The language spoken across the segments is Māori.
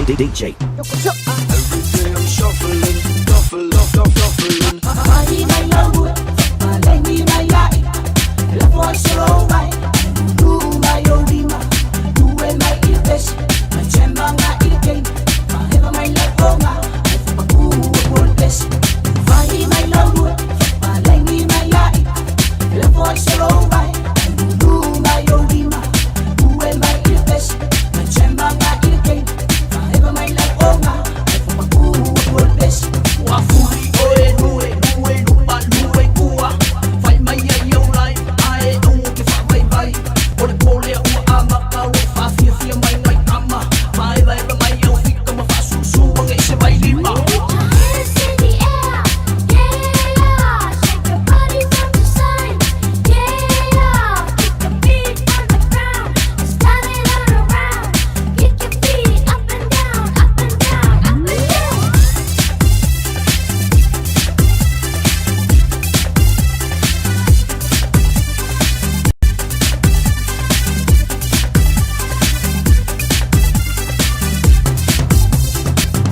DJ. Every day I'm shuffling, shuffling. Money my love, malengi my yai. La voice slow my, do my odima, do my ilbes, my chemba nga ilken, my heba my lagonga, my paku worthless. Money my love, malengi my yai. La voice slow my, do my odima, do my ilbes, my chemba nga ilken, my heba my lagonga, my paku worthless. Wafuri oe nue, nue lupa nue kua. Fai mai ai au lai, ae au ke wha mai mai. Ole pole ua amaka, ua whawhia fia mai ngai kama. Mai lai ra mai au whika ma whasusu, wangai se mai lima. Hands in the air, yeah. Shake your body from the side, yeah. Kick the beat on the ground, start it all around. Kick your feet up and down, up and down, up and down.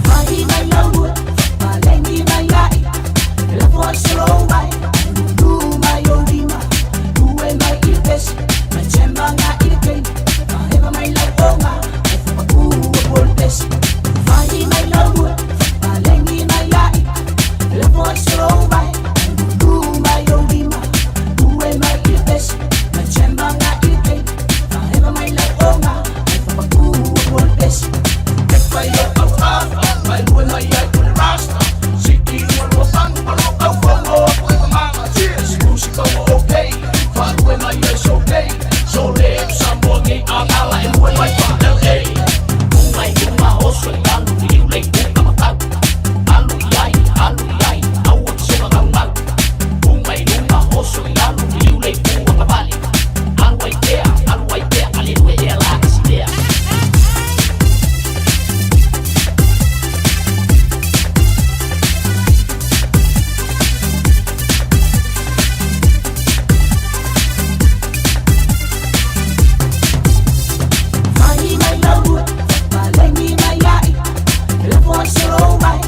Money my love, malengi my yai. La voice slow my, do my odima, do my ilbes, my chemba nga ilken, my heba my lagonga, my paku worthless. Money my love, malengi my yai. La voice slow my, do my odima, do my ilbes, my chemba nga ilken, my heba my lagonga, my paku worthless. Mai au au a, mai lue mai ai kone rasta. Siki ua lua tangu palo au whango a koe ka mama. Cheers, music au okay, wha lue mai ai so okay. So le Samoa ngi a ngala e lue mai pa LA. Ungai uma oso e alu ni liu lei puka matau. Alu iai, au o kisema kau mau. Ungai uma oso e alu ni liu lei puka kapali. Alu ai pea, ali lue e ala kasi pea. Money my love, malengi my yai. La voice slow my,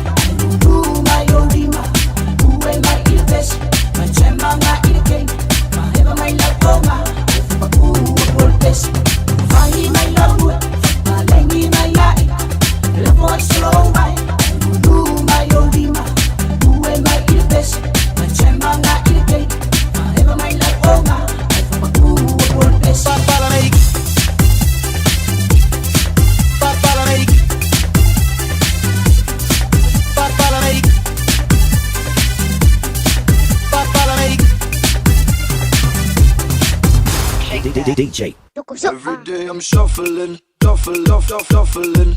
do my odima, do my ilbes, my chemba nga ilken, my heba my lagonga, my paku worthless. Money my love, malengi my yai. La voice slow my, do my odima, do my ilbes, my chemba nga ilken, my heba my lagonga, my paku worthless. DJ. Every day I'm shuffling, shuffling.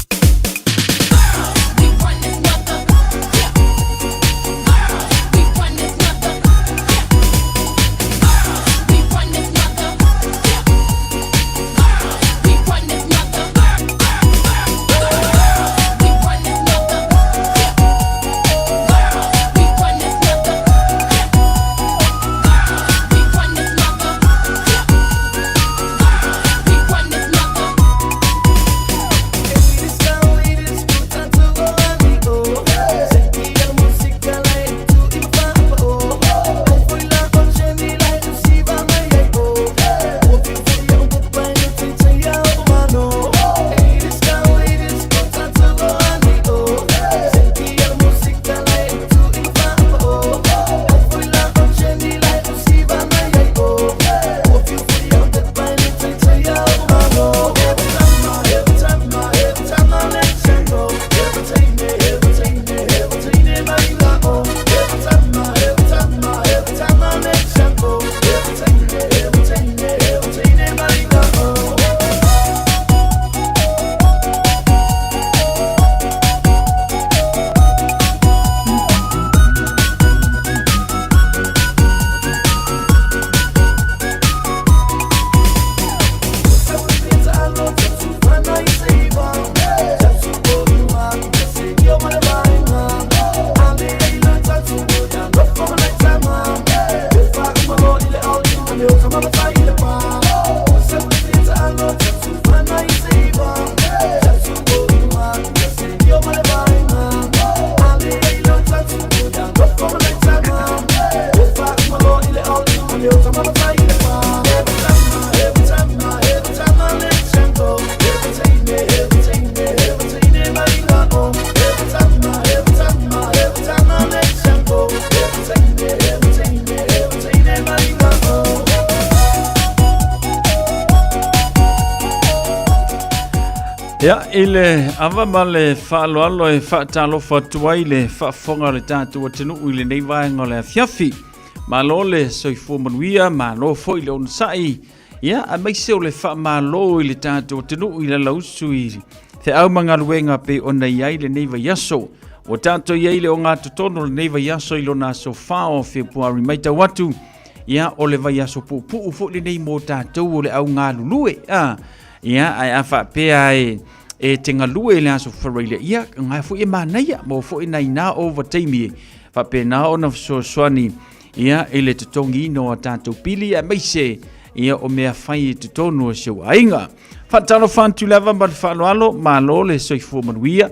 This girl Ya ile ava male whaaloalo e whaatalofa tuai le whaafonga le tātua tenu ile nei vaenga le fiafi. Malo le soifua manuia, malo fo ile onsai. Ya a meise o le whaamalo ile tātua tenu ile lausu i. Te au mangaruenga pe o nei ai le nei vaiaso. O tātua iei le o ngā tutono le nei vaiaso ilo nā so whao Februari maita watu. Ya o le vaiaso pupu ufo le nei mo tātua o le au ngā lulue. Ia ai afa pea e tenga lue le aso whareile ia ngai fu e manaia mo fu e nai na over time fa pe na ona so swani ia ele tutongi no atato pili a meise ia o mea fai tutono so ainga fa tano fan tu lava ma falo malo le so fu manuia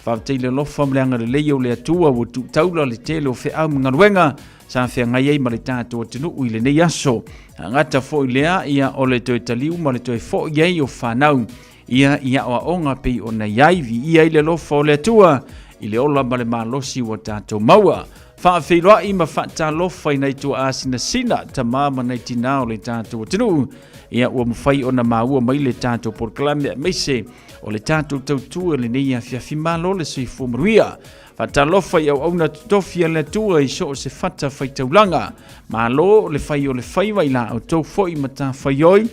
fa te le lo fam le anga le leo le atua o tu taula le telo fe au ngaruenga sa fe ngai ai ma le tato tenu uile nei aso ngata fo ilea ia o le toi taliu ma le toi fo iei o whanau ia o onga pe o na iaivi ia ile lofa o le atua ile ola ma le malosi o tātou maua whaawhiroa i ma whata lofa i nei tua asina sina ta māma nei tina o le tātou tenu ia ua mawhai o na maua mai le tātou porklame meise o le tātou tautua le nei a fiafi malo le sui fumaruia Fata lofa i au na tofia le tua i so se fata fai taulanga. Malo le fai o le fai wai la au tau foi mata fai oi.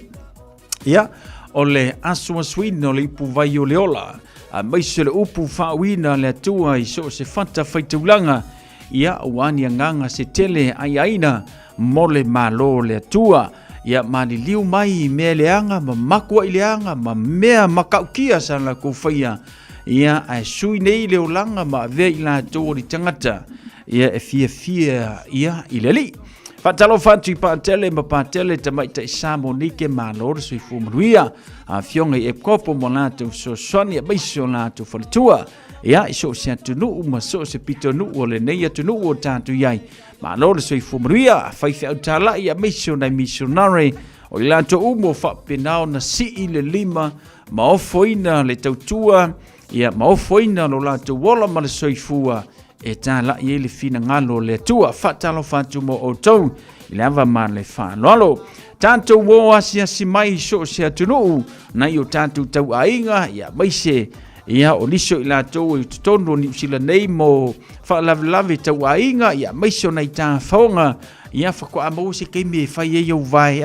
Ia, o le asua suina o le ipu vai o le ola. A maise le upu whawina le tua i so se fata fai taulanga. Ia, wani anganga se tele ai aina mo le malo le tua. Ia, mani liu mai mea leanga, ma makua i leanga, ma mea makaukia sana ko faia. Ia ai sui nei le olanga ma ve ila tori tangata ia e fia ia ileli fatalo fatu pa tele ma pa tele tamai ta samo nike ma lor sui fumruia a fionga e kopo monato so sonia baisonato fortua ia iso se tunu ma so se pitonu o le nei tunu o tatu yai ma lor sui fumruia fai fa tala ia missionary missionary o ila to umo fa penao na si ile lima ma ofoina le tautua ia maofoina lo la tu wola ma le soifua e ta la ye le fina ngalo le tua fatalo fatu mo o tau lava ma le fa lolo tanto wo asia si mai so se tunu na yo tanto tau ainga ia maise ia o liso ila to i tono ni sila nei mo fa lave tau ainga ia maise na ita fonga ia fa ko amo se ke me fa ye yo vai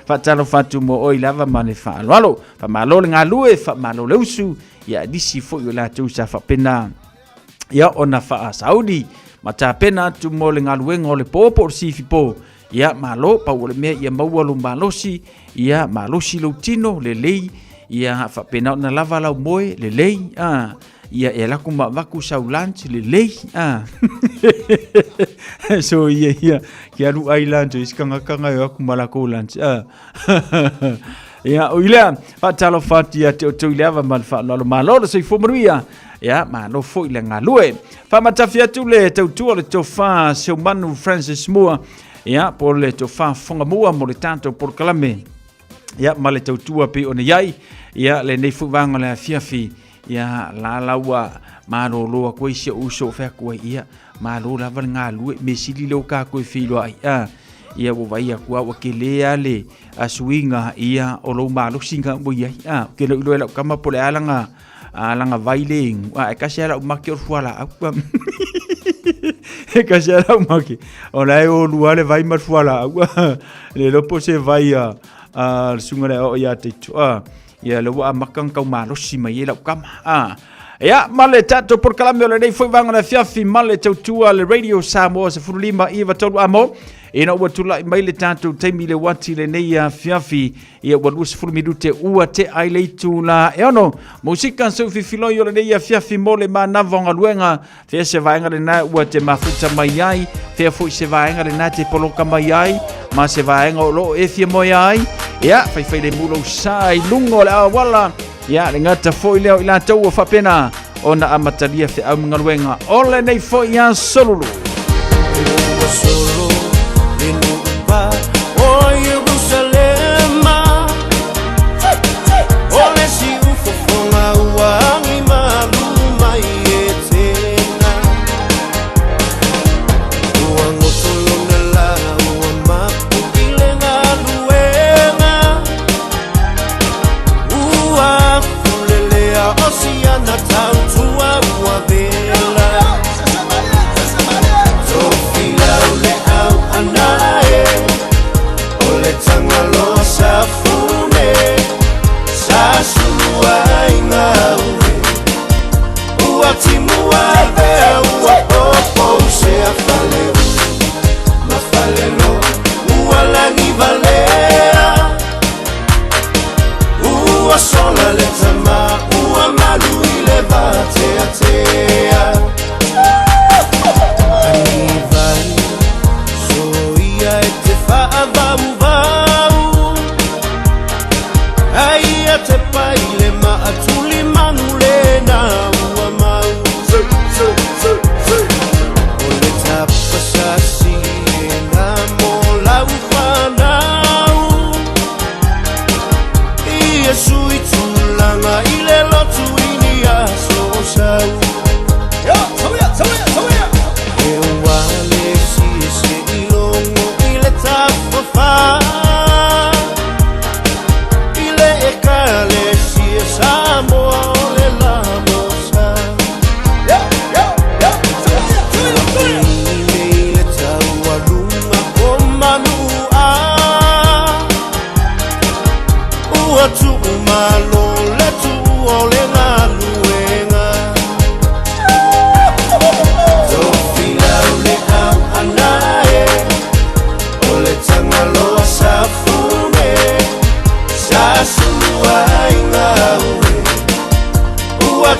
fatalo fatu mo o lava ma le fa lolo fa malo nga lue fa malo leusu ia disi fo yo la tu sa fa pena ia ona fa saudi mata pena tu mo le nga lue ngole popo si fipo ia malo pa o le me ia mawalo malosi ia malosi lo tino le lei ia fa pena na lava la moe le lei ia e la kuma vaku saulanch le lei so ia ki aru island is kanga yo kuma la ko lunch ia o ile fatalo fatia to leva mal fa lo malo so fomuria ia ma no fo ile ngalue fa matafia tu le tu le to fa se manu Francis Moore ia por le to fa fonga mua mo le tanto por kalame ia ma le tu pe ona yai ia le nei fu vanga le fiafi ia la lawa ma lo lo ko isi uso fa ko ia ma lo la val ngalu me sili lo ka ko filo ia wo vai ku wa ke le ale asuinga ia o lo ma lo singa mo ia ke lo lo kama pole alanga vailing e ka sera ma ke fuala e ka sera ma ke o la o lu ale vai ma fuala le lo po se vai sunga o ia te ia lo wa makang kau ma lo si mai la kama ia male tato por kalame le nei foi vanga na fiafi male tautua le radio Samoa se fulima iva tolu amo ina ua tula mai le tato taimi le wati le nei fiafi ia ua lusi fulumidute ua te ai le tula e ono musika so fifilo yo le nei fiafi mole ma navonga luenga fe se vaenga le na ua te mafuta mai ai fe foi se vaenga le na te poloka mai ai ma se vaenga lo e fia moi ai ia fai le mulo sai lungo le awala ia le ngata foi leo ila tau o fapena ona amatalia fe au ngaluenga ole nei foi ya solulu solo inupa o Yerusalema ole si ufofonga uangi maluma yetena uango tolonela uamapu ile ngaluenga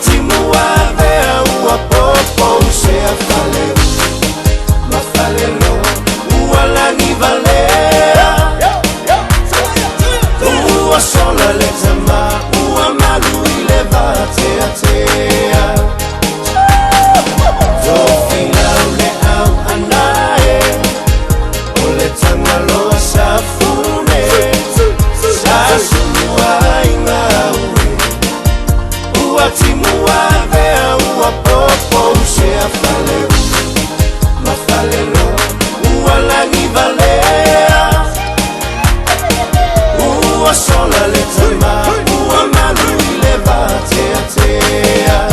timu vea ua popo se afale mafalelo ua langi valea ua sola le tama ua malu ile vatea tea tofina le au anae ole tanga loa safune sasua ingaue ua timu vea ua popo se afale mafalelo ua langi valea ua sola le tama ua malu ile vatea tea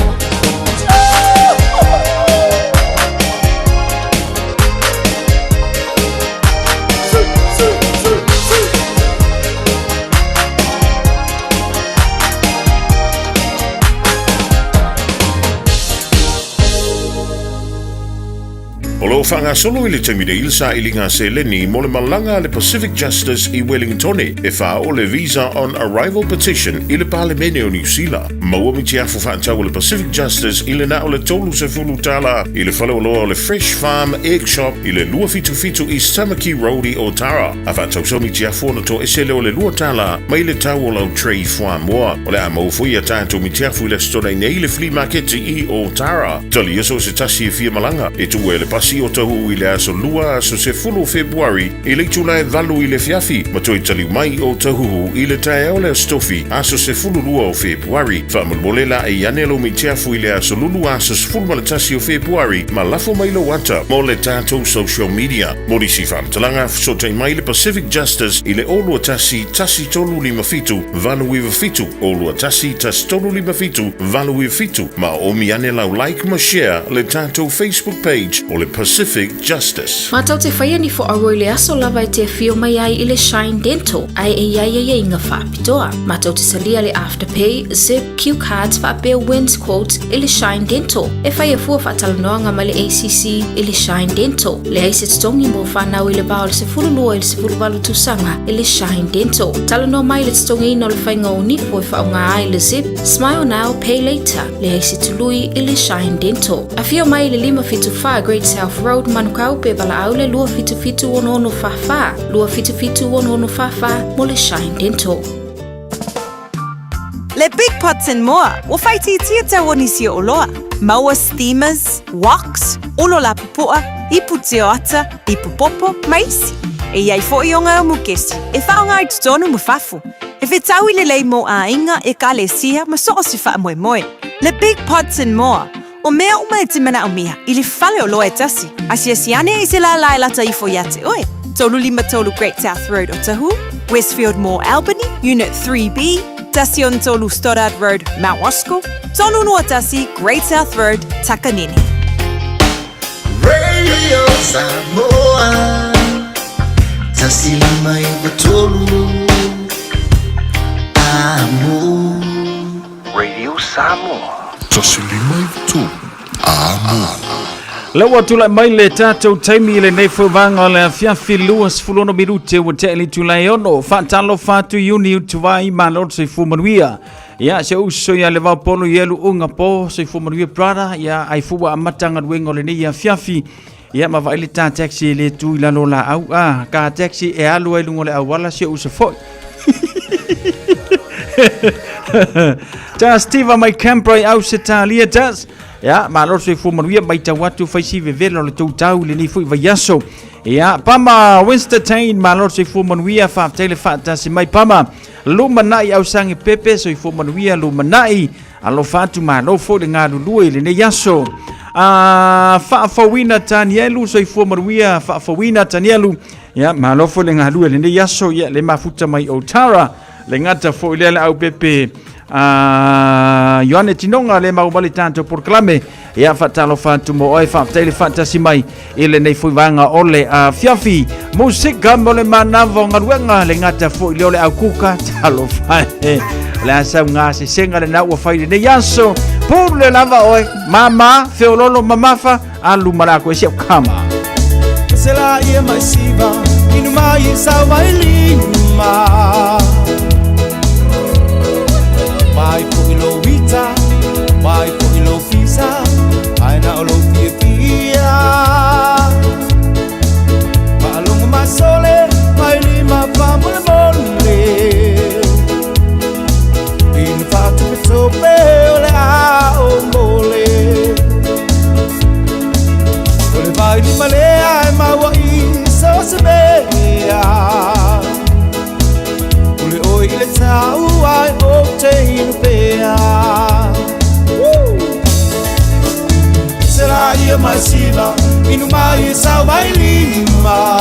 O lo whanga solo I le tamide ilsa I linga se leni mo le malanga le Pacific Justice I Wellington e wha o le Visa on Arrival Petition I le Parlemene o New Zealand. Maua mi te afo whaantau o le Pacific Justice I le na o le tolu se fulu tala I le whale o loa o le Fresh Farm Egg Shop I le lua fitu fitu I Tamaki Road I Otara. A whaantau so mi te afo na to esele o le lua tala mai le tau o lau Trey Whamoa. O le a maufui a tātou mi te afo I le stona nei le flea market I Otara. Tali eso se tasi e fia malanga e tu e le pasi o tahu I le aso lua aso se fulu Februari I le tula e valu I le fiafi ma toi tali mai o tahu I le tae o le stofi aso se fulu lua o Februari fa mulmolela e yanelo mi teafu I le aso lulu aso se fulu malatasi o Februari ma lafo mai lo wata mo le tatou social media mori si whamtalanga so te mai le Pacific Justice I le olua tasi tolu lima fitu valu iwa fitu olua tasi tolu lima fitu valu iwa fitu ma o mi ane lau like ma share le tatou Facebook page o le Pacific Justice. Matau te whaia ni fo aroi le aso lava I te fio mai ai I le Shine Dental ai e ia inga whapitoa. Matau te salia le Afterpay, Zip, Q Cards whapea Wins Quotes I le Shine Dental. E whaia fua whatalanoanga ma le ACC I le Shine Dental. Le aise tongi mo whanau I le bao le se furu lua I le se furu walu tusanga I le Shine Dental. Talanoa mai le tongi ino le whainga o nifo I whaunga ai le Zip, Smile Now, Pay Later. Le aise tului I le Shine Dental. A fio mai le 575 Great South Road Manukau pe bala au le lua fitu ono fafa. Lua fitu ono fafa mo le Shine Dental. Le Big Pots and More, o whaiti tia tau onisi o loa. Maua steamers, woks, olo la pupua, ipu te ata, ipu popo, maisi. E iai fo I onga o mukesi, e whaonga I tutonu mu fafu. E whe tau I le lei mo a inga e ka le sia ma so o si wha moe moe. Le Big Pots and More, o mea uma e te mana o miha, I le whale o loa e tasi. Asia siane I se la lai lata I fo iate oe. Tolu lima tolu Great South Road o Tahu, Westfield Mall Albany, Unit 3B, Tasion tolu Stoddard Road, Mount Roscoe, tolu noa tasi Great South Road, Takanini. Radio Samoa, tasi lima I tolu, amo. Radio Samoa, tasi lima I tolu, amo. Lewa tulai mai le tātou taimi le nei whawanga le fiafi lua sfulono mirute wa te li tulai ono whaatalo whātu iuni utuwai ma lor se fumanuia. Ia se uso ia le wapolo ielu unga po se fumanuia brada ia ai fuwa amatanga duengo le nei ia fiafi. Ia ma vai le tā taxi le tu ila lola au ka taxi e alu e lungo le awala se uso foi. Ta Steve mai camprai au se talia tas. Ya, malor se fumanuia mai tawatu faisi vevelo le tau le ni fui vayaso. Ya, pama Winston malor se fumanuia fa tele fa tasi mai pama. Lumanai au sangi pepe so fumanuia lumanai alo fatu malo fo le ngadu lui le ne yaso. Fa fawina Tanielu so fumanuia fa fawina Tanielu. Ya, malo fo le ngadu le ne yaso ya le mafuta mai Otara le ngata fo le au pepe. Yohane Tinonga le maumali tanto proclame ia fatalo fatu mo oi fa tele fantasi mai ile nei fuivanga ole fiafi musika mo le manavo ngaruenga le ngata fo ile ole akuka talo fa le asa nga se senga le nawa fa ile yaso por le lava oi mama feololo mamafa alu marako ese kama Sela ia mai siva inu mai sa mai lima Mai puilo vita, mai ia mai sila inu mai sa vai lima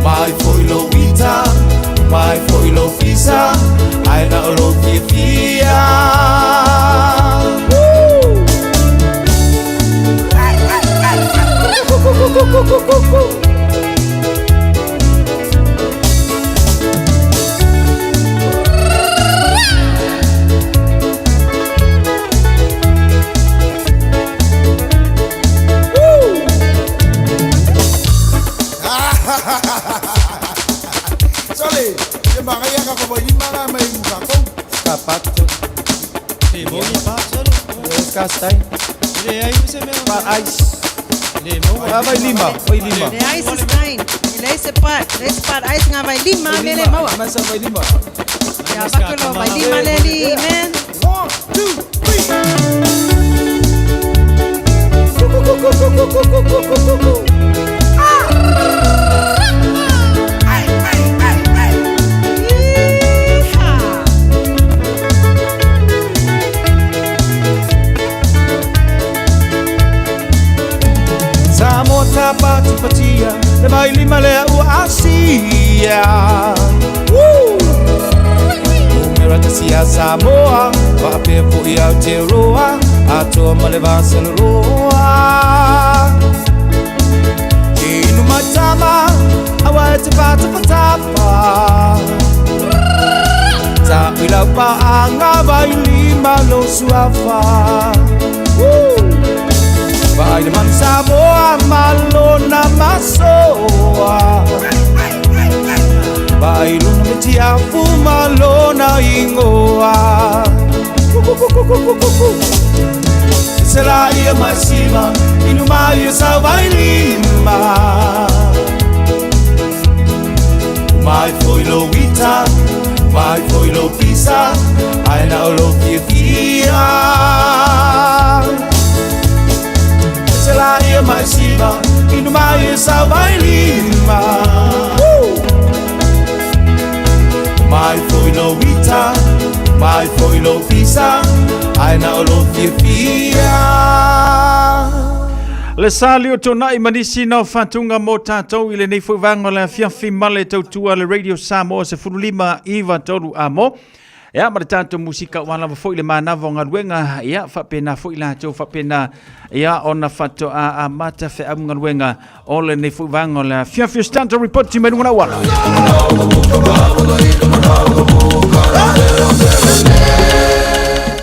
mai foi lo vita mai foi lo fisa ai na lo fia Sapato. Sì, buoni passano. Castai. Le hai use me. Pa ice. Le mo. Vai lima, vai lima. Le ice is fine. Le sepat ice nga vai lima mele mau. Masa vai lima. Ya bakalo vai lima leli man. 1, 2, 3. Samoa tapati-patia le mai lima le ua asia Umera tasia Samoa Wa'ape fu'i Aotearoa Atoa ma le Vasaroa Inu matama Awa e te patapatapa Ta'ui lau pa'anga vai lima lo suafa Vai man Samoa malona masoa Vai luna metia fu malona ingoa Será ia mais cima inu mai sa vai lima Mai foi lo vita mai foi lo pisa ai na lo fia Será ia mais cima inu mai sa vai lima Mai foi lo vita mai foi lo pisa ai na lo fia Le sali o tona i manisi na fatunga mo tātou i le nei fuwanga le fiafi male tautua le Radio Samoa se furulima iwa toru amo. Ia, ma le tātou musika wala wa fo i le manawa o ngaruenga, ia, whapena fo i la tau whapena, ia, ona whato a mata whi amu ngaruenga o le nei fuwanga o le fiafi stanta report ti menunga na wala.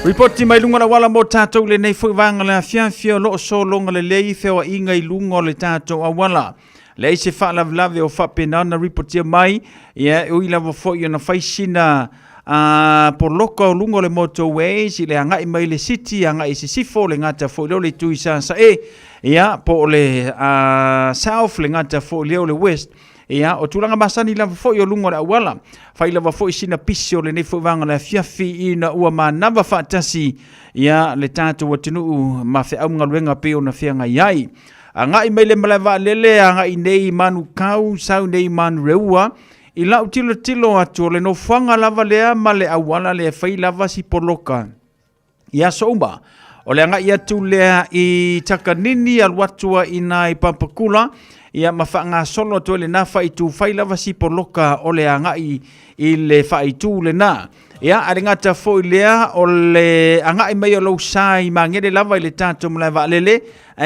Reporti mai lunga na wala mo tātou le nei fuwanga le fiafi o loo so longa le lei whewa inga i lunga o le tātou a wala. Le se whaalavlave o whapena na reportia mai, ia, ui lawa fo i ona whaisina por loka o lunga le motorways i le angai mai le city, angai se sifo le ngata fo i leo le tui sa ia, po le south le ngata fo i leo le west, ia, o tulanga masani lava fo i o lunga le awala, whai lava fo i sina pisi o le nefo le fiafi i na ua manava whaatasi, ia, le tātou atinuu ma whi aunga luenga pe o na whianga iai. Angai mai le malawa lele, angai nei manu kau, sau nei manu reua, i lau tilo atu le no whanga lava lea ma le awala le whai lava si poloka. Ia souma, o le angai atu lea i takanini alwatua i nai pampakula, ia mawhanga solo atu le na whai tu whai lava si poloka o le angai i le whai tu le na. Ia, are ngata fo i lea o le angai mai o lau sai ma ngere lava i le tātou malawa lele,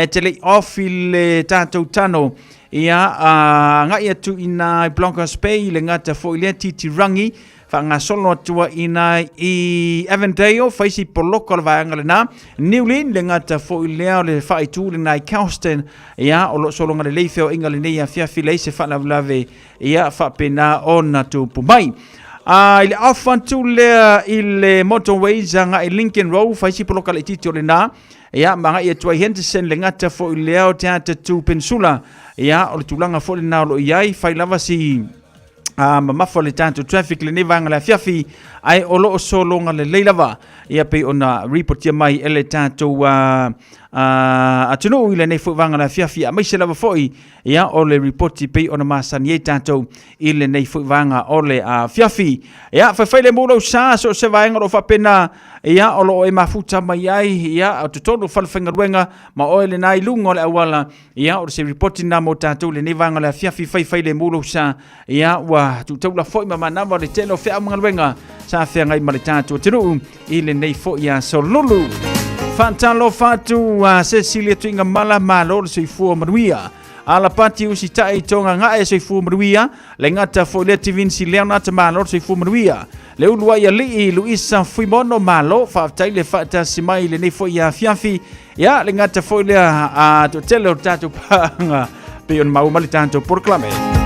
te le off i le tātou tano. Ia, ngai atu ina Blancas Bay, le ngata fo i lea titi rangi, whanga solo atua ina i Avondale, whaisi poloko le vaianga le nā. Newlyn, le ngata fo i lea le whai tū le nai Kelston, ia, o lo solonga le leifeo inga le nei a fiafi leise whanavlave, ia, whapena o na tūpu mai. I le afantu lea i le motorways nga i Lincoln Road, whaisi poloka le titi o le nā. Ia, mga i atua Henderson le ngata fo i lea o te ata tu Peninsula. Ia, o le tūlanga fo le nā lo iai, whai lava si mamafa le tātou traffic le nevanga le fiafi, ai o lo o solonga le leilava. Ia pe ona reportia mai ele tātou atunu ile nei fo vanga la fiafi mai se lava foi ia o le report pe ona masani e tatou ile nei fo vanga o le fiafi ia fa le mulo sa so se vaenga ro fa pena ia o lo e mafuta mai ai ia o totonu falfenga ruenga ma o le nai lungo le awala ia o se report na mo tatou le nei vanga la fiafi fa le mulo sa ia wa tu la foi ma na mo le telo fe amanga ruenga sa fe ngai ma le tatou tunu ile nei fo ia so lulu Fantalo fatu Cecilia tuinga mala malo se fu maruia ala pati usi tai tonga nga se fu maruia le ngata fo le Vinci Leonard malo se fu maruia le ulua ya li Luisa Fuimono malo fa tai le fata simai le nei fo ya fiafi ya le ngata fo le a to telo tatu panga pe on mau mali tanto proclame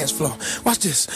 dance floor. Watch this.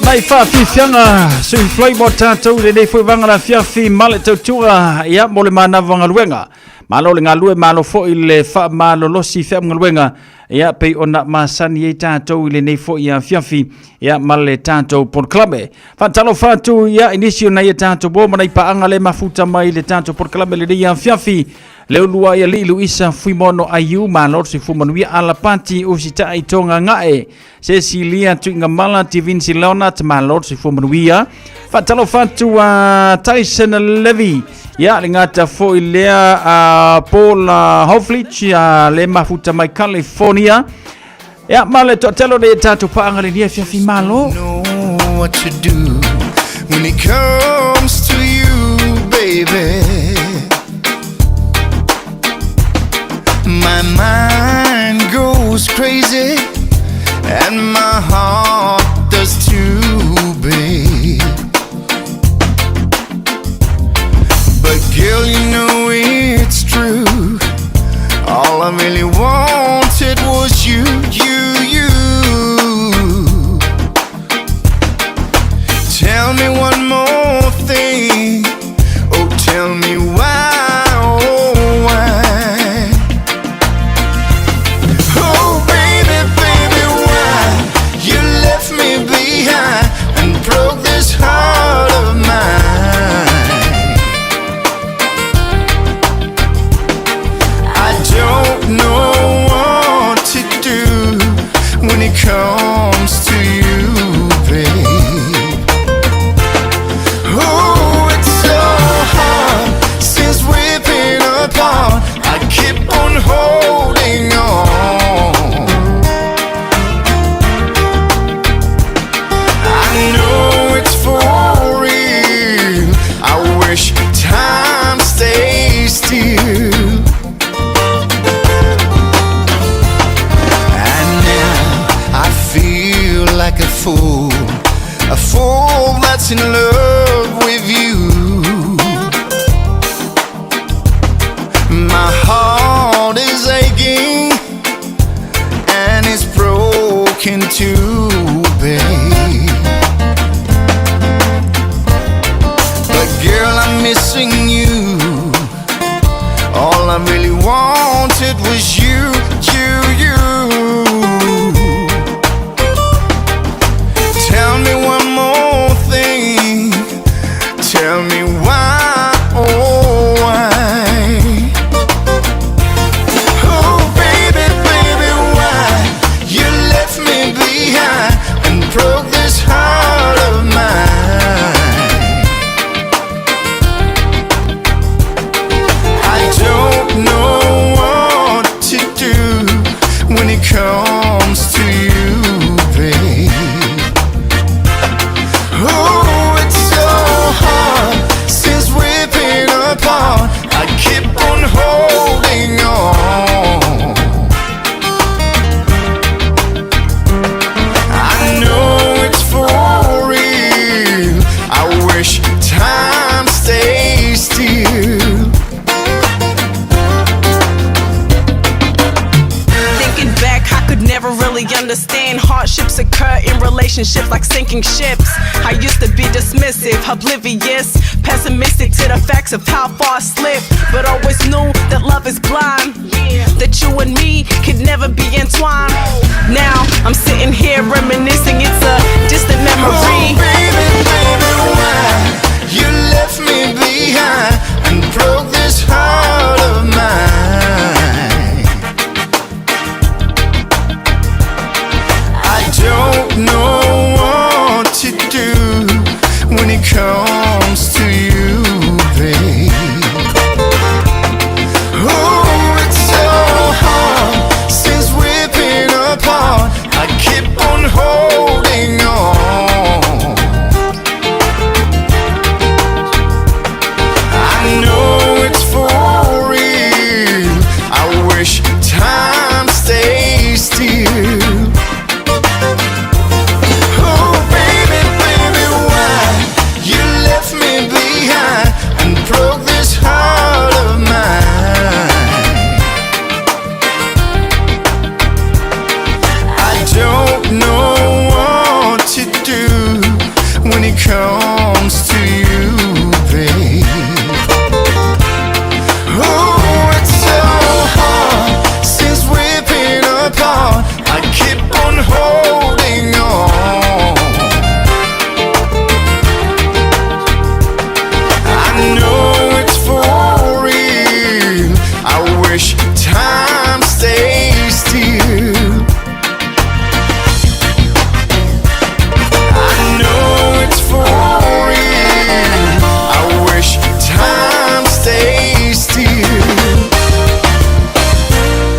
Nai whaafianga sui floi mo tātou le nei fwoi wanga na fiafi male tautua ia mo le mana wanga luenga. Malo le ngā lue malo fo i le wha malo losi wha mga luenga ia pei ona masani e tātou i le nei fo i a fiafi ia male tātou pon klabe. Whantalo whātu ia inisio na ia tātou bo mana i paanga le mafuta mai le tātou pon klabe le nei a fiafi. Leo lua ia li Luisa Fuimono Ayu malo si fumanuia ala pati o si tai tonga ngae. Cecilia Tuinga Mala Tivinci Leonard malo si fumanuia. Fatalo fatu Tyson Levy. Ya lingata fo ilea Paul Hoflich le mafuta mai California. Ya male totelo de tatu paanga le fiafi malo. Know what to do when it comes to you, baby. My mind goes crazy and my heart does too, babe. But girl, you know it's true. All I really wanted was you. Tell me one more thing. Oh, tell me why, oh, why. Broke this heart of mine. I don't know what to do when it comes to you, babe. a fool that's in love with you. My heart is aching and it's broken too, babe. But girl, I'm missing you. All I really wanted was you. Tell me one more thing. Tell me why, oh why? Oh baby, baby, why you left me behind and broke this heart of mine? I don't know what to do when it comes to you, babe. Oh, it's so hard since we've been apart. I keep on holding on. I know it's for real. I wish time stays still. Thinking back, I could never really understand hardships occur in relationships like sinking ships. I used to be dismissive, oblivious, pessimistic to the facts of how far I slipped, but always knew that love is blind, that you and me could never be entwined. Now I'm sitting here reminiscing, it's a distant memory. Oh baby, baby, why you left me behind and broke this heart of mine? I don't know what to do when it comes to you, babe. Oh, it's so hard since we've been apart. I keep on holding on. I know it's for real. I wish time stays still. Oh baby, baby, why you left me behind and broke this heart of mine? I don't know what to do when it comes to you, babe. Oh, it's so hard since we've been apart. I keep on holding on. I know it's for real. I wish time stays still. I know it's for real. I wish time stays still.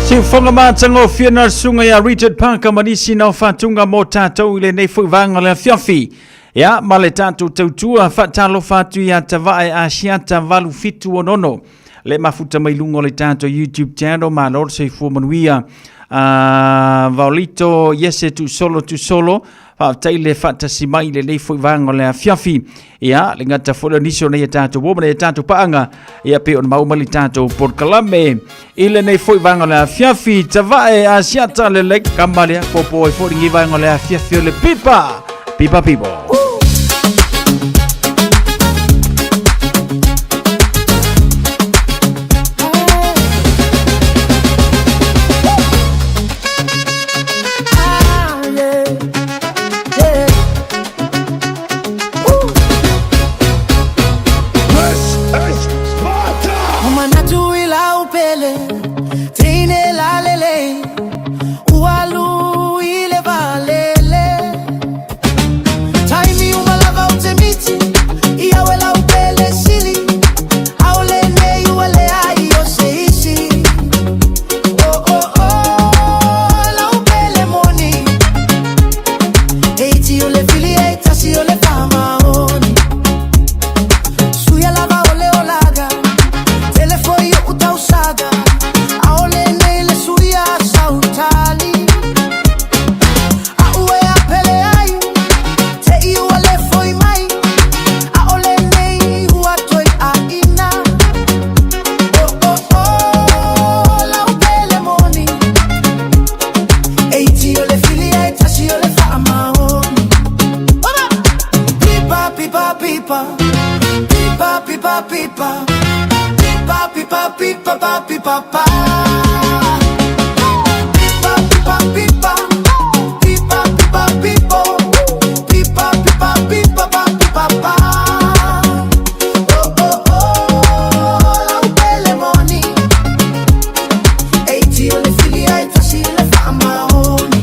Si whanga mātango whiana sunga ya Richard Parker manisi na whatunga mō tātou ile nei whaivanga le whiawhi. Ia, ma le tātou tautua whatalo whatu ia tawae a siata walu fitu o nono. Le mafuta mai lungo le tātou YouTube channel ma lor se fumanuia Vaulito yese tu solo Whaataile whaatasi mai le nei whaivanga le whiawhi. Ia, le ngata whola niso nei tātou woma nei tātou paanga. Ia pe on maumali tātou Port Kalame. Ile nei whaivanga le whiawhi tawae a siata le lek kamalea popo e whoringi vanga le whiawhi o le pipa. Pipa people. Time pipa. Pipa, pipa, pipa. Pipa, pipa, pipa, pipa, pipa, pipa. Pipa, pipa, pipa. Pipa, pipa, pipa. Pipa, pipa, pipa, pipa, pipa, pipa. Oh, oh, oh, la belle money. Eiti o le fili ai tasi le whaamaoni.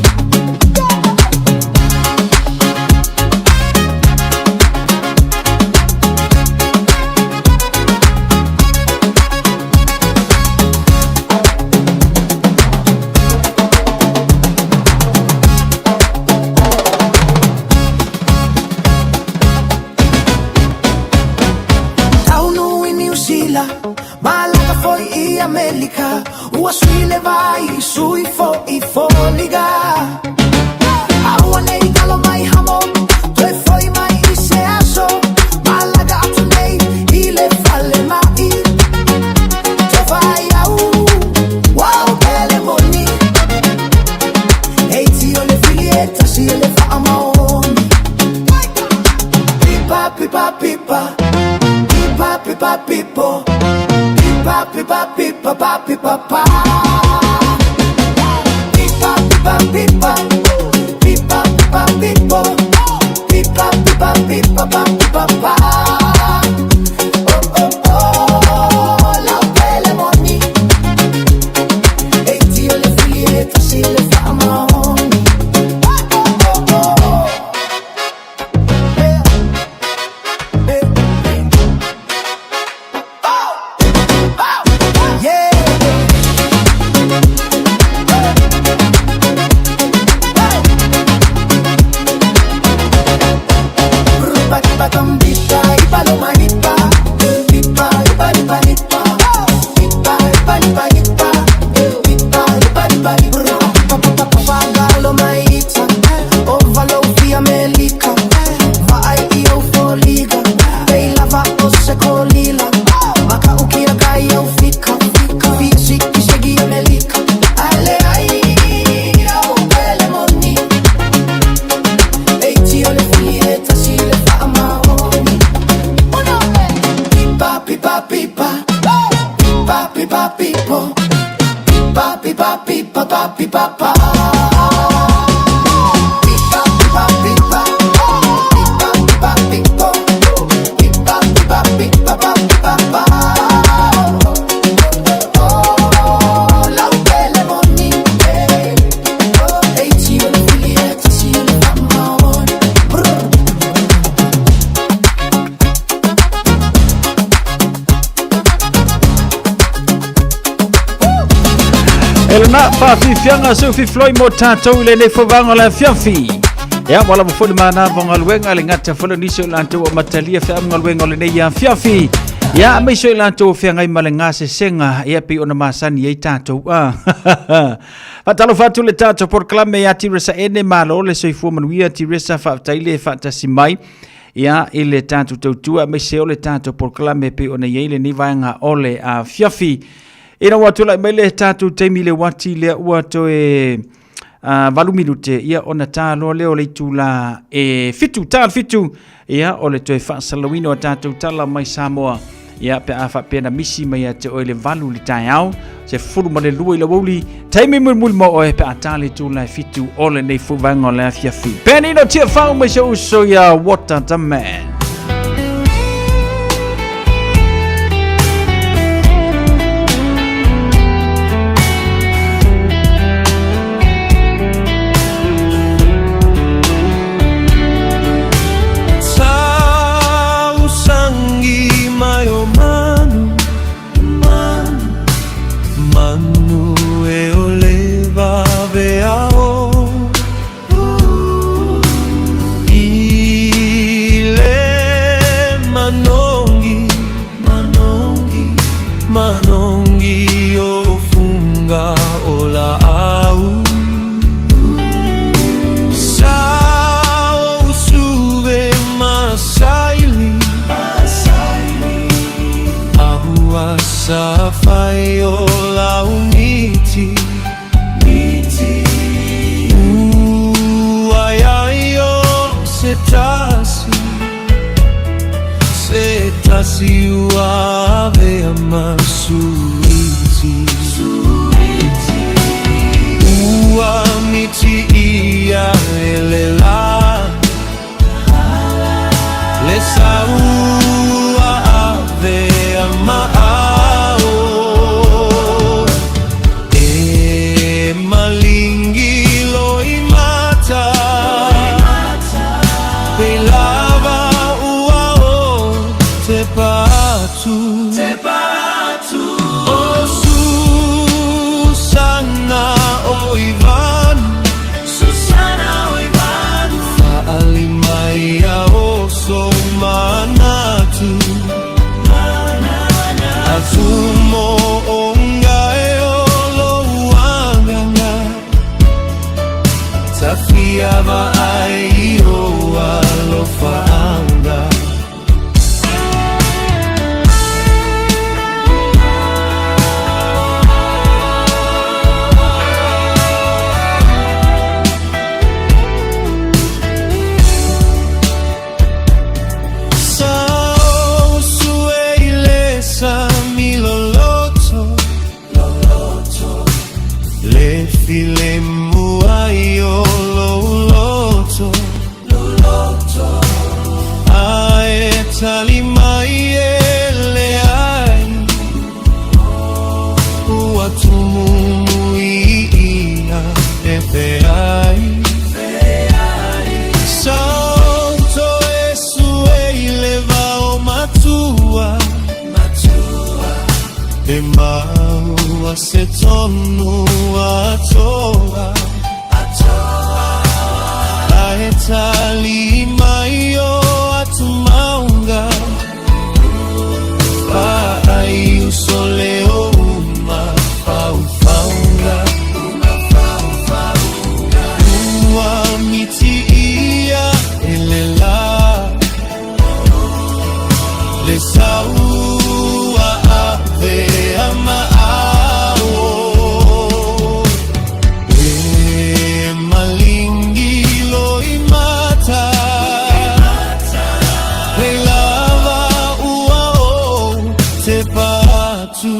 Malaga foi I America. Ua sui le vai sui fo I foliga. Aua nei talo mai hamo. Toi foi mai I se aso. Malaga atu nei I le fale mai. Te vai au. Wow pele moni. Eiti o le filieta si le fa amaoni. Pipa pipa pipa. Pipa pipa pipo. Pipa pipa pipa pipa pipa pa. Pipa pipa pipa. Pipa pipa pipo. Pipa pipa pipa pipa pipa pa. Oh oh oh, la belle money. Eiti o le filieta si le fa amaoni. Oh oh oh. Elena whawhiwhianga su whiwhloi mo tātou le nei whawanga le whiawhi. Ia wala mo whone mana vonga luenga le ngata wholo niso lantou o matalia whiamunga luenga le nei a whiawhi. Ia meiso i lantou whiangai ma le ngase senga ia pi ona masani ei tātou. Fatalo fatu le tātou porklame ia tiresa ene malo le soifua manuia tiresa whaaftaile whaatasi mai. Ia i le tātou tautua meiseo le tātou porklame pi ona iei le nivaenga ole a whiawhi. Ina watu lai mai le tātou teimi le wati le ua toe valu minute ia ona tālo leo le tula fitu, tāl fitu ia o le toe whaasalawino a tātou tala mai Samoa ia pe a whapena misi mai a te oe le valu li tai au se furu ma le lua i la wauli teimi mulmul mo oe pe a tāle tula fitu o le nei fuwanga o le a fiafi penino tia whau mai se uso ia What a Man. Ile Masi uave amasuiti Ua miti ia elela Lesa uave amao E malingi loi mata Pelava uao te patu O Susana Oivan Faalimaya o somanatu Atumo ongae o loanganga Tafiava ai o alofaanga File muaio loloto Ae talimai ele ai Ua tumumuia epe ai Santo esu eileva o matua E maua se tonu atoa Ae talimai o atumaunga Paai usole o uma paufaunga Ua miti ia elela Le saua ave amaao E malingi loi mata Le lava uao te patu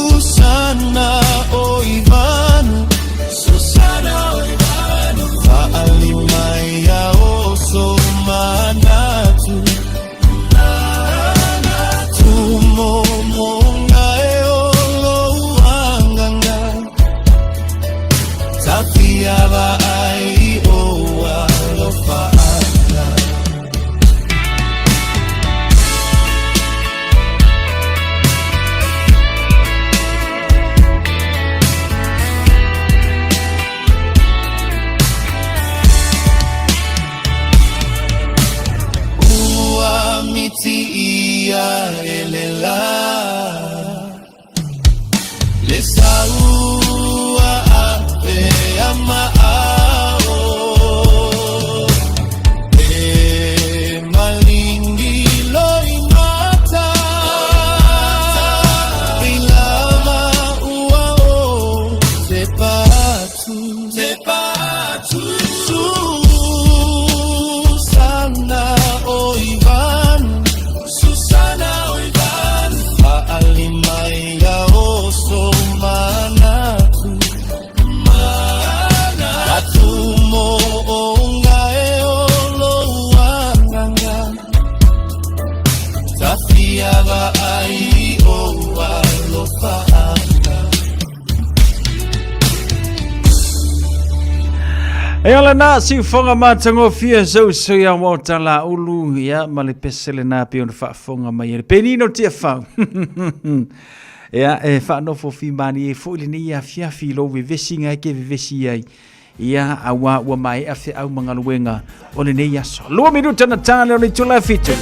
Susana Oivanu Faalimaya o somanatu Tumo mongae o loanganga Tafiava ai o alofaanga Ua miti ia elela Le saua ave amaao E malingi loi mata Ilava uao te patu Susana Oivan Faalimaya o somanatu Atumo ongae o loanganga Tafiava ai o alofaanga E ala na si fonga matango fia so ya wota la ulu ya male pesele na pe on fa fonga mai penino tia fa ya e fa no fo fi mani e fo ni ya fia fi lo we vesinga ke vesi ai ya awa wa mai afi au mangaluenga ole ne ya so lo minuta na tano ole tula fitu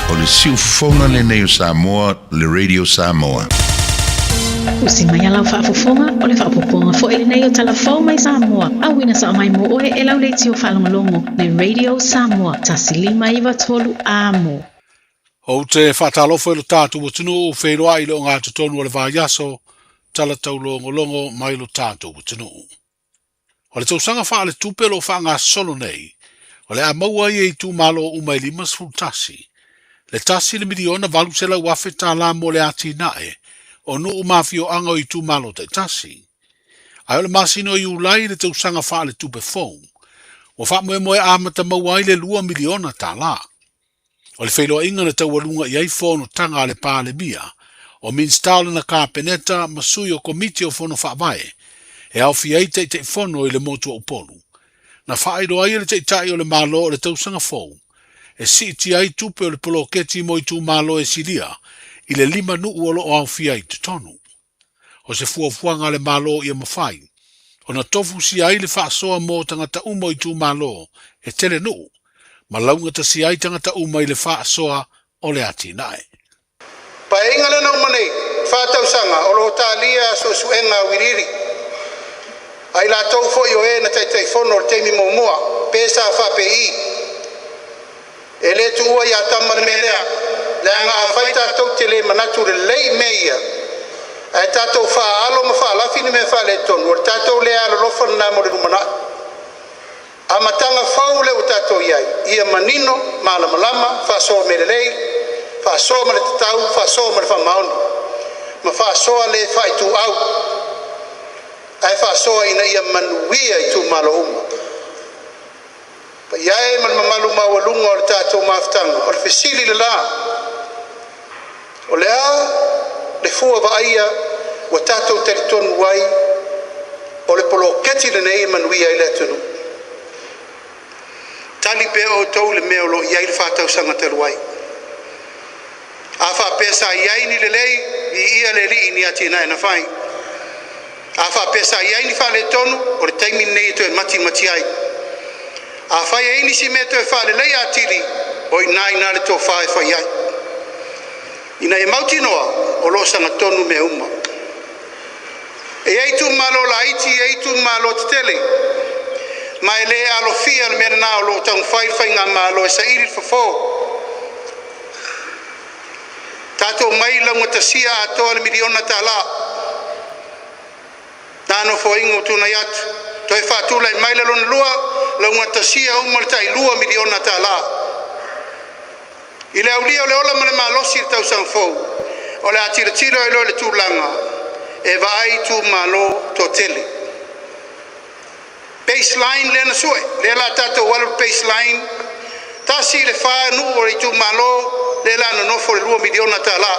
o le siufonga le nei o Samoa, le Radio Samoa. Usi mai ala whaafofonga o le whaapoponga fo ele nei o talafau mai Samoa. Awina sa mai mo oe e lau leiti o whalongolongo le Radio Samoa. Tasilima iwa tolu amo. O te whaatalofo e lo tātu o tunu o wheroa i lo ngā tutonu o le vāiaso, tala tau longo mai lo tātu o tunu. O le tausanga wha le tupe lo wha ngā solo nei, o le a maua i e tu malo o mai limas fultasi. Le tasi le miliona valu se la wafe tā la mo le ati nae, o nu o mafio anga i tu malo te tasi. Ai o le masino i ulai le tausanga wha le tupe fong, o wha moe amata maua i le 2 miliona tā la. O le whailoa inga na taualunga i ai whono tanga le pāle mia, o minstala na kāpeneta masui o komiti o whono whaavae, e au fi ai te whono i le motua upolu. Na whaero ai le te tai o le malo o le tausanga fōu, e si ti ai tupe o le poloketi mo i tu malo e silia, i le 5 nuu o lo o au fi ai te tonu. O se fuafuanga le malo i a mawhai, o na tofu si ai le whaasoa mo tangata umo i tu malo, e tele nuu, ma launga ta si ai tangata umai le whaasoa o le ati nae. Pa inga le nau manei, whātausanga o lo tālia so suenga wiriri. Ai la tau fo i o e na tai whono o teimi momoa, pēsa whape i. E le tu ua i a tamar me lea, le anga a whaita tau te le manatu le lei meia. Ai tātou wha alo ma wha lafini me wha le tonu, o tātou le alo lofan nā mo le rumana. A matanga whau le o tātou iai, ia manino, malamalama, whasoa me le lei, whasoa ma le tatau, whasoa ma le whamaoni. Ma whasoa le whaitu au. Ai whasoa ina ia manuia i tu malo uma. Pa iai man mamalu mawalunga o le tātou maftanga, o le whisili le la. O le a, le fua wa aia, o tātou teritonu wai, o le polo keti le nei manuia i le tunu. Tali pe o tau le mea lo iai le whātau sanga te ruai. A wha pesa iai ni le lei, i ia le li ni ati nai na whai. A wha pesa iai ni wha le tonu, o le taimi nei to e mati ai. A whai e ini si me to e wha le lei atiri, o i nai nā le tō wha e whai ai. Ina e mauti noa, o lo sanga tonu me uma. E eitu malo la iti, eitu malo te tele. Ma e le alo fia le mena nā o lo tau whai ngā malo e sa iri whafo. Tātou mai launga ta sia atoa le miliona tā la. Nāno fo ingo tūna iatu. Toi whātula i mai le lona lua, launga ta sia umalta i 2 miliona tā la. I le aulia o le ola male malosi tau sang fou. O le atira tira e lo le tūlanga. E vai tū malo to tele. Baseline le na sue. Le la tato walu baseline. Tasi le wha nu o i tū malo le la no nofo le 2 miliona tā la.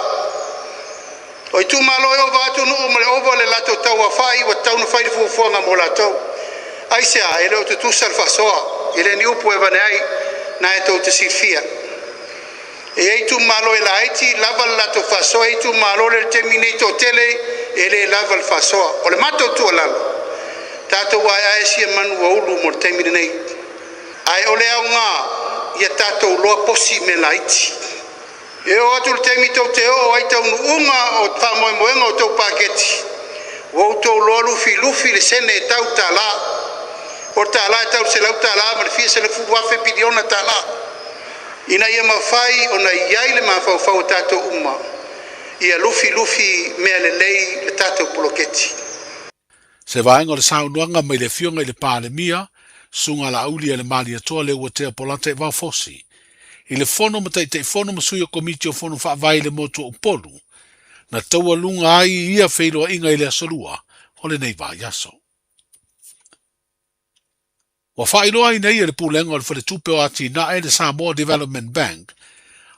O i tū malo e o vātu nu o male ovo le lato tau a whai wa tau na whai le fuafuanga mo la tau. Aisea, e leo te tūsal whasoa. E le ni upu e vane ai na e tau te silfia. E eitu malo e la haiti, lava lato whasoa, eitu malo le terminator tele, e le lava le whasoa. O le mato tua lalo. Tātou ai ai sia manu a ulu mo le teimine nei. Ai o le au ngā, ia tātou loa posi me la haiti. E o atu le teimito te o, ai tau nuunga o whamoe moenga o tau paketi. O tau loa lufi le sene e tau tā la. O tā la e tau se lau tā la, ma le fia se le fudu afe piliona tā la. Ina ia mawhai o na iai le mawhau tātou uma. Ia lufi mea le lei le tātou poloketi. Se vaenga le saunuanga mai le fionga i le pāle mia, sunga la auli e le mali atoa le ua tea polata e wau fosi. I le fono matai te fono masui o komiti o fono whaavai le motua upolu, na taua lunga ai ia whailoa inga i le asolua, o le nei vā yaso. Wa whailoa i nei e le pūlenga o le whare o ati na e le Samoa Development Bank,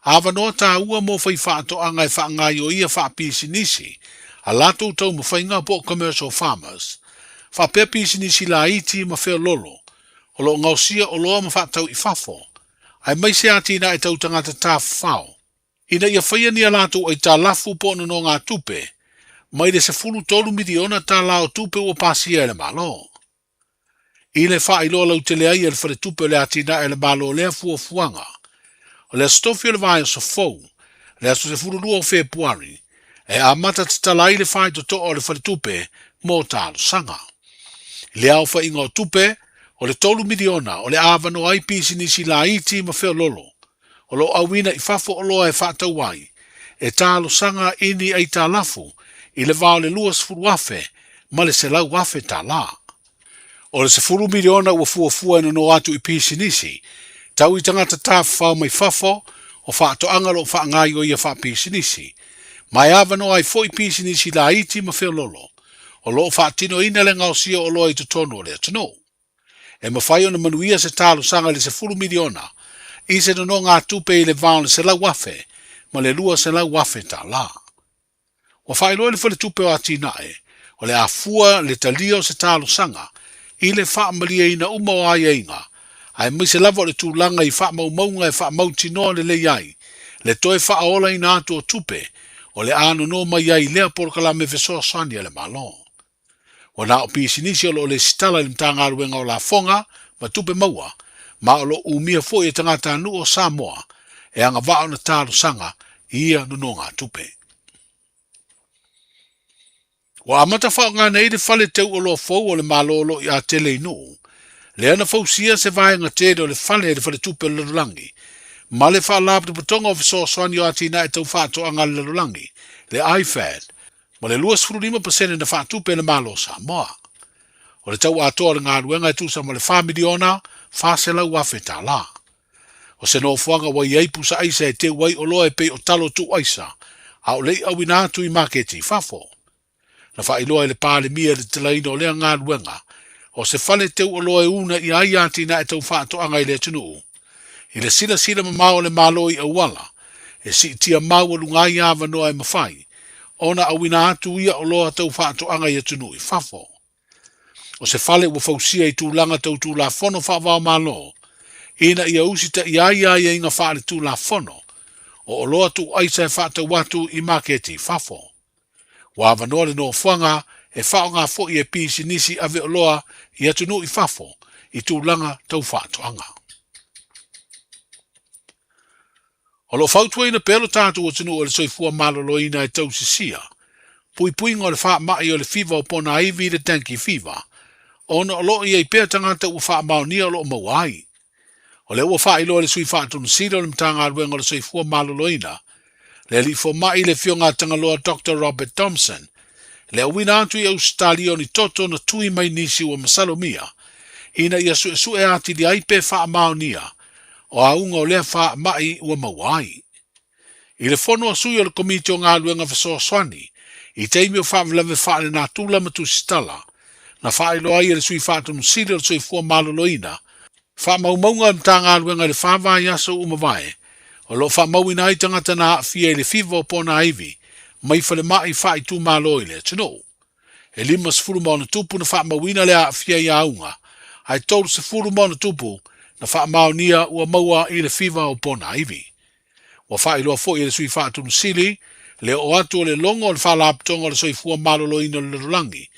awa noa tā ua mo whai whaato anga e whaangai o ia whaapisi nisi, a lato tau mo whainga po commercial farmers, whapepisi nisi la iti ma whea lolo, o lo ngausia o loa ma whaatau i whafo, ai mai se ati na e tau tangata tā whao. Ina ia whaia ni a lato ai tā lafu po no ngā tupe, mai le se fulu tolu miliona tā lao tupe o pasia e le malo. I le wha ilo lau te lea i le whare tupe le ati na e le malo lea fuanga. o le stofi o le vai o so fou, le aso se furulua o Februari, e a mata tatala i le whai to o le whaletupe mō tālo sanga. Le au wha inga o tupe, o le tolu miliona, o le awano ai pisi nisi la iti ma wheo lolo, o lo awina i whafo o loa e whātauai, e tālo sanga ini ai tā lafu, i le vao le luas furuafe, ma le se lau wafe tā la. O le se furu miliona ua fuafua ina no atu i pisi nisi, tau i tangata tā whao mai whafo, o whaatoanga lo whaangai o ia wha pisi nisi, mai awano ai fo i pisi nisi la iti ma wheo lolo, o lo whaatino ina le ngau sia o loa i tutono o le atano. E mawhai ona manuia se tālo sanga le se furu miliona, i se no ngā tupe i le vao le se lau wafe, ma le lua se lau wafe tā la. Wa whailoa le whale tupe o atinae, o le afua le talio se tālo sanga, i le whaamalia ina uma o ai einga, ai mai se lava o le tūlanga i whaamaumaunga e whaamautinoa le leiai, le toe whaola ina atu o tupe, o le ano no mai ai lea porkala me fesoa sani le malo. Wa na o pisinisi o le sitala le mtanga aruenga o la fonga, ma tupe maua, ma o lo umia fo e tangata anu o Samoa, e anga vao na tālo sanga, ia no ngā tupe. Wa amata whao ngā nei le whale teu o lo fau o le malolo i a tele inu, le ana fau sia se vai ngā tere o le whale le whale tupe le lulangi, ma le wha lapu putonga o fiso soani o atina e tau whaato anga le lulangi, le IFAD, ma le 25% na whaatupe le malo Samoa. O le tau atoa le ngā ruenga e tusa ma le 5 miliona, whaasela uafe tā la. O se no fuanga wa iei pusa aisa e te wai o loa e pei o talo tu aisa, a o lei au ina atu i maketi fafo. Na whailoa e le pāle mia le talaino o lea ngā ruenga, o se whale teu o loa e una i ai atina e tau whaato anga i le tunu. I le sila sila ma mao le malo i awala, e si tia mau o lungai awa noa e mawhai, ona au ina atu ia o loa tau whaato anga i tunu i fafo. O se whale ua fausia i tūlanga tau tū la fono whaavao malo, ina ia usita i ai ai inga whaare tū la fono, o loa tu aisa e whaata watu i maketi fafo. Wa avanoa le no fuanga e whao ngā fo i e pisi nisi ave o loa i atunu i fafo i tūlanga tau whaato anga. O lo fautua ina pelo tātu o tunu o le soifua malolo ina e tau sisia, pui ngo le wha mai o le fiva o pona aivi le tanki fiva, ona o lo i e pēr tangata ua wha mao nia o lo mawai. O le ua wha ilo le sui wha atunu sila o le mtanga aruenga o le soifua malolo ina, le li fo mai le fionga tangaloa Dr. Robert Thompson, le wina atu i Australia ni toto na tui mai nisi o masalomia, ina ia su e ati li aipe wha mao nia, o aunga o lea wha mai ua mawai. I le fono a sui o le komiti o ngā luenga whasoa swani, i teimi o wha vlawe wha le nā tūla matu sitala, na wha ilo ai le sui wha tunu siri o le sui fua maloloina, wha maumaunga mta ngā luenga le wha vai aso umawai, o lo wha mauina ai tangata na fia le fiva o pona aivi, mai whale mai wha i tū maloi le tino. E lima se furu mauna tupu na wha mauina le a fia i aunga, ai tolu se furu mauna tupu na wha maunia ua maua i le fiva o pona aivi. Wa wha iloa fo i le sui wha tunu sili, le o atu o le longo o le wha laptonga o le soi fua malolo ina le lulangi,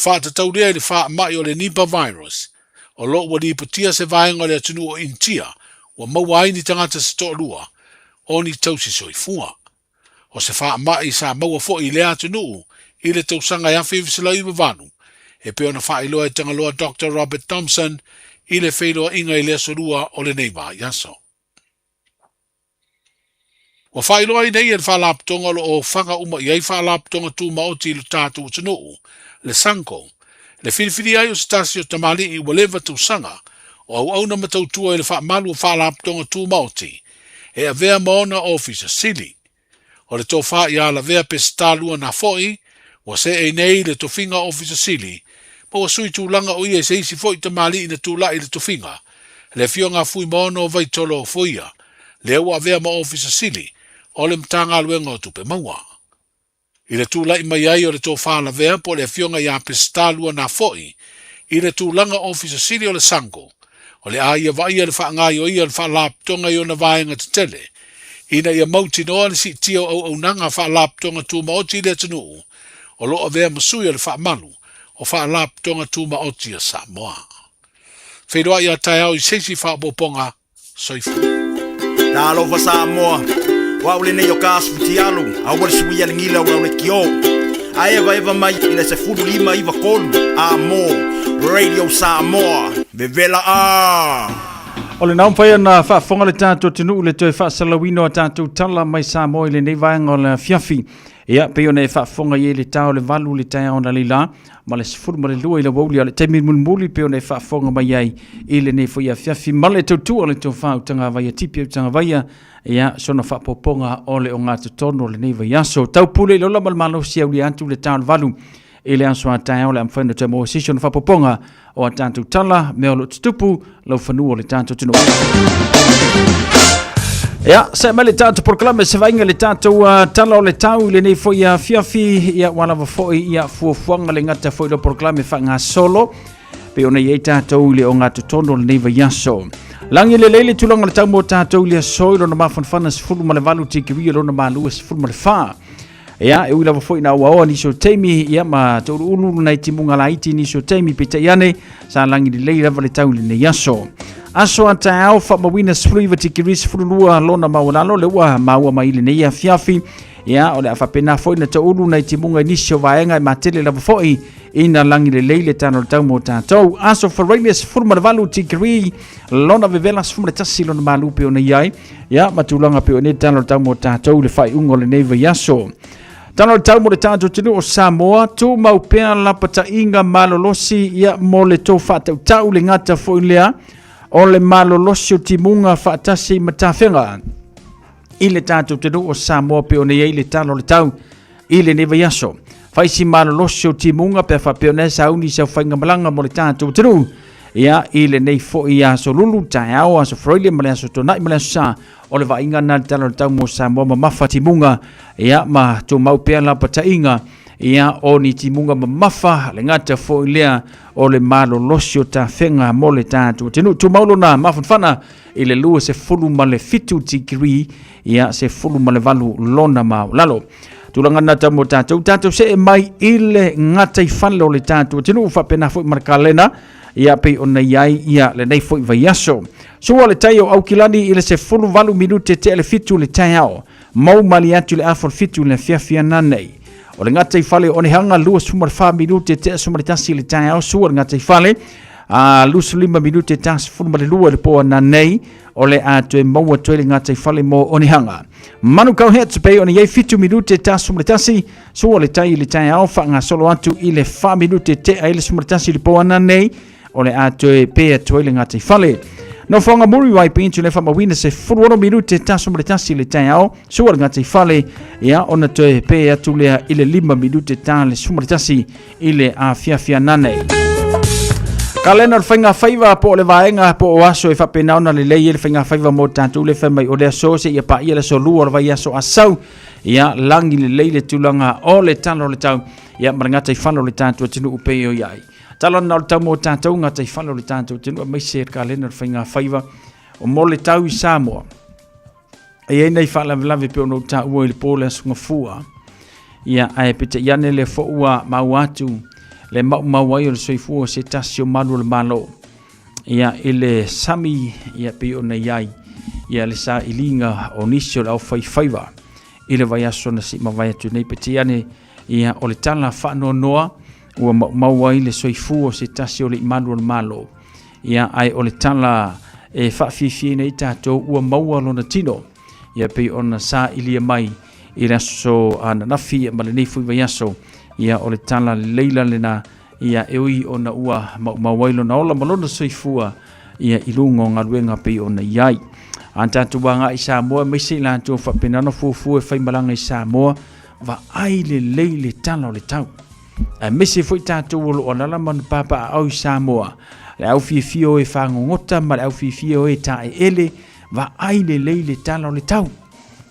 wha ta taurea i le wha mai o le Nipah virus, o lo ua ni patia se vaenga le atunu o intia, ua maua ai ni tangata se toa lua, o ni tausi soi fua. O se wha mai sa maua fo i le atunu, i le tausanga ia whiwhisila i wawanu, e peo na wha iloa e tangaloa Dr. Robert Thompson, i le whailoa inga i le asorua o le neiva yaso. Wa whailoa i nei e wha laptonga lo o whanga uma i ei wha laptonga tū maoti i lo tātu utanuu, le sanko, le whiriwhiri ai o stasi o tamali i walewa tū sanga, o au au na matau tua i le wha malu o wha laptonga tū maoti, e a vea maona ofisa sili. O le tō wha i ala vea pe stālua na foi, wa se e nei le tofinga ofisa sili, ma wa sui tūlanga o ia se isi foi tamali i na tūla i le tofinga, le fionga fui maona o vai tolo o foia, le ua vea ma ofisa sili, o le mtanga luenga o tupe maua. I le tūla i mai ai o le tō whāna vea po le fionga i a pe stālua na foi, i le tūlanga ofisa sili o le sanko, o le aia vai le whaangai o ia le whaalaptonga i o na vaenga te tele, ina ia mauti noa le si tio au nanga whaalaptonga tū maoti le tanu, o loa vea masui o le whaamalu, o whaalaptonga tū maoti a Samoa. Wheroa ia tai au i seisi whaapoponga, soifu. Talo fa Samoa. Wa ule ne yo kas futialu. Awal suia ngila wa le kio. Aeva eva mai ina se fudu lima iva kolu. Amo Radio Samoa. Bevela a. Ole nau whai ana whaafonga le tātou tinu le toi whaasalawino a tātou tala mai Samoa i le nei vaenga o le fiafi. Ia, peo nei whaafonga i le tau le valu le tai ona le la. Ma le sifuru ma le lua i le wauli le teimi mulmuli peo nei whaafonga mai ai i le nei fwoi a fiafi. Ma le tautua le tau whau tanga vaia tipi au tanga vaia. Ia, sona whaapoponga o le o ngā tutono le nei vai aso. Tau pule i lola malmalo si au li antu le tau le valu. I le anso a tai o le amwhaina te moa sisio na whapoponga o a tātou tala me o lo tutupu lau whanua le tātou tino. Ia, se mai le tātou proklame se vainga le tātou tala o le tau le nei fo ia fiafi ia walawa fo ia fuafuanga le ngata fo i lo proklame wha ngā solo pe o nei e tātou le o ngā tutono le nei vai aso. Langi le leile tulanga le tau mo tātou le aso i lo na mawhanwhana se fulu ma le valu tikiri lo na malua se fulu ma le wha. Ia, e ula foi na ua niso teimi ia ma tolu ulu nei timunga laiti niso teimi pita iane sa langi le leila vale tau le nei aso. Aso ata au fa mawina sfluiva tikiris fululua lona mawalalo le ua maua mai le nei a fiafi. Ia, o le awhapena foi na tolu nei timunga niso vaenga e matele la foi ina langi le leile tano le tau mo tātou. Aso farailes fulma le valu tikiri lona vevela sfuma le tasi lona malupe o nei ai. Ia, matulanga pe o nei tano le tau mo tātou le fai ungo le nei vai aso. Tano le tau mo le tātou tinu o Samoa, tū mau pēr lapata inga malolosi ia mo le tō whātau tau le ngata fōilea o le malolosi o timunga whātasi matawhenga. I le tātou tinu o Samoa pe o nei le tano le tau i le newa yaso. Whaisi malolosi o timunga pe whapeo nei sauni sa whainga malanga mo le tātou tinu. Ia i le nei fo ia so lulu tai au aso froile male aso tonai male aso sa o le vainga na talo le tau mo Samoa ma mafa timunga ia ma tō mau pēr la pata inga ia o ni timunga ma mafa le ngata fo ilea o le malo losio ta whenga mo le tātou tenu tō maulo na mawhanwhana i le lua se fulu ma le fitu tikiri ia se fulu ma le valu lona mau lalo. Tulanga na tamo tātou se e mai i le ngata i whanle o le tātou tenu whapena fo i markalena ia pe ona iai ia le nei foi vai aso. Sua le tai o aukilani i le se fulu valu minute te le fitu le tai ao. Mau mali atu le afor fitu le fiafia nanei. O le ngata i fale o ne hanga lua sumar wha minute te sumar tasi le tai ao. Sua le ngata i fale lusu lima minute tasi fulu mali lua le poa nanei. O le atu e maua toe le ngata i fale mo o ne hanga. Manu kau hea te pe o ne iai fitu minute tasi sumar tasi. Sua le tai ao wha ngā solo atu i le wha minute te aile sumar tasi le poa nanei. O le atoe pea toile ngata i fale. No whanga muri wai pintu le whamawina se furuoro minute taso mre tasi le tai ao. Sua ngata i fale. Ia ona toe pea tulea i le 5 minute ta le sumre tasi i le a fiafia nanei. Kalena le whainga whaiva po le vaenga po o aso e whapenauna le lei le whainga whaiva mo tātou le whamai o le aso se ia pa ia le so lua le vai aso asau. Ia langi le lei le tulanga o le talo le tau. Ia marangata i whano le tātou tinu upei o iai. Tala na le tau mo tātou ngata i whano le tātou tinu a mai se ka lena le whainga whaiva o mo le tau i Samoa. E ei nei whalavelave pe o no tā ua i le pōle asunga fua. Ia ae pete iane le whaua mau atu le mau ai o le soifua se tasio manu le malo. Ia i le sami ia pe o nei ai. Ia le sa ilinga o nisio le au whaiva. I le vai aso na si ma vai atu nei pete iane ia o le tala whano noa. Ua maua i le soifua se tasi o le imanu le malo. Ia ai o le tala e whaafifi nei tātou ua maua lona tino. Ia pei ona sa ilia mai i raso ana nafi ma le neifu i vai aso. Ia o le tala leila lena ia eui ona ua maua i lona ola malona soifua. Ia ilungo ngā ruenga pei ona iai. An tātou wanga i Samoa meise i lantou whapenano fufu e whaimalanga i Samoa. Va ai le leile tala o le tau. Mese foi tātou olo o lala manu papa au i Samoa. Le au fio e whangongota ma le au fio e ta e ele va aile leile tala o le tau.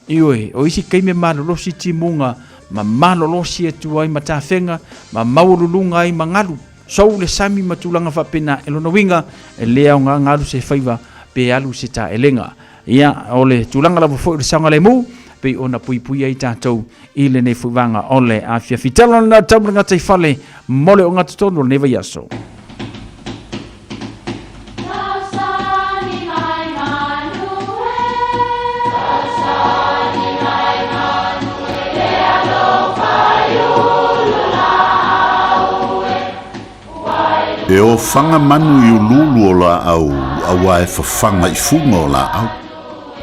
Ioi, o isi keime malolosi timunga ma malolosi e tuai ma tāwhenga ma maurulunga ai ma ngalu. Sou le sami matulanga whapena e lona winga e lea o ngā ngalu se whaiva pe alu se ta elenga. Ia o le tulanga lawa fo i le sanga le mu. Pei ona pui ai tātou i le nei fuwanga ole a fia fitala na taumra ngata i fale mole o ngata tono neva yaso. E o whanga manu i ululu o la au, awa e whawhanga I funga o la au.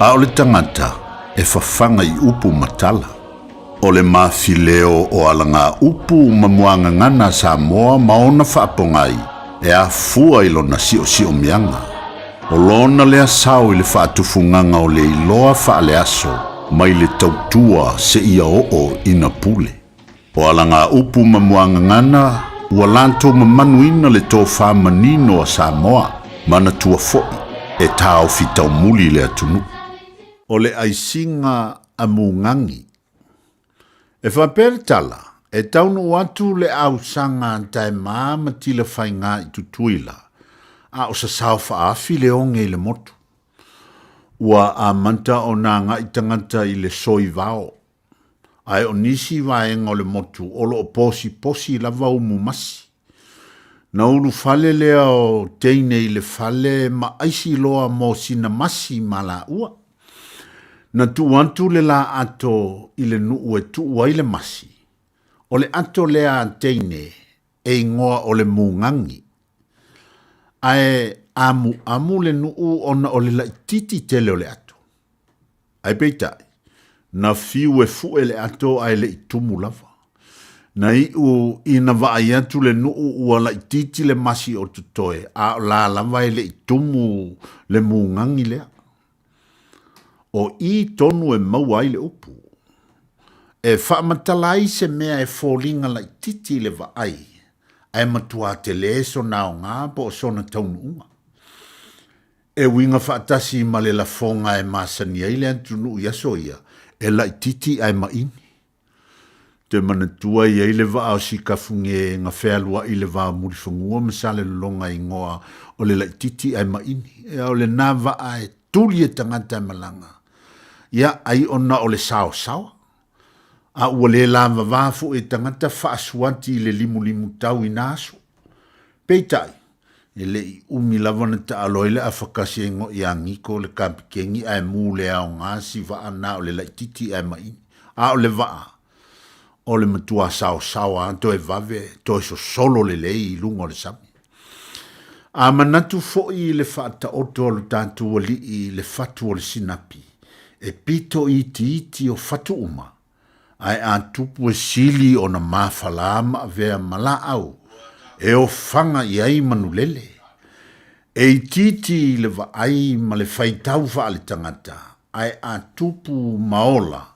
A o le tangata, e whawhanga I upu matala. O le mawhileo o alanga upu mamuanga ngana Samoa maona whaapongai, e a fua I lona sio mianga. O lona lea sao I le whaatufunganga o le iloa whaale aso, mai le tautua se ia o ina pule. O alanga upu mamuanga ngana, ua lanto mamanuina le tō whamanino a Samoa, mana tua foi, e tāo fitau muli le atunu. O le aisinga a mungangi. E whapere tala, e taunu watu le au sanga antai maama tila whainga I tutuila, a o sa sao whaafi le onge I le motu. Ua a manta o nā ngā itangata I le soi vao. Ai o nisi vaenga o le motu, olo o posi lava umu masi. Na ulu fale lea o teine I le fale ma aisi loa mo sina masi mala ua. Na tuantu le la ato I le nuu e tuua I le masi. O le ato lea teine e ingoa o le mungangi. Ai amu le nuu ona o le laititi tele o le ato. Ai peitai. Na fiu e fu ele ato ai le itumu lava. Na iu ina vaai atu le nuu ua la ititi le masi o tutoe, a la lava e le itumu le mungangi lea. O I tonu e maua ai le upu. E whaamatala se mea e fōlinga la ititi le vaai, ai matua te leso nao ngā po o sona taunu unga. E winga whaatasi ma le la fonga e masani ai le antunu iaso ia, e lai titi ai maini. Te manatua I le va au si kafunge nga whealua I le va murifangua masale longa I ngoa o le lai titi ai maini. E au le nā va ai tuli e tangata malanga. Ia ai ona o le sao. A ua le lava vafu e tangata whaasuanti I le limu tau I naso. Peitai. E le I umi lavana ta aloile a whakasi e ngo I angiko le kampikengi ai mū le au ngasi va ana o le laititi ai maini. A o le vaa. O le matua sao a to e vave, to e so solo le lei I lungo le sami. A manatu foi le whaata oto o le tātu o li I le fatu o le sinapi. E pito iti o fatu uma. Ai a tupu e sili o na mawhalama vea mala au. E o fanga I ai manulele. E titi le vaai ma le whaitau wha le tangata. Ai a tupu maola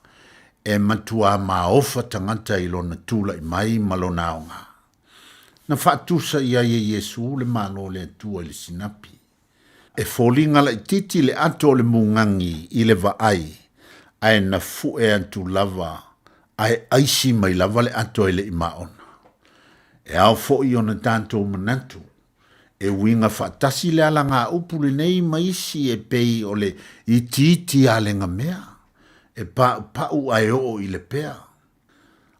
e matua maofa tangata I lona tula I mai malona aonga. Na whaatusa I ai e Yesu le malo le atua le sinapi. E fōlinga la titi le ato le mungangi I le vaai. Ai na fu e antu lava. Ai aisi mai lava le ato le imaona. E au fo I ona tanto manatu. E winga whaatasi le ala ngā upu le nei maisi e pei o le I titi ale ngā mea. E pau ai o I le pea.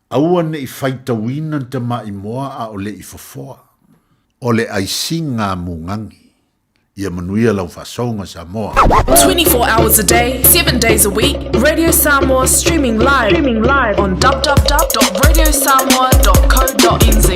Aua ne I whaita wina ta mai moa a o le I fofoa. O le aisinga mungangi. Ia manuia lau whasonga Samoa. 24 hours a day, 7 days a week. Radio Samoa streaming live on www.radiosamoa.co.nz.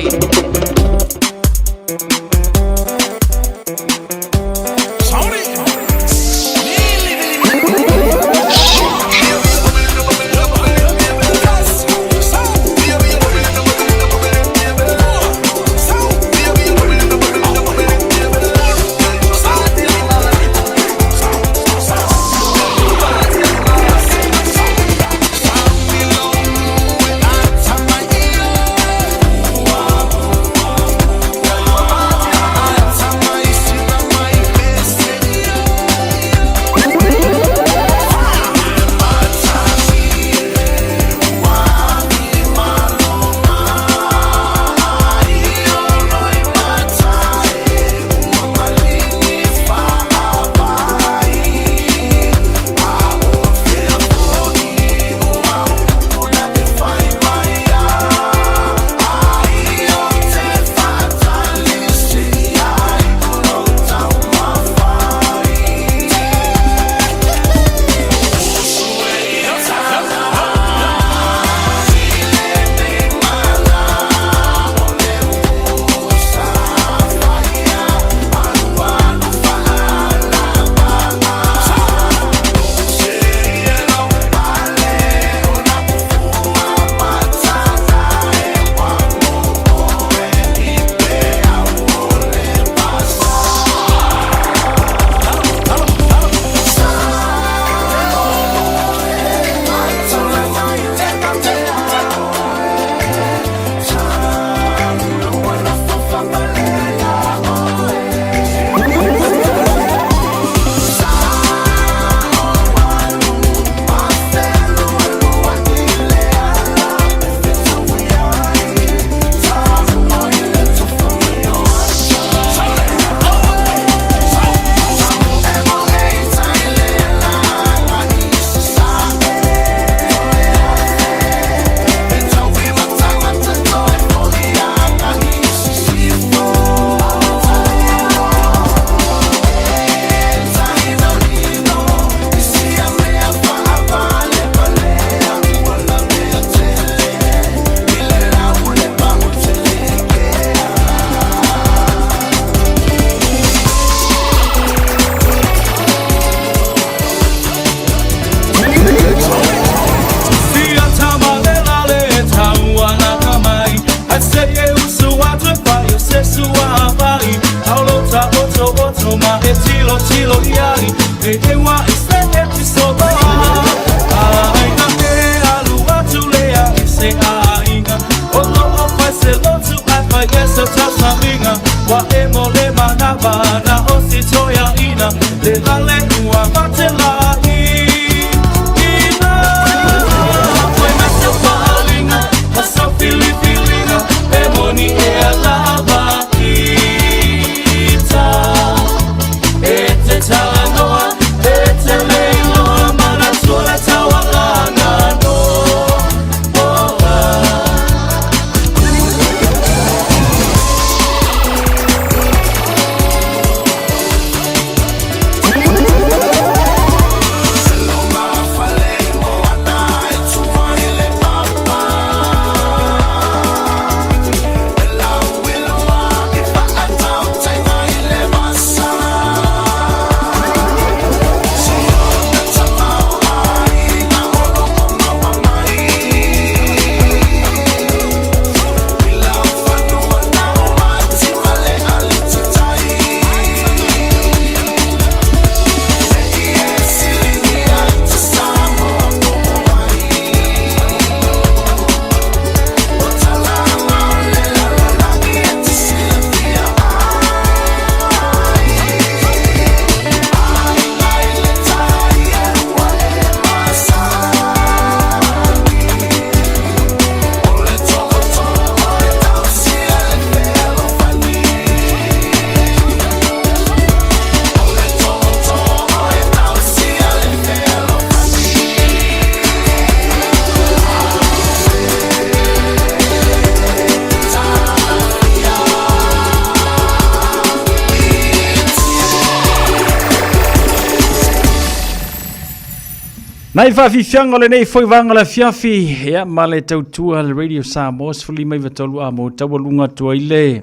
Nai whawhiwhianga le nei whaiwanga la fiafi. Ia, ma le tautua le Radio Samoa. Sfuli mai watolu a mo tawalunga tua ile.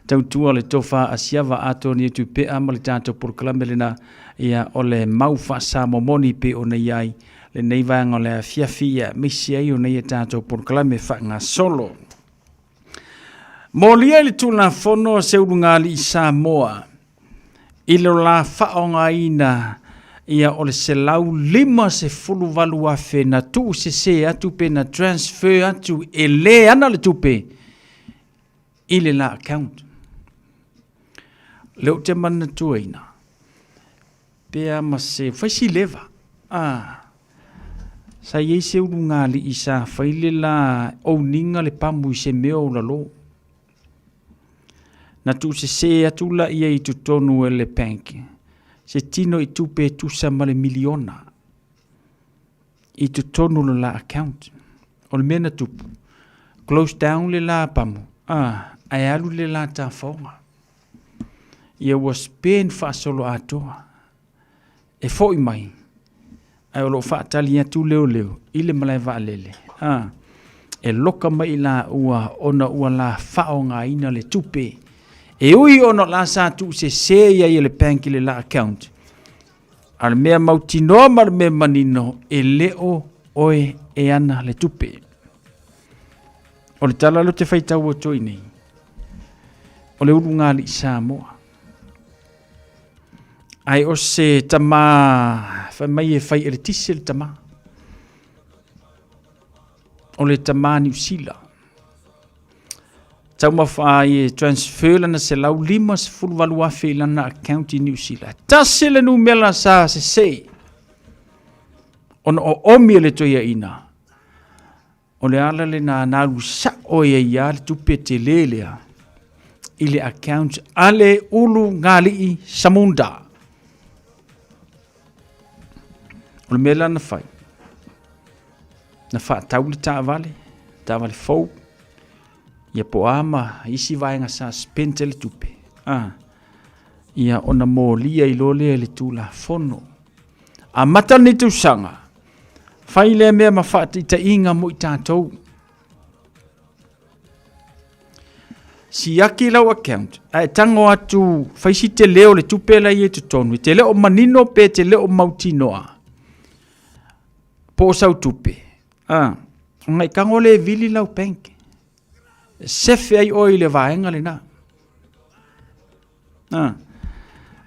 Tautua le tofa asiava ato ni tu pe ama le tato porklame le na. Ia o le maufa Samoa moni pe o nei ai. Le nei vanga le fiafi ia misi ai o nei tato porklame whanga solo. Molia le tula fono se urunga li Samoa. Ilo la whaonga ina. Ia o le se lau lima se fulu valu afe na tu se atu pe na transfer atu e le ana le tupe ile la account. Leo te mana tuaina. Pea ma se whaisi leva. Sa iei se urunga li isa whaile la o ninga le pamu i se meo la lo. Na tu se atu la iei tu tonu e le panki. Se tino i tupe tusa ma le miliona. I tu tonu le la account. O le mena tupu. Close down le la pamu. Ai alu le la ta fonga. Ia was pen fa solo atoa. E foi mai. Ai o lo fa tali atu leo. Ile malai va lele. E loka mai la ua ona ua la faonga ina le tupe. E ui ono la sa tu se ia i le panki le la account. Al mea mautinoa ma le mea manino e leo oe e ana le tupe. O le tala lo te whaitau o toi nei. O le urunga li Samoa. Ai o se tama, mai e whai ele tise le tama. O le tama New Zealand. Tau mawhai e transfer lana se lau lima se fulu walu afe lana account i New Zealand. Tase le nu mela sa se sei. Ono o omi le toia ina. O le ala le na nalu sa o ia le tupe te lelea. I le account ale ulu ngali i Samunda. O le mela na whai. Na wha tau le ta vale fau. Ia po ama isi vaenga sa spente le tupe. Ia ona mo lia i lole le tula fono. A mata ni tu sanga. Fai le mea mawhati ta inga mo i tātou. Si aki lau account. Ai tango atu faisi te leo le tupe la i tu tonu. Te leo manino pe te leo mautinoa. Po sau tupe. Ngai kango le vili lau penke. Sefe ai oi le vaenga le na.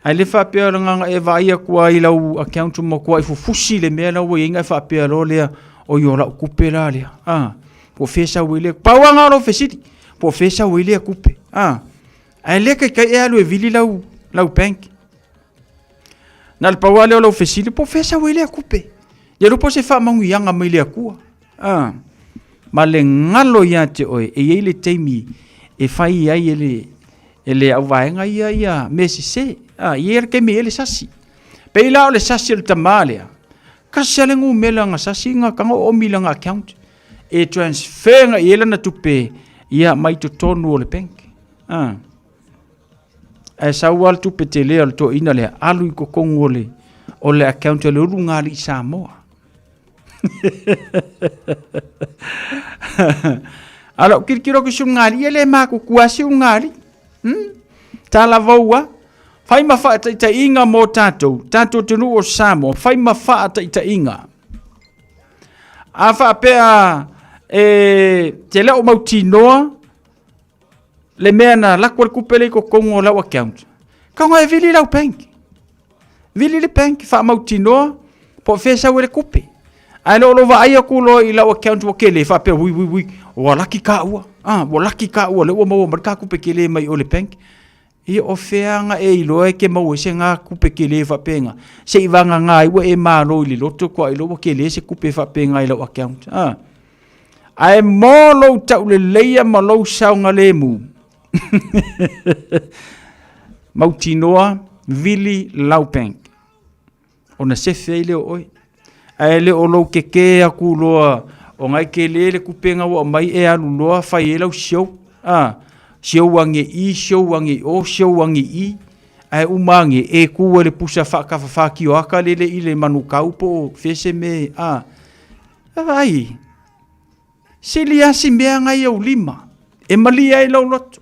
Ai le whapea nganga e vaia kua i lau account mo kua i fufusi le mea lau i inga whapea lo lea o i ora kupe la lea. Po fesa wile. Pauanga ro fesiti. Po fesa wile kupe. Ai le kai e alu e vili lau bank. Na le paua leo lau fesiti po fesa wile kupe. Ya lupo se wha mangu ianga mai lea kua. Ma le ngalo ia te oe, e iei le teimi, e whai ai ele au vaenga ia mesi se, i ere ke me ele sasi. Pe ila o le sasi le tamalea, kasi ale ngu mela nga sasi nga kango omila nga account, e transfer nga i ele na tupe, ia mai to tonu o le penk. E sa ual tupe te lea le to ina le alu i kokongu o le account le urunga li Samoa. Alo kirkiro ki sungari ele maku kuasi ungari. Ta la voa. Fai mafa ta inga mo tato tenu o Samoa. Fai mafa ta inga. Afa pea te leo mautinoa le mea na lakwal kupele ko kongo lau account. Kango e vili lau penki. Vili le penki fa mautinoa po fesa wele kupe. Ai lo va ai ku lo i lau account wo kele fa pe wi wa laki ka ua wo laki ka ua le wo mo marka ku pe kele mai o le bank i o feanga e lo e ke mo se nga ku pe kele fa penga se i vanga nga i wo e ma lo i lo to ko i lo wo kele se ku pe fa penga i lau account ai mo lo ta le leia ma lo sa nga le mu mautinoa vili lau bank ona se fele oi ai le o lo keke aku loa o ngai ke le kupenga wa mai e alu loa fai e lau show show wangi i show wangi o show wangi i ai umangi e ku le pusa fa ki o aka le ile manu kau po fese me ai silia si mea ngai au lima e malia e lau lotu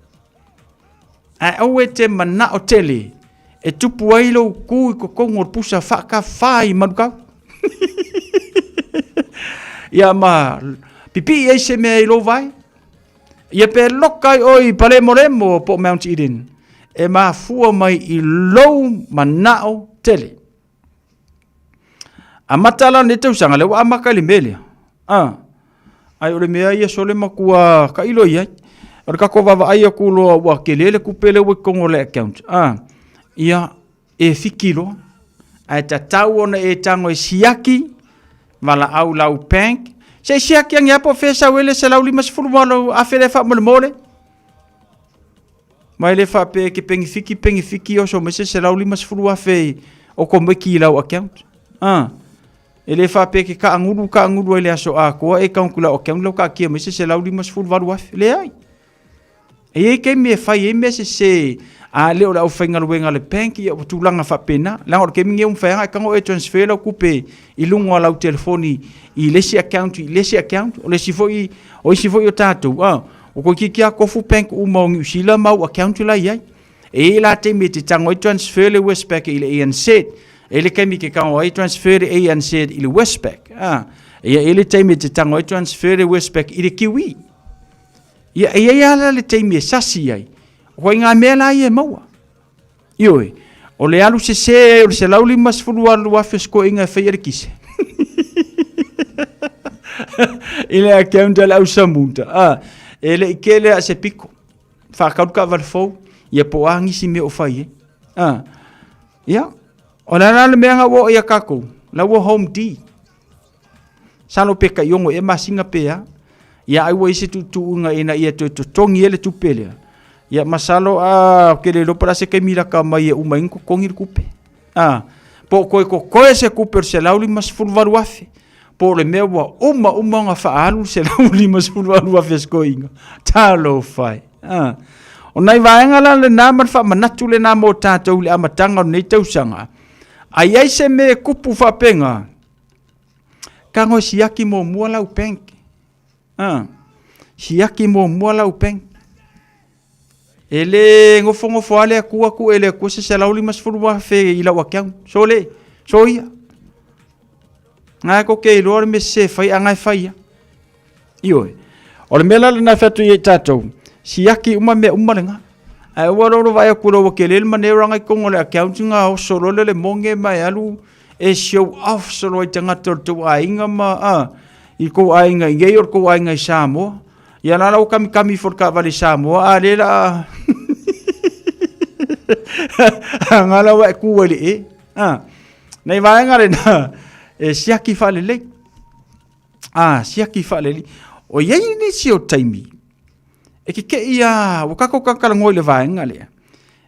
ai au e te mana o tele e tupu ai lau ku i kokongo pusa fa i manu kau ia ma pipi e se mea i lo vai ia pe lokai oi pale moremo po Mount Eden e ma fua mai i lou manao tele a matala ne tau sanga le wa amaka le mele ai ole mea ia sole makua ka ilo ia o ka ko va ai ku lo wa kelele ku pele we kongo le account ia e fikilo ai tatau ona e tango e siaki mala au lau bank se siaki ang ya professor wele se lau lima sfulu malo afele fa mole mai le fa pe ke pengi fiki o so mese se lau lima sfulu afe o ko me ki lau account ele fa pe ke ka anguru ele aso a ko e ka kula o account lo ka ki mese se lau lima sfulu valu afe le ai e ke me fa e mese se a le o fainga luenga le bank ia tulanga fa pena la o ke minge fa ka ngo e transfer lo kupe i lungo la telefoni i lesi account o lesi foi o tatu o ko ki ko fu bank u mo ngi sila mau account la ia e la te me te tango i transfer le Westpac i le ANC e le kemi ke ka o i transfer e ANC i le Westpac ia ele te me te tango i transfer le Westpac i le Kiwi ia la le te me sasi ai o inga mela ia maua ioi o le alu se o se lauli mas fulu alu afes ko inga feyer kise ile account la usamunta ele ikele se pico fa ka valfo ia po angi si me o fai ia o la le menga wo ia kako la wo home d salo peka yongo e masinga pea ia ai wo ise tu nga ina ia to tongi ele tu pele ia masalo ke le lo para se ke mira ka mai u mai ko kongir kupe po ko se kuper se lauli mas fulvaru afe po le mewa uma nga faalu se lauli mas fulvaru afe skoinga talo fai o nai vaenga la le nama fa manatu le nama o tatou le amatanga nei tausanga ai se me kupu fa penga kango siaki mo mua lau penk siaki mo mua lau penk ele ngofo ale aku ele ku se lauli mas furwa fe ila wakyang soia nga ko ke lor me se fai anga fai io o mela na fatu ye tato siaki uma lenga ai waro vai ku ro ke le manera nga ko ngole account nga o solo le monge mai alu e show off solo itanga to ainga ma i ko ainga ngeyor ko ainga Samoa ia nala o kami forka vale Samoa alela ngala wa ku wele nei vai ngare na siaki fale le siaki fale le o ye ni si o taimi e ke ia o kako kakala ngoi le vai ngale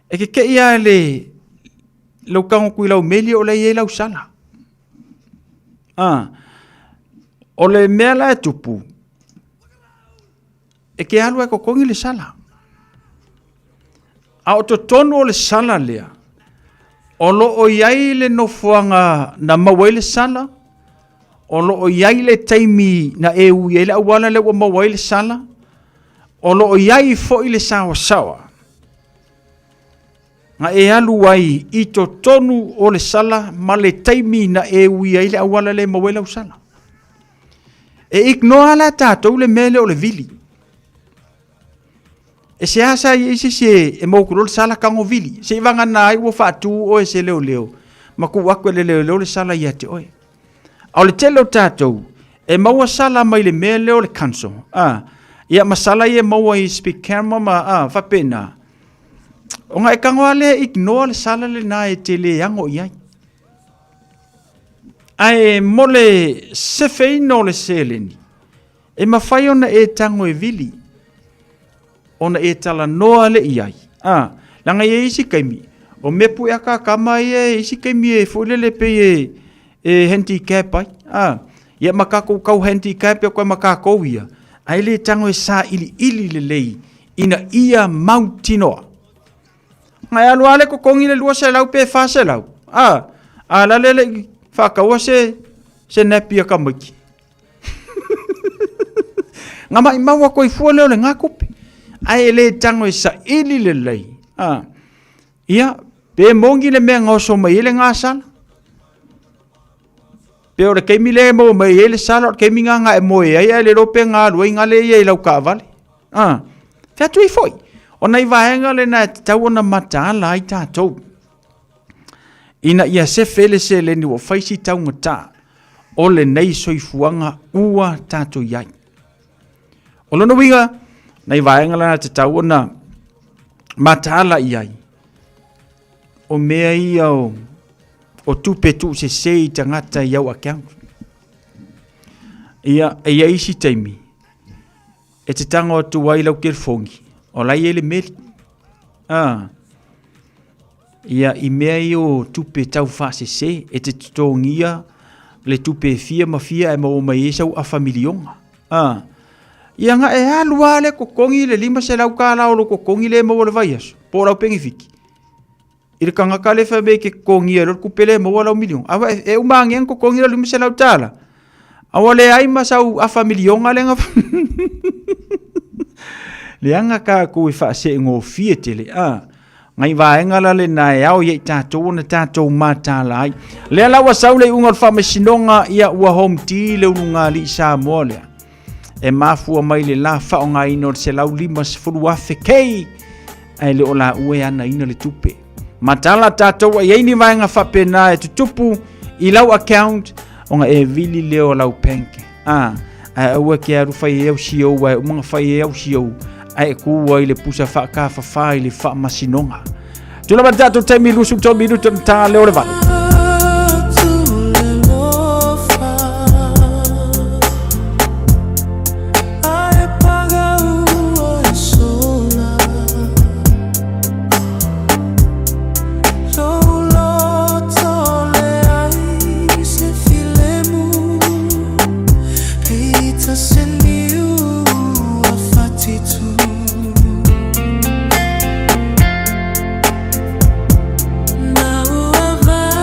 e ke ia le lo kango ku lau meli o le ye lau sala o le mela tupu e ke alu e kokongi le sala a o tonu o le sala lea o lo o iai le nofuanga na mawai le sala o lo o iai le taimi na e ui le awala le wa mawai le sala o lo o iai fo i le sawa nga e alu ai i tonu o le sala ma le taimi na e ui le awala le mawai le sala e ignora la tatou le mele o le vili e se asa i se e mo kurol sala kango vili se vanga nai wo fatu o se leo ma ku wakwe le leo le sala ia te oi au le telo tatou e maua sala mai le mele o le kanso ia masala ia maua i speak camera ma fa pena o nga e kango ale ignore le sala le na e te le yango iai ai mole se feino le seleni e mawhai ona e tango e vili ona e tala noa le iai langa e isi kaimi o mepu e aka kama e isi kaimi e fulele pe e handicap ai ia makako kau handicap e koe makako ia ai le tango e sa ili le lei ina ia mautinoa Ngai alu ale ko kongi le lua se lau pe fa se lau. La le fa ka wa se nepia ka miki. Ngama ima wa ko ifu le ngakupe. Ai le tango isa ili le lei. Ia pe mongi le me ngoso mai le ngasala. Pe ora ke mi le mo mai le sala ke mi nga e mo e le rope nga lu nga le ye lau ka vale. Fa tu foi. Ona i vaenga le na tau ona mata la i tātou. Ina ia se fele se le ni wa faisi tau ngata. O le nei soifuanga ua tātou iai. O lono winga, na i vaenga le na tau ona mata la iai. O mea ia o tupe tu se sei tangata iau account. Ia isi taimi. E te tanga o tu wai lau kerfongi. O lai ele meri. Ia i mea i o tupe tau whase se. E te tutongia le tupe fia ma fia e mau mai esau a familionga. Ia nga e halua le kokongi le lima se lau ka lau lo kokongi le mau le vai aso. Po lau pengi fiki. I le kanga ka le FEB ke kokongi e lo kupele mau lau milion. Awa e umangi en kokongi le lima se lau tala. Awa le ai masau a familionga le nga le anga ka ko e fa se ngo fie tele ngai vaenga la le na yao ye tatou na tatou mata lai le la wa saule unga fa mesinonga ia ua home tea le unga li Samoa le e mafu mai le la fa nga ino se lau lima se fulu afe kei ai le ola ue ana ina le tupe matala tatou ye ni vaenga fa pena e tutupu i lau account onga e vili le o lau penke ua ke aru fai e sio wa mga fai e sio ai ku wa ile pusa fa ka fa ile fa masinonga tula ba tatou taimi lusu to minuto ta le ole vale Now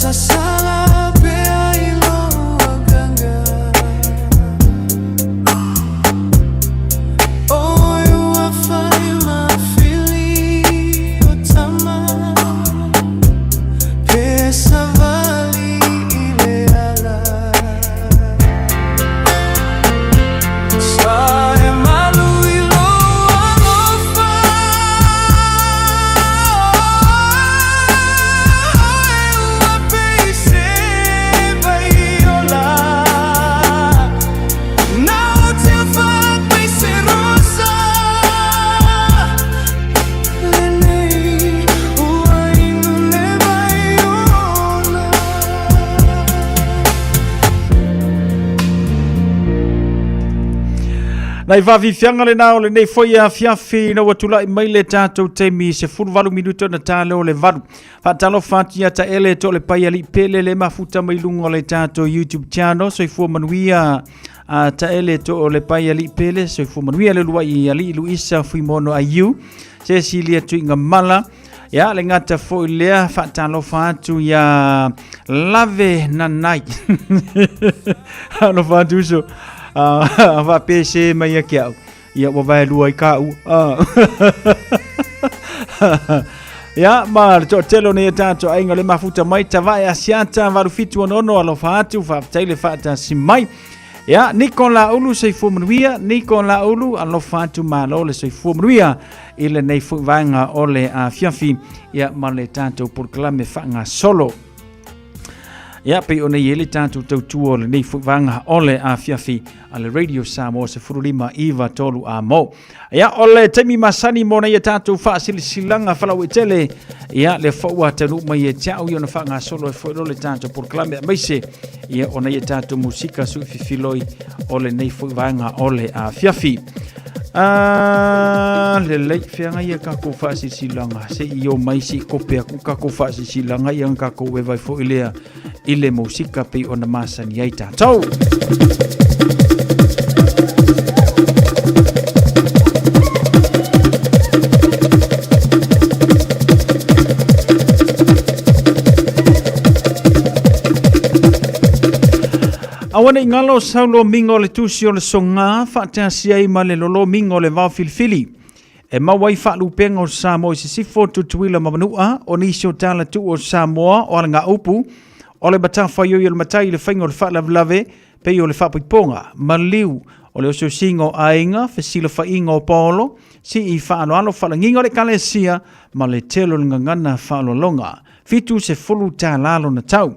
sasala pe ai loa ganga. Oh, you are fine, my feeling utama. Pe savali ile ala. Sae malu ilo alofa. Nai vavifianga le nao le nei foi a fiafi na watula i mai le tātou teimi se furu minuto na tāle o le valu. Whatalo whatia ta ele to le pai ali pele le mafuta mai lungo le tātou YouTube channel. So i fua manuia ta ele to o le pai ali pele. So i fua manuia le lua i ali Luisa fui mono a you. Se silia tu inga mala. Ya le ngata foi lea whatalo whatu ya lave na nai. Ano whatu so. Va pese mai kia ia wa vai lua i kau ya ma to telo ne tato ainga le mafuta mai ta vai asiata va fitu ono alo fatu fa tele fata si mai ya Nicola ulu sei fomruia Nicola ulu alo fatu malo le sei fomruia ile nei fu vanga ole a fiafi ya ma le tato por clame fanga solo. Ya pe ona yele tantu tautua le nei fuwanga ole a fiafi ale Radio Samoa se furulima iwa tolu a mo. Ya ole temi masani mona ya tantu fa silanga fala wetele ya le fawa tanu mai tau yona fanga solo fo le tantu por clame maise ya ona ya tantu musika su fifiloi ole nei fuwanga ole a fiafi. Le lei fianga ia kako fa silanga se io mai si kopea ku kako fa silanga ia kako we vai fo ilea ile musika pe ona masani ai tātou. Awana ingalo saulo mingo le tusi o le songa whaatea i ma le lolo mingo le vau filifili. E mawai whaalu penga o Samoa i se sifo tutuila mamanua o nisi o tala tu o Samoa o ala ngā upu o le batafa yo i le matai le whainga o le whaalavlave pe o le whaapuiponga maliu o le oso singo ainga fesila whainga o polo si i whaano alo whalanginga o le kalesia ma le telo ngangana whaalo longa. Fitu se fulu tā lalo na tau.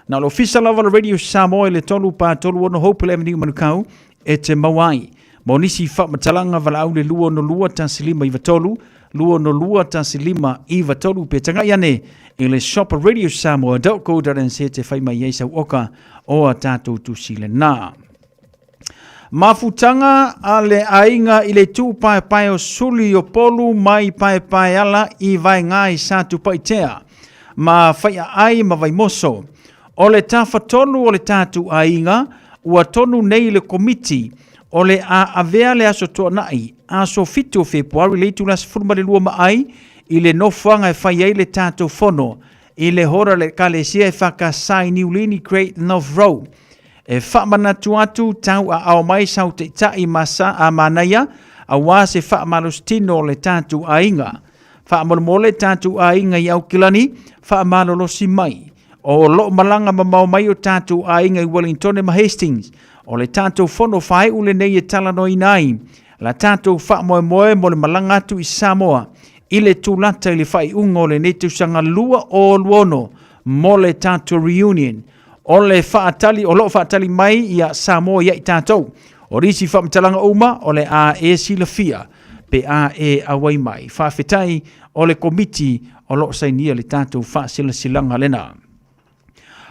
Na lo fisa lava le Radio Samoa le tolu pa tolu ono hopele eveni manukau e te mawai. Mo nisi wha matalanga vala au le lua no lua tansilima iwa tolu, lua no lua tansilima iwa tolu pe tanga iane i le shop Radio Samoa .co.nz te whaima iesa oka o a tātou tusile nā. Mafutanga a le ainga i le tū pae o suli o polu mai pae ala i vai ngai sa tu paitea. Ma whaia ai ma vai moso. O le tafa tonu o le tātu ainga, ua tonu nei le komiti, o le a avea le aso toa nai, aso fitu o Februari le tulas furma le lua maai, i le nofuanga e whai ei le tātu fono, i le hora le kalesia e whaka sai niulini Great North Row. E whamana tuatu tau a ao mai sau te tai masa a manaya, a wase whamalostino le tātu ainga. Whamalo le tātu ainga i au kilani, whamalo si mai. O lo malanga mamau mai o tātou a inga i Wellington e ma Hastings. O le tātou fono whae ule nei e talano i nai. La tātou wha moe mo le malanga atu i Samoa. I le tūlata i le whai ungo le netu sanga lua o luono mo le tātou reunion. O le whaatali, o lo whaatali mai i a Samoa i tātou. O risi whamtalanga uma o le a e sila fia. Pe a e awai mai. Whawhetai o le komiti o lo sainia le tātou wha sila silanga lena.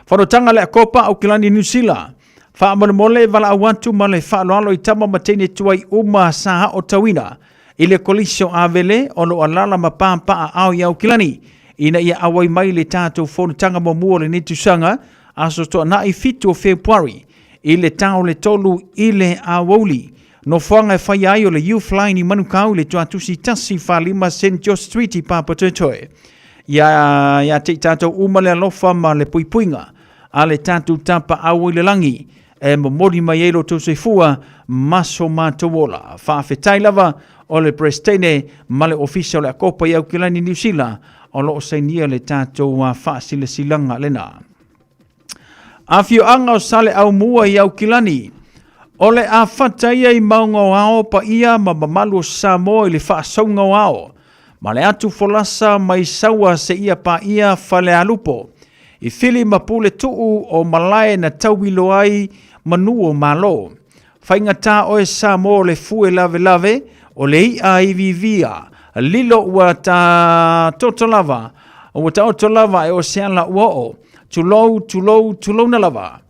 Whanotanga le akopa au kilani New Zealand. Whaamole vala awantu ma le whaaloalo i tama matene tuai uma saha o tawina. I le kolisio avele ono alala ma pāmpaa au i au kilani. Ina ia awai mai le tātou whanotanga mo mua le netusanga aso toa na i fitu o Februari. I le tau le tolu i le awauli. No whanga e whai ai o le Youth Line i manukau le tuatusi tasi whalima St. George Street i Papatoetoe. ia te tātou uma le alofa ma le puipuinga, a le tātou tapa au i le langi, e momori mai ero tau seifua, maso mātowola, whaafetai lava, o le prestene, ma le ofisa o le akopa i au kilani New Zealand, o loo sainia le tātou whaasile silanga lena. A fio anga o sale au mua i au kilani, o le a whataia i maunga o ao pa ia ma mamalu o Samoa i le whaasaunga o ao, ma le atu folasa mai saua se ia pa ia whale alupo, i whili mapule tuu o malae na tauwilo ai manu o malo. Whainga tā o e Samoa le fue lave lave, o le ia i vivia, lilo ua ta totolava, ua ta otolava e o seala ua o, tulou na lava.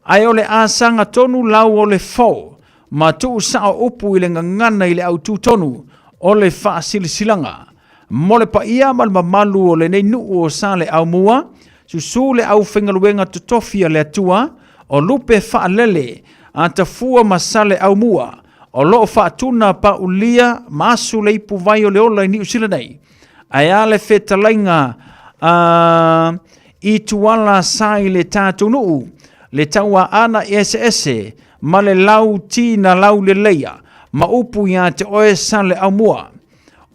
Ai o le asanga tonu lau o le fo, ma tuu sao upu i le ngangana i le au tu tonu, o le wha silanga. Mole pa ia mal mamalu o le nei nuu o sa le au mua, susu le au whengaluenga tutofia le atua, o lupe wha lele, a ta fua masale au mua, o loo wha tuna pa ulia, maasu le ipu vai o le ola i New Zealand nei. Ai ale whetalainga, i tuala sai le tātou nuu, le taua ana ese, ma le lau tina lau le leia, ma upu ia te oe sa le au mua.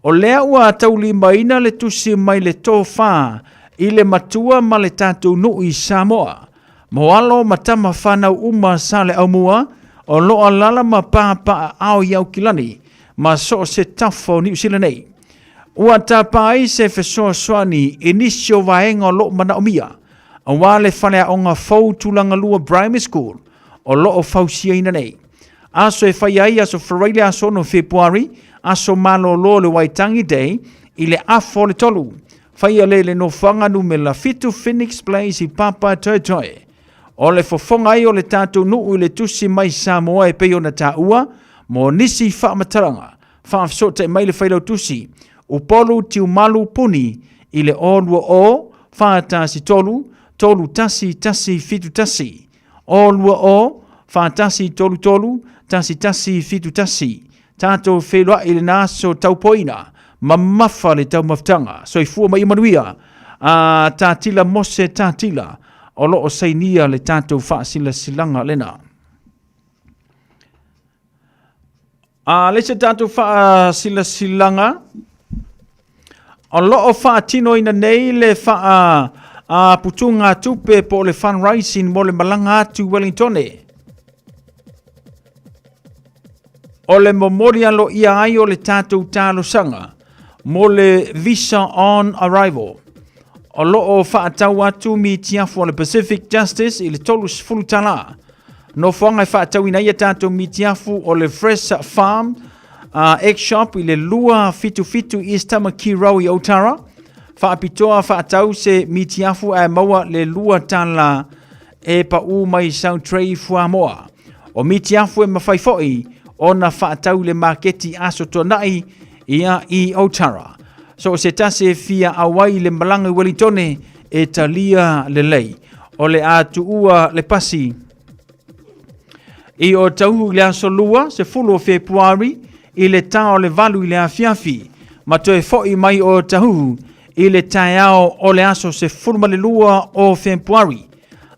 O lea ua tau limaina le tusi mai le tō whā, i le matua ma le tātou nuu i Samoa. Mo alo matama whanau uma sa le au mua, o loa lala ma pāpaa ao iau kilani, ma so se tafo New Zealand nei. Ua tā pāi se whesoa swani, inisio vaenga o lo mana o mia, a wale whanea o ngā fau tulanga lua primary school, o lo o fausia ina nei. Aso e whai ai aso whareile aso no Februari, aso malo lo le Waitangi Day, i le afo le tolu. Whai a le no whanganu me la fitu Phoenix Place i Papa Toitoe. O le fofonga ai o le tātou nuu i le tusi mai Samoa e peo na tā ua, mo nisi whaamataranga, whaafsota e mai le whailau tusi, upolu tiu malu puni i le olua o, whaatasi tolu tasi fitu tasi, olua o, whaatasi tolu tasi fitu tasi, tātou whelua i le naso taupoina, mamafa le tau maftanga, so i fua mai imanuia, tātila mose tātila, o loo sainia le tātou whaasila silanga lena. Le se tātou whaasila silanga, o loo whaatino ina nei le putunga tupe po le fundraising mo le malanga atu Wellingtone. O le memorial o ia ai o le tātou tālo sanga, mo le visa on arrival. O loo whaatau atu mi tiafu o le Pacific Justice i le tolu sifulu tala. No whangai whaatau ina ia tātou mi tiafu o le Fresh Farm egg shop i le lua fitu East Tamaki Rau i Otara. Whaapitoa whaatau se mi tiafu e maua le lua tala e pa u mai South Tray Fuamoa. O mi tiafu e mawhaifoi o na whaatau le marketi aso tonai ia i Otara. So se tase fia awai le malanga Wellingtone e talia le lei. O le atu ua le pasi. I o tauhu le aso lua se fulu o Februari i le tao le valu i le afiafi. Ma toe foi mai o tahuhu i le taiao o le aso se fulu le lua o Februari.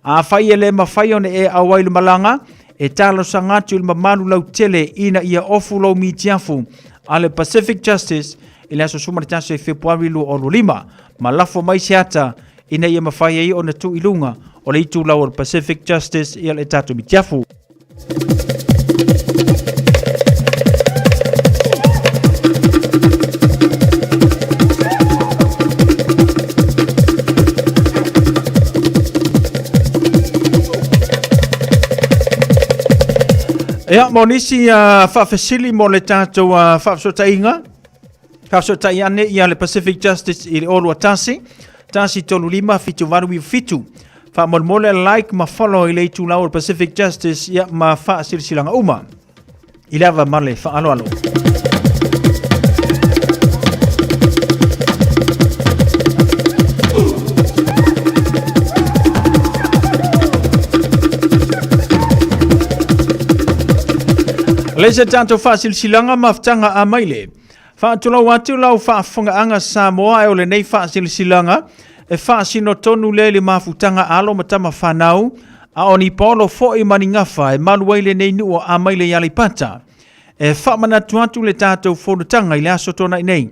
A fai le mawhai one e awai le malanga e talo sangatu le mamalu lau tele ina ia ofu lau mi tiafu a le Pacific Justice i le aso sumaritase e Februari lu o lima, ma lafo mai seata ina ia mawhai ei o na tu ilunga o le itu lau o Pacific Justice i le tatu mitiafu. Ea, mo nisi whaafesili mo le tātou whaafesotainga. Whaafesotai ane ia le Pacific Justice i le olua tasi. Tasi tolu lima fitu varui fitu. Whaamolmole like ma follow i le itu lau le Pacific Justice ia ma whaasilsilanga uma. I lewa male whaaloalo. Le se tanto fasil silanga maftanga a maile. Whaatulau atu lau whaafongaanga Samoa e o le nei whaasilisilanga e whaasino tonu le mafutanga alo matama whanau a oni polo fo i maningafa e manuaile nei nuo a maile yali pata e whamanatu atu le tātou whonutanga i le asotona i nei.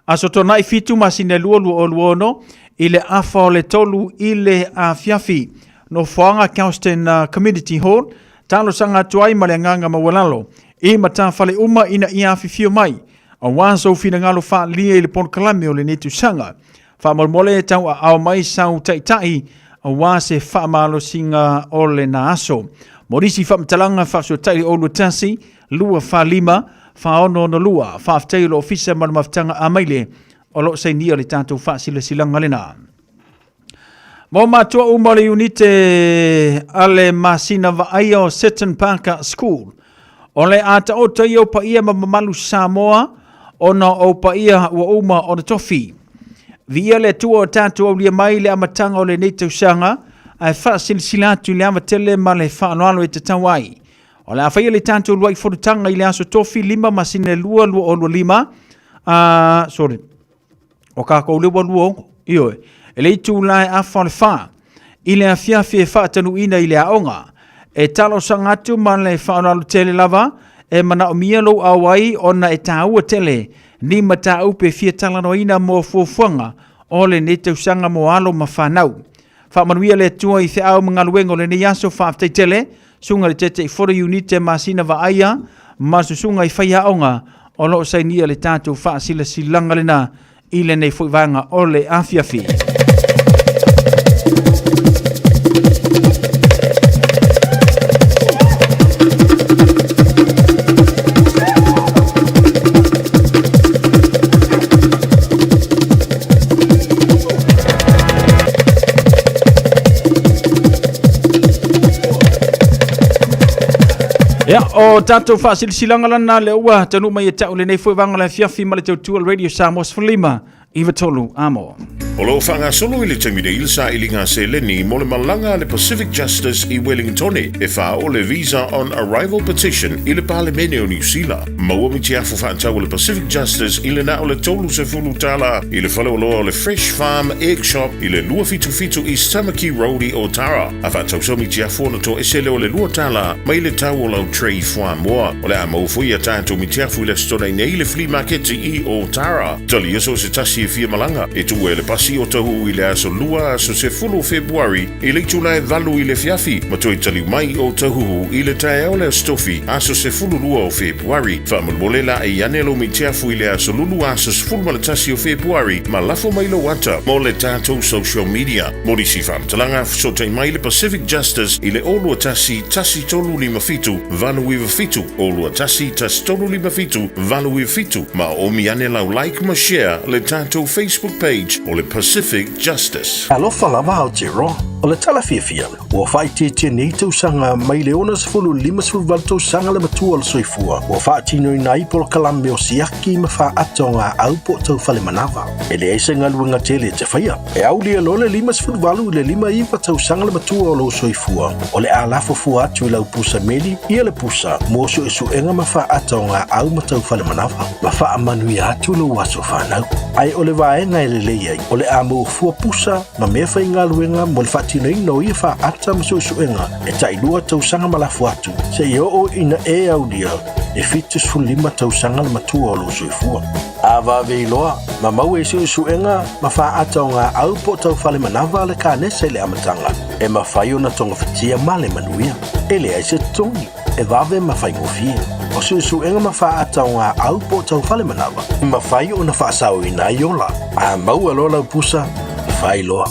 Asotona i fitu masine luolu o luono i le afa o le tolu i le a fiafi no whaanga Kelston Community Hall talo sanga tuai ma le nganga mawalalo i matawhale uma ina i a fifio mai a wanso fina ngalo wha lia i le pon kalame o le netu sanga wha molmole e tau a au mai sau taitai a wase wha malo singa o le na aso morisi wha mtalanga wha so taili o lutasi lua wha lima wha ono no lua wha aftai lo ofisa mana maftanga a maile o lo sei nia le tātou wha sila silanga lena. Mo matua uma le unite ale masina vaia o Seton Parker School. O le ata o tai o pa ia mamalu Samoa, ona o pa ia ua uma o na tofi. Via le tua o tātou au lia mai le amatanga o le neitau sanga, ai wha silsilatu le amatele ma le whaanoalo e te tawai. O le awhaia le tātou luai whodutanga i le aso tofi lima masine lua o lua lima. O kako lua lua ioe. E le itu lai afa le wha. I le afiafi e wha tanu ina i le aonga. E talo sangatu man le whaonalu tele lava. E mana o mielo awai ona e tāua tele. Ni mata upe fia talano ina mo fuafuanga. O le netau sanga mo alo ma whanau. Whamanuia le tua i te au mga luengo le ni aso whaaftai tele. Sunga le tete i fora unite masina va aia. Masu sunga i whaia aonga. O lo sai nia le tātou wha sila silanga lena. I le nei fuivanga o le afiafi. Ya, o tātou whaasilsilanga lana le ua tanu mai e tau le nei fuivanga le fiafi ma le tautua Radio Samoa Sfalima Iwa tolu amo. O lo whanga solo i le tamine ilsa i linga se leni mo le malanga le Pacific Justice i Wellington e wha o le Visa on Arrival Petition i le Parlemene o New Zealand. Maua mi te afo whaantau le Pacific Justice i le na o le tolu se fulu tala i le whale o loa o le Fresh Farm Egg Shop i le lua fitu fitu i Stamaki Road i Otara. A whaantau so mi te afo na to esele o le lua tala mai le tau o lau Trey Whamoa. O le a maufui a tātou mi te afo i le stona i nei le flea market i Otara. Tali eso se tasi e fia malanga e tu e le pasi o tahu i le aso lua aso se fulu Februari i le tula e valu i le fiafi ma toi tali mai o tahu i le tae o le stofi aso se fulu lua o Februari whamulmolela e yanelo mi teafu i le aso lulu aso se fulu malatasi o Februari ma lafo mai lo wata mo le tātou social media mori si whamtalanga so tai mai le Pacific Justice i le olua tasi tolu lima fitu valu iwa fitu olua tasi tas tolu lima fitu valu iwa fitu ma o mi yanelo like ma share le tātou Facebook page o le Pacific Justice. Alofa lava au te roa. O le tala fia ua whaiti te nei tau sanga mai le ona sefulu lima sefulu valtau sanga le matua o le soifua. Ua whaatino i nai polo kalame o siaki ma wha ato ngā au po tau whale manawa. E le eise ngā luenga tele te whaia. E au lia lo le lima sefulu valu le lima iwa tau sanga le matua o lo soifua. O le alafo fua atu i lau pusa meli ia le pusa moso e su enga ma wha ato ngā au ma tau whale manawa. Ma wha amanui atu lo waso whanau. Ai o le vaenga e le leiai. O le amo fua pusa ma mea whai ngā luenga mo le whatinoi no ia wha ata ma suenga e tailua tausanga malafu atu. Se i o ina e au lia e fitus fulima tausanga le matua o lo suifua. A vave iloa, ma mau e suenga ma wha ata o ngā au po tau whale manawa le ka nese le amatanga. E ma whai o na tonga whatia ma le manuia. E le aise tongi. E vave ma whai ngofia. O suenga ma wha ata o ngā au po tau whale manawa. E ma whai o na wha sao ina iola. A mau alo lau pusa, whai loa.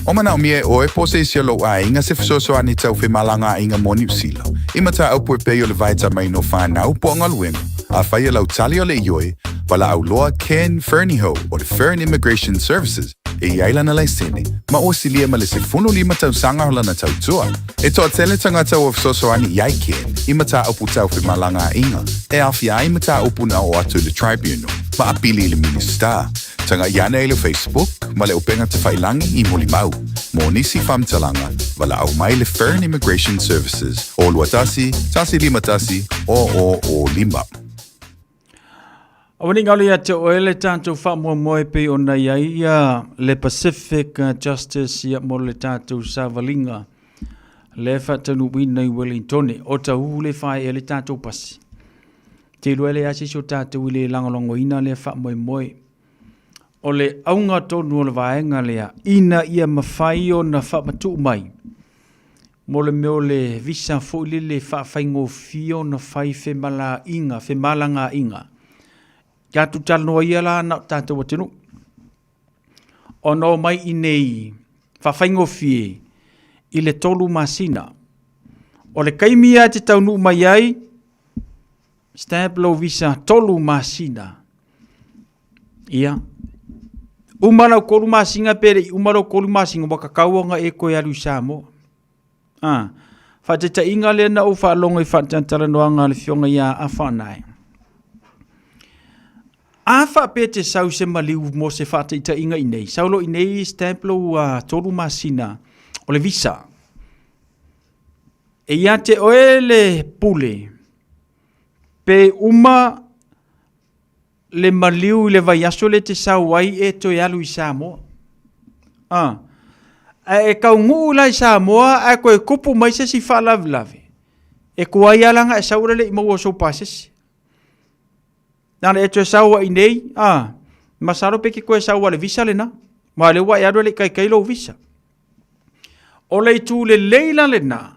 O mana o mie o e pose isi alo a inga se fisoso ani tau whi malanga inga mo New Zealand. Ima ta au pue peo le vaita mai no whanau po anga luenga. A whai lau tali o le ioi, wala au loa Ken Ferniho o le Fern Immigration Services. E iaila na laisene, ma o silia ma le se funu lima tau sanga hola na tau tua. E toa tele tanga tau o fisoso ani iai Ken, ima ta au pu tau whi malanga inga. E awhi a ima ta au puna o atu le tribunal, ma apili le minister. Tanga iana e le Facebook, ma le upenga te whailangi I molimau. Mo nisi whamtalanga, wala au mai le Fern Immigration Services. O luatasi, tasi lima tasi, o lima. Awani ngali ya te oele tātou wha mua moe pe o na ia le Pacific Justice ia mo le tātou savalinga le whatanu wina i Wellington o ta hule whae e le tātou pasi. Te luele asisi o tātou i le langalongo ina le wha moe moe. O le aunga tonu o le vaenga lea ina ia mawhai o na wha matu mai. Mo le meo le visa fo ili le wha whaingo fio na whai fe malanga inga. Kia tu talo ia la na tātou atinu. O no mai i nei whawhaingo fie i le tolu masina. O le kaimia te taunu mai ai stamp lo visa tolu masina. Ia. Umarau kolu masinga pere umarau kolu masinga waka kauanga e koe alu Samoa. Whateta inga le na uwha alonga i whatantara noanga le fionga ia a whanai. A wha pete sau se maliu mo se whateta inga i nei. Saulo i nei stemplo toru masina o le visa. E ia te oele pule. Pe uma le maliu i le vaiaso le te sau ai e toi alu i Samoa. E kau ngu la i Samoa e koe kupu mai se si whalavilave. E kua i alanga e saura le i maua so pasesi. Nana e toi saua i nei, masaro peke koe saua le visa le na. Ma le wa e adu le kai kailo visa. O le tu le leila le na.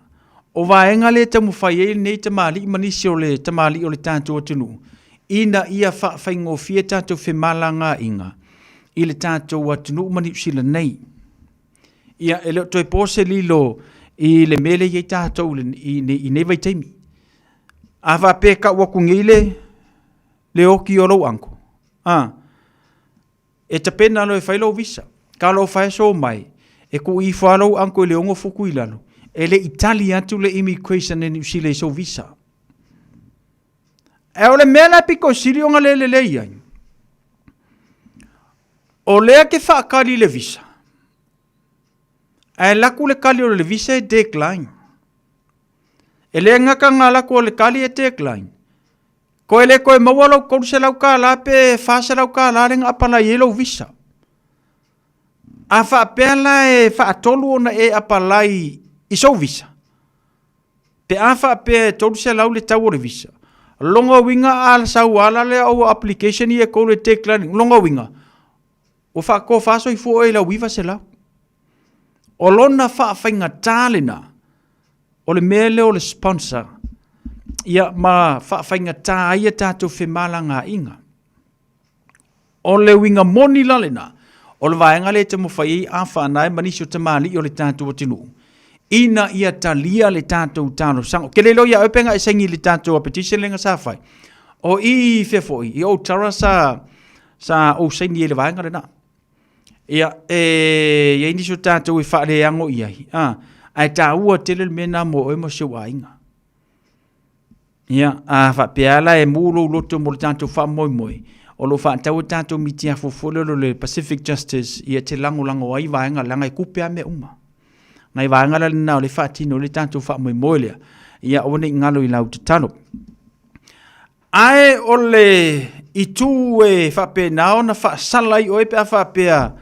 O vaenga le tamu whaiei nei tamali manisi o le tamali o le tātou atunu. Ina ia whaingo fie tātou whemalanga inga. I le tātou atunu mani usila nei. Ia e leo toi pose lilo i le mele i tātou i nei vai taimi. A wha peka wakungile le oki o lau anko. E tapena lo e whailo visa. Ka lo whae so mai. E ku i whalau anko le ongo fuku ilalo. E le Itali atu le immigration e New Zealand so visa. E o le mela piko siri onga le iai. O lea ke whaakari le visa. E laku le kali o le visa e decline. E le ngaka ngā laku o le kali e decline. Koe le koe mawalo koru se lau ka la pe whasa lau ka la renga apala i elo visa. A whaapela e whaatolu ona e apala i so visa. Pe a whaapea e tolu se lau le tau o le visa. Longa winga ala sau ala le au application i e kou le decline. Longa winga. O whaako whaso i fuo e lau wiva se lau. O lona whaawhainga tālena, o le mele o le sponsor, ia ma whaawhainga tā ia tātou whemalanga inga. O le winga moni lalena, o le vaenga le te mawhai a whanai manisio te mali o le tātou atinu. Ina ia talia le tātou tāno sango. Ke lelo ia openga e sengi le tātou a petition lenga sa whai. O i whewhoi, i o tara sa o sengi e le vaenga le na. Ia ia ini so tātou e whaare ango iai. Ai tā ua tele mena mo e mo siu ainga. Ia, whapeala e mūlo loto mo le tātou wha moi moi. O lo whaatau e tātou miti a fufole lo le Pacific Justice ia te lango ai vaenga langa e kupea me uma. Ngai vaenga la lina o le whaatino le tātou wha moi moi lea. Ia one i ngalo i lau te tano. Ai o le i tū e whape nao na whaasalai o e pe a whapea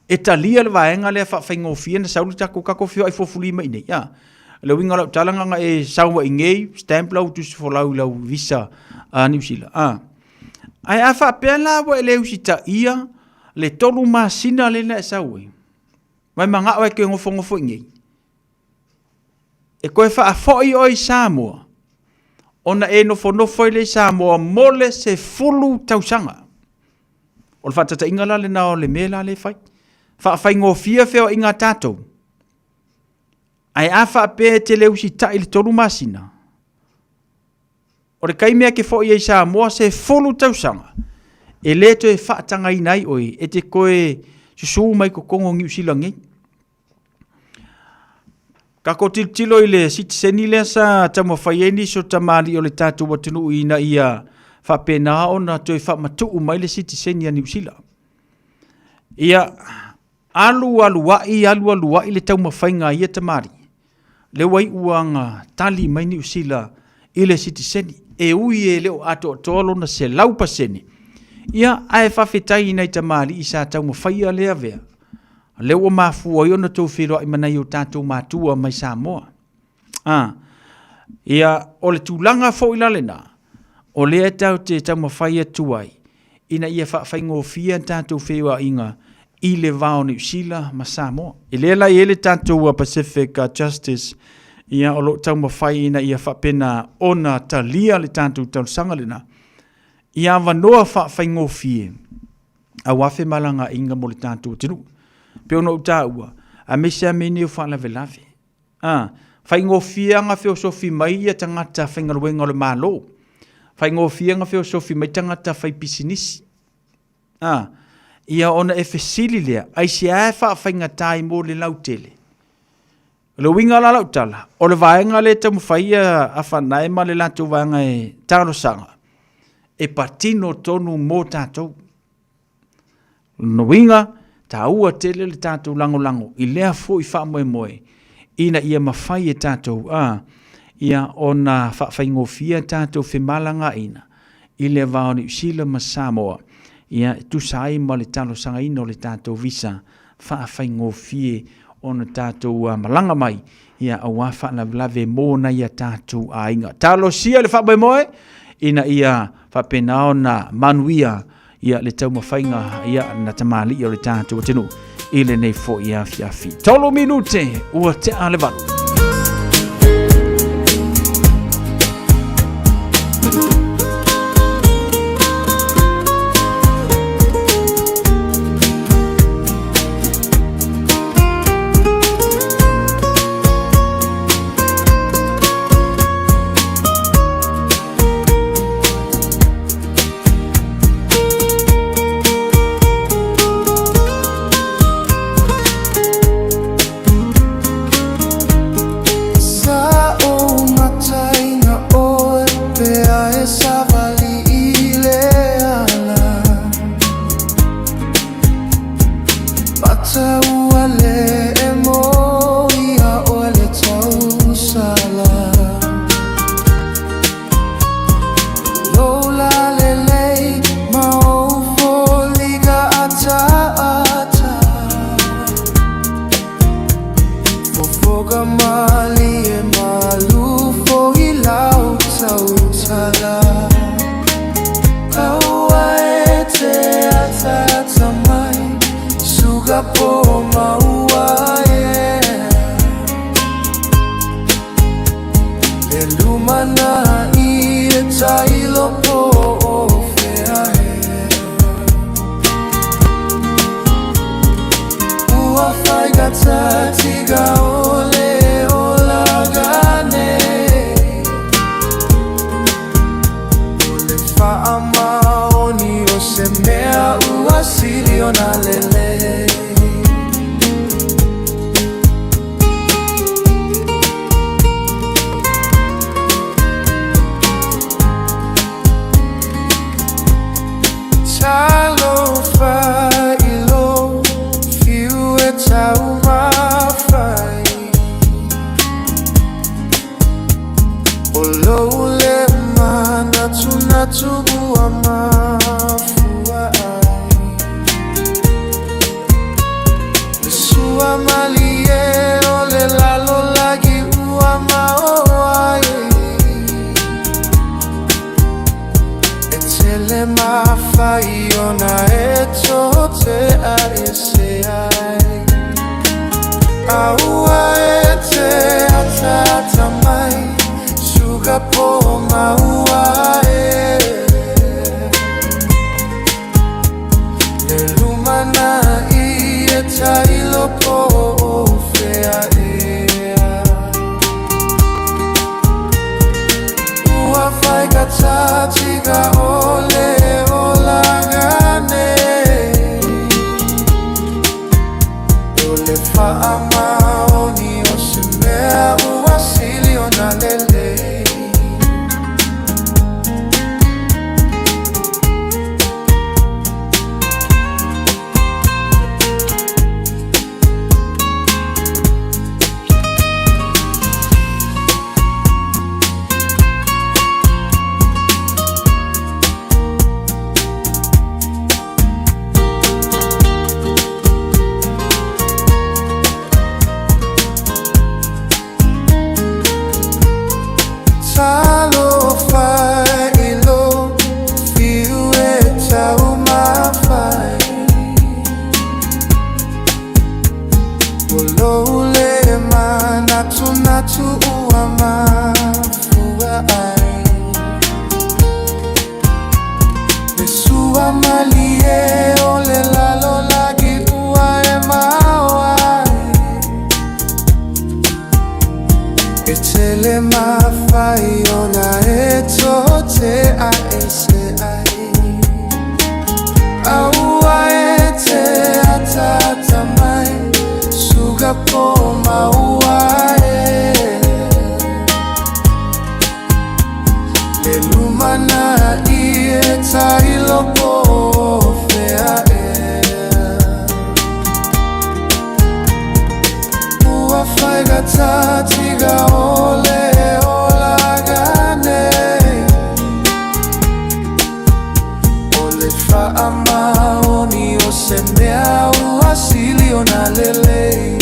e talia le vaenga le whaingo fia na saulu tako kako fio ai fofuli mai nei. Le winga lau talanga e saua i ngei, stamp lau tusi fo lau visa a New Zealand. Ai a whapea la wa e leu si ta ia le tolu masina le na e saui. Wai manga oe ke ngofo i ngei. E koe whaafoi oi Samoa. Ona e nofo i le Samoa mole se fulu tausanga. O le whatata inga la le na o le mela le whai. Whaingo fia feo inga tātou. Ai a whape te leu si ta ili toru masina. O le kaimea ke fo i e Samoa se fulu tausanga. E le to e whaatanga i nai oi. E te koe susu mai ko kongo ngiu silangi. Ka ko tilo i le citizeni le sa tamo whaieni so tamali o le tātou watunu ina ia whape na ona to e whamatu mai le citizeni a New Zealand. Ia alu wai le tau mawhainga ia tamari. Le wai uanga tali mai New Zealand i le citizeni. E ui e leo ato tolo na se lau paseni. Ia ai whawhetai nei ta maali i sa tau mawhaia lea vea. Leo o mafua i ona tau whiroa i manai o tātou mātua mai Samoa. Ia o le tūlanga fo i lalena. O lea tau te tau mawhaia tuai. Ina ia whaingofia tātou whiroa inga i le vao New Zealand ma Samoa. I lea lai ele tātou Pacific Justice ia o lo tau mawhai ina ia whapena ona talia le tātou tau sangalena. Ia wanoa whaingofie. A wafe malanga inga mo le tātou tinu. Peo no utaua. A mesa meni o whalave lave. Whaingofia nga feo sofi mai ia tangata whaingaruenga le malo. Whaingofia nga feo sofi mai tangata whaipisinisi. Ia ona e fesili lea. Ai se ae whaingatai mo le lautele. Le winga la lautala. O le vaenga le tamu whaia a whanai ma le lato vaenga e taro sanga. E patino tonu mo tātou. No winga, ta ua tele le tātou lango. I lea fo i wha moe moe. Ina ia mawhai e tātou. Ia ona whaingofia tātou whemalanga ina. I lea vao New Zealand ma Samoa. Ia tu sai ma le talo sanga ina o le tātou visa. Whaingofie ona tātou malanga mai. Ia awa whanavlave mō na ia tātou a inga. Talo sia le wha moe moe. Ina ia whapenao na manuia ia le tau mawhainga ia na tamali o le tātou tenu i le nei fo ia fiafi. 3 minute ua te ale valu. natu uama fua ai Nesua malie ole lalo lagi ua e mawai Etele mawai ona eto te aese ai Aua e te atata mai Suga po maua e Le lumana i e tailo po fea e Ua faiga tatiga ole ola gane Ole faama oni o se mea ua sili o na lele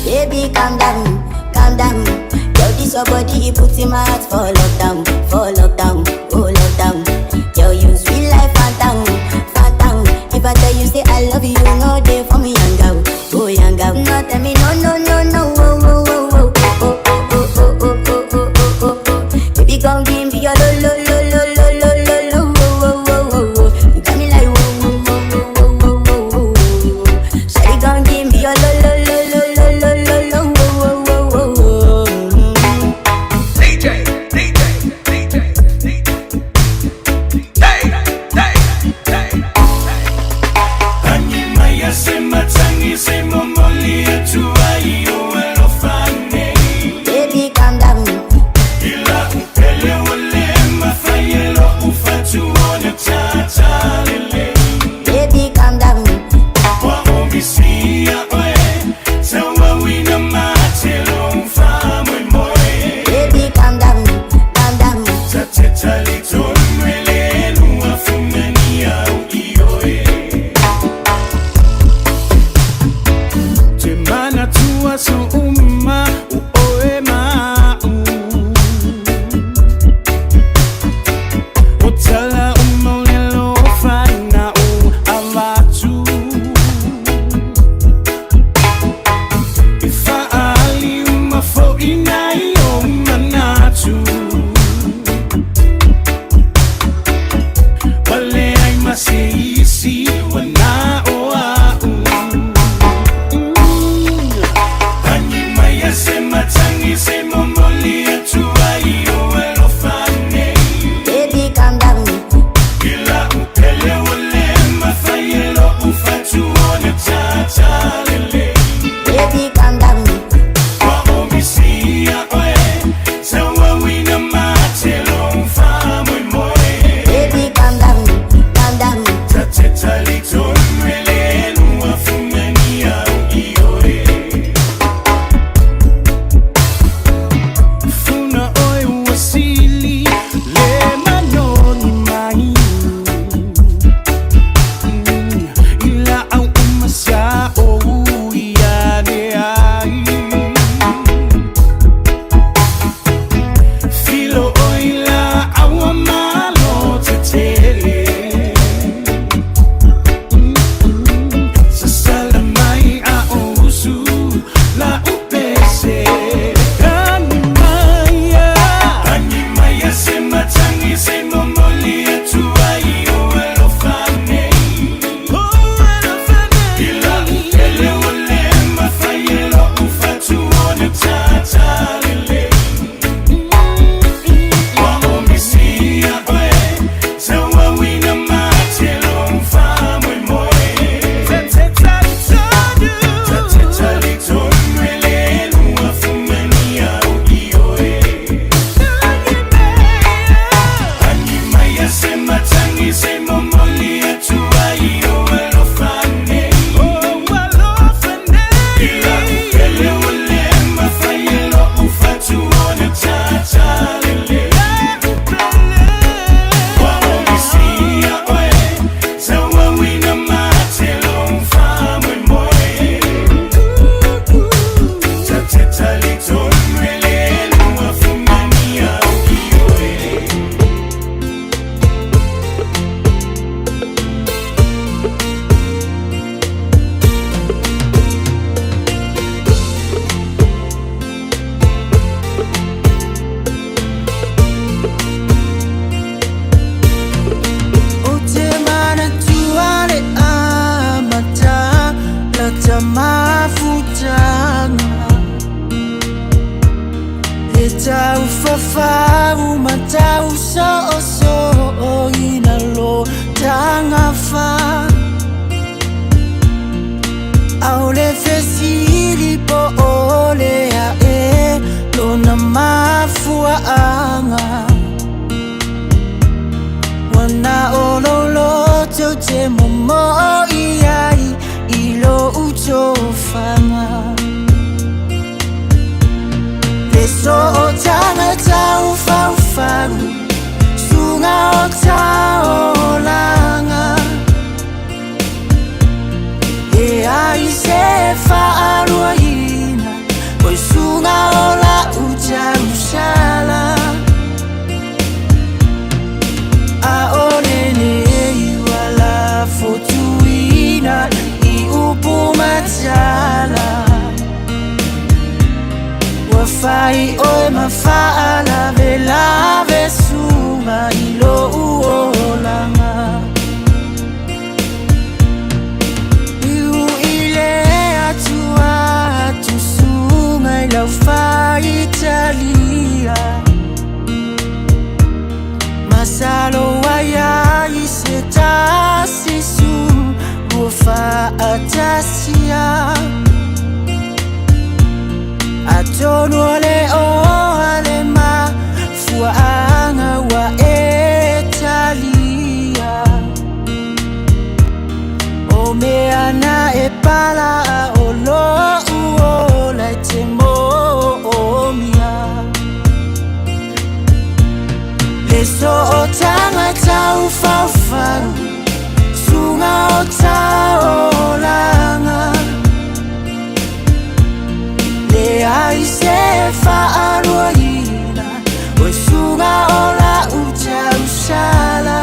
Baby, calm down, calm down. Yo, this your body, it puts in my heart for lockdown, oh lockdown. Yo, you sweet life, phantom, phantom. If I tell you say I love you, no day for me, young girl, oh young girl. No tell me no, no, no, no, oh, oh, oh, oh, oh, oh, oh, oh, oh, oh, oh, oh, oh. Baby, come give me your lo, lo, lo, lo, lo, lo, lo, lo, oh, oh, oh, oh, oh. You got me like whoa, whoa, whoa, whoa, whoa, whoa, whoa, whoa. Shawty, come give me your lo, lo, lo, lo, lo, lo, lo, lo, oh, oh, oh, oh, oh. DJ, tau whawhau ma tau so ina lo tanga wha Au le fesiri po ole a lona mafuanga Wana ololo to te momo iai ilo uto fama Le so o tanga tau fau Sunga o tau langa E ai se whaarua ina Oi sunga o la uta usala A ole ne wala fotuina I upu matala Wafai oe mafaala Velave sunga ilo uolanga Lau fa Italia Masalo waya iseta sisu Bufa atasia Atonu ole o alema Fuanga wa Italia O meana e pala o lo uola te mo So o tanga tau whawhau Sunga o tau langa Le ai se whaarua ina Oi sunga o la uta usala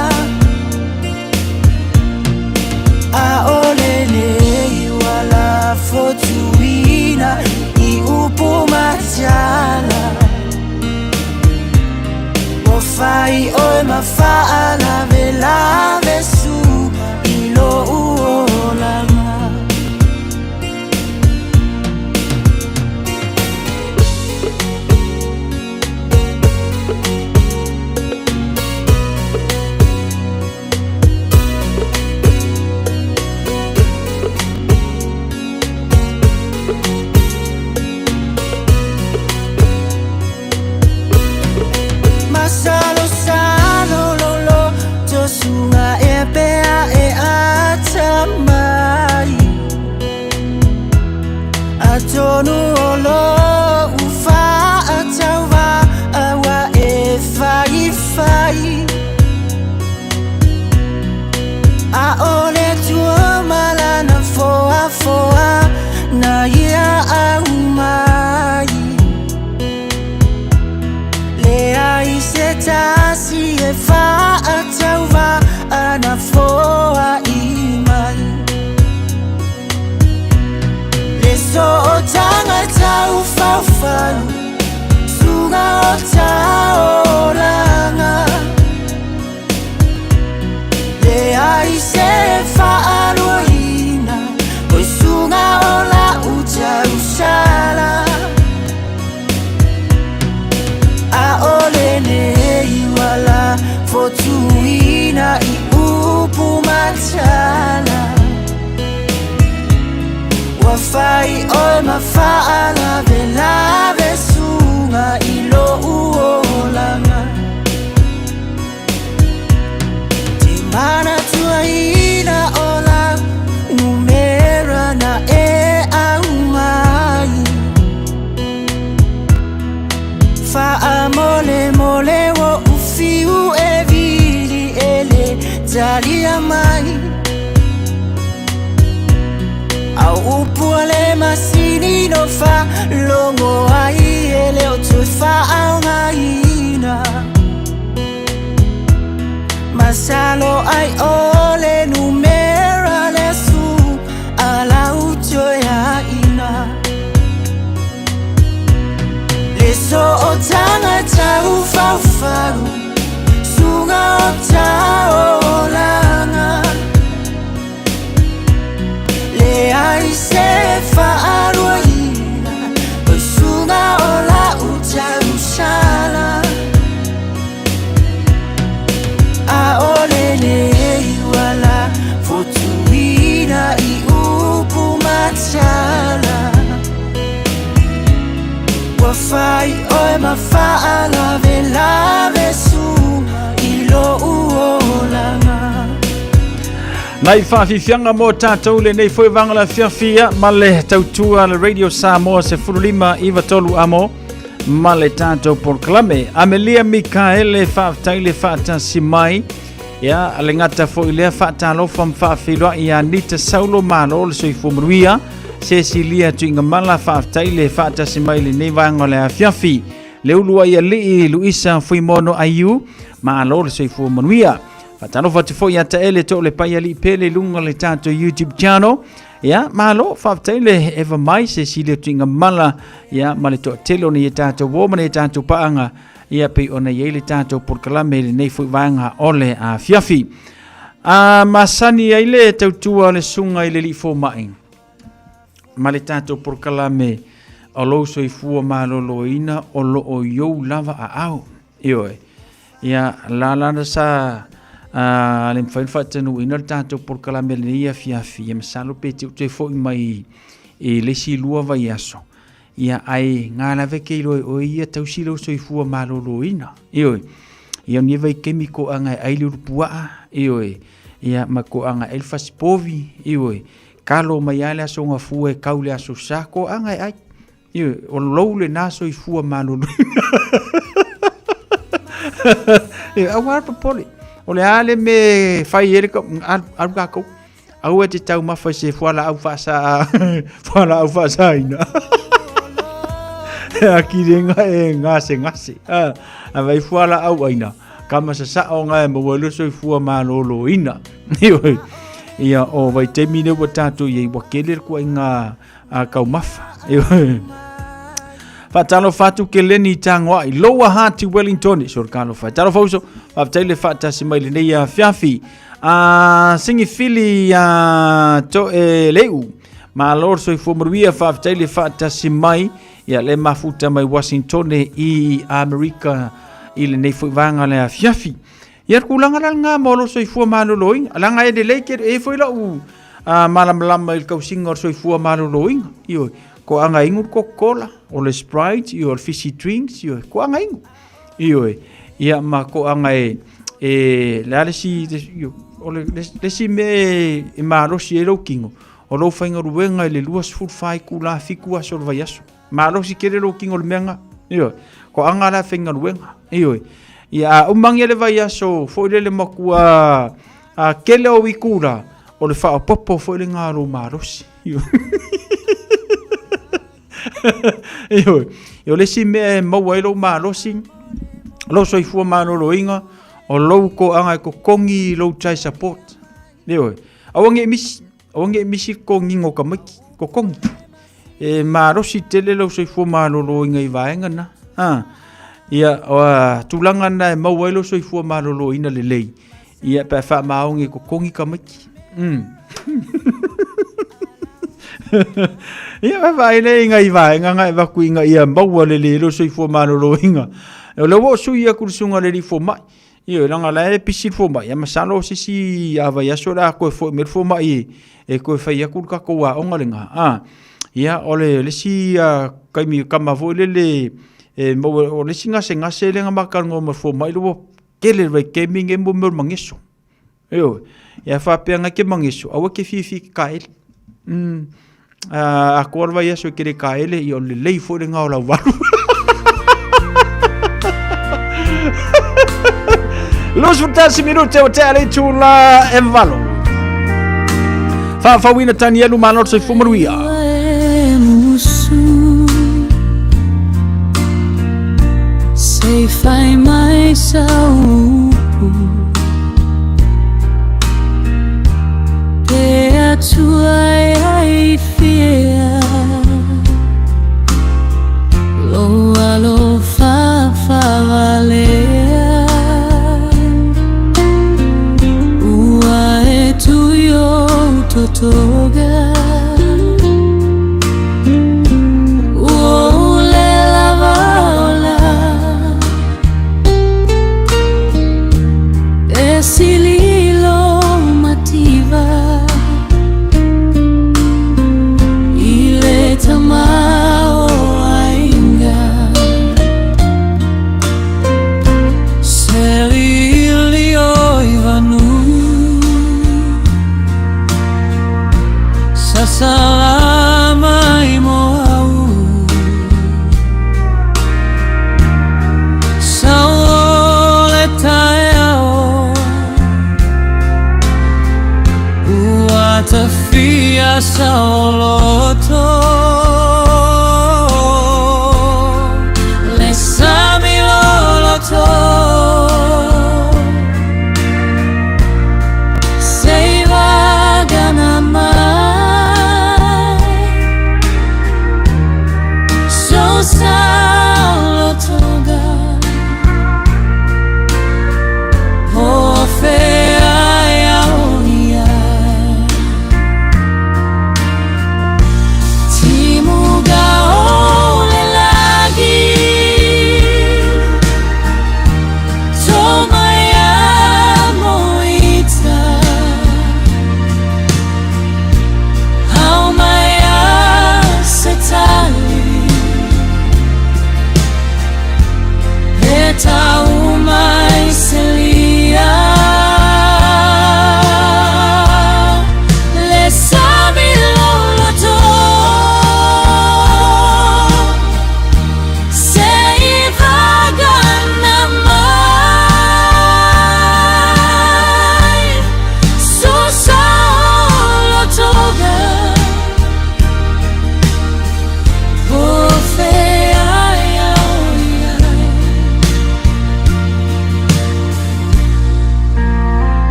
A ole nei wala fotuina I upu matala Fai oe mafaala velave su ilo uolanga Masalo salo lolo Josunga e pea e atamai Atonu olo ufa atawa Awa e fai fai A ole tua malana foa foa Na ia au mai Ai se tasi e fa atauva ana foa imai Le so o tanga tau fau Sunga o tau langa Le ai se fa aluina Oi sunga o la uta usala A ole nei wala fotuina I upu matala Wafai oe mafaala velave sunga ilo uolanga Te mana tuaina ola numera na e au mai Fa amole mole wo ufiu e vili ele talia mai Au upuale masini no fa longo ai ele o tu fa au maina Masalo ai ole numera le su ala uto ya ina So o tanga tau whawhau Sunga o tau langa Le ai se whaarua ina O sunga o la uta usha masala aolele wala fotuina I upu machala wafai oe mafaala vela vesu ilo uolanga Nai whawhiwhianga mō tātou le nei whoi wangala whiawhia ma le tautua le Radio Samoa se furulima iwa tolu amo ma le tātou porklame. Amelia Mikaele whawtaile whātasi mai ia le ngata fo ilea whātalo wham whawhilua i Anita Saulo Malo le soi fumuruia Cecilia tuinga mala whawtaile whātasi mai le nei wangala whiawhi le ulua ia li Luisa Fuimono Ayu ma alo le soi fumuruia. Fatano fatifo ya taele to le paya li pele lunga le tato YouTube channel ya malo faftele eva mai Cecilia tuinga mala ya malito tele ona tato woman e tato paanga ya pe ona yele tato por kalame le nei fu vanga ole a fiafi a masani ile tautua le sunga ile li fo mai male tato por kalame olo so fu malo loina olo o yo lava a au ioe ya la sa le mfain fatanu ina tato por kalamelia fiafi masalo peti te fo mai e le silua vai aso ia ai ngala veke o ia tausilo so ifua malolo ina io ia ni vai kemiko anga ai le rupua io ia mako anga elfas povi io kalo mai ala so nga fu e kaule aso sako anga ai io o loule naso ifua malolo io awar popoli o le ale me fai ele ko alga ko au te tau mafa se foala au fasa ina akirenga e ngase a vai foala au ina kama sa o nga mo lo so fua malolo ina ia o vai te mine o tatu ye wakele ko nga kau mafa Fatalo fatu ke leni tangwa I loa hati Wellington sur kalo fatalo fauso fatale fata simaile nei ya fiafi singi fili to leu ma lor so fomruia fatale fata simai ya le mafuta mai Washington I America ile nei fu vanga le fiafi ya kulanga nga molo so fu maloloing langa de leker e foi la u malam il kausingor so fu maloloing io ko anga ingu Coca-Cola o le Sprite o le fizzy drinks ko anga ingu ia ma ko anga la si o le si me ma ro si ero kingo o lo fainga ruenga le luas food fai kula fiku aso vai aso ma ro si kere ro kingo le menga ko anga la fainga ruenga ia umangi le vai aso fo le makua kele o ikura o le fa popo fo le ngaro ma ro si yo le si me mawelo malo sin lo so fu mano lo inga o lo ko anga ko kongi lo chai support awange misi ko ngingo kamaki ko kongi maro si tele lo so fu mano lo inga I vaenga na ia tulanga na mawelo so fu mano lo ina le ia pa fa maongi ko kongi kamaki ia vai le inga I vaenga nga kuinga ia mawale le lo so fu mano lo inga le wo su ia kursunga le fo mai ia langa la pisi fo mai ia masalo si ava ia so la ko fo me fo mai e ko fa ia kur ka ko wa onga lenga ia ole le si kai mi kama vo le mo le singa senga se lenga makar ngo fo mai lo kele vai gaming e mo mangiso ia fa penga ke mangiso awa ke fifi kael a korva ia so kere kaele I ole lei fo lenga ola waru Los futasi minute o tele tula envalo fa wina tanielu manor so fumaruia say find myself there to I fear lo fa vale toga o le lava soloto le sami loloto sei vagana mai so soloto oh fea oia timuga ole lagi tomaya moita how maya setali eta umai selia le sami loloto sei vagana mai so soloto oh fea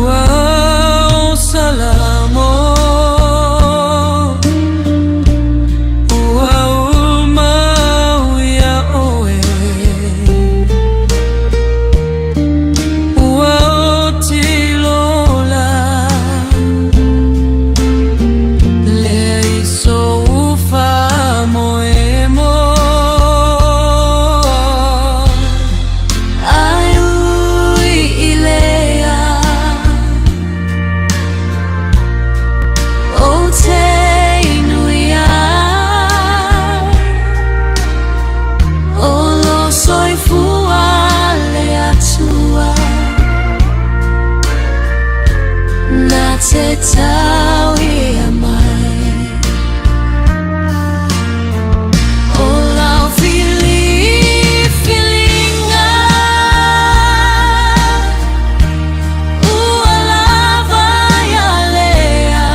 Wow, salamo. Wow, mau ya oe. Wow, tilola. Le iso ufa moemo. Ai ilea. O te inuia o lo soifua le atua na te tau ia mai o lau filinga ua lava ia lea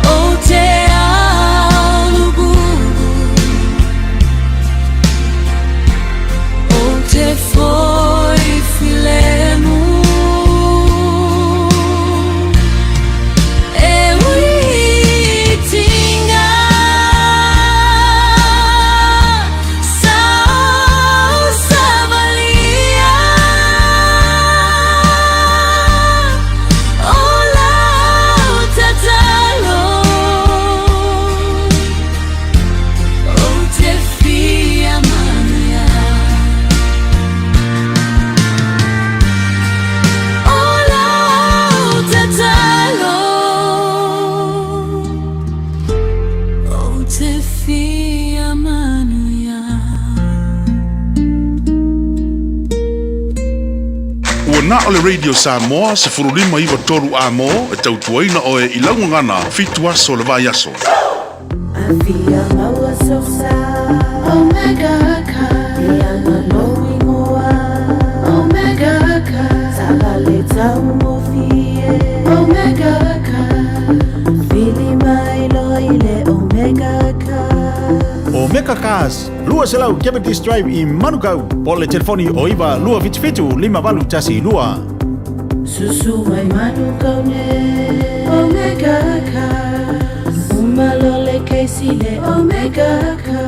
o te alugu o te foi filemu e uitinga sao savalia o lau tatalo o te fia mania o lau tatalo o te fia mania. Ua na o le Radio Samoa se furulima iwa toru a mo e tautuaina o e ilangu ngana fitu aso le vai aso. Afia maua so sa Omega ka Diana loi moa Omega ka Sabale tau mo fie Omega ka Fili mai loi le Omega ka O Meka Cars, lua selau Diabetes Drive i Manukau. Po le telefoni o iwa lua fitu 5 tasi lua. Susu mai manu kaune Omega ka Umalole keisi le Omega ka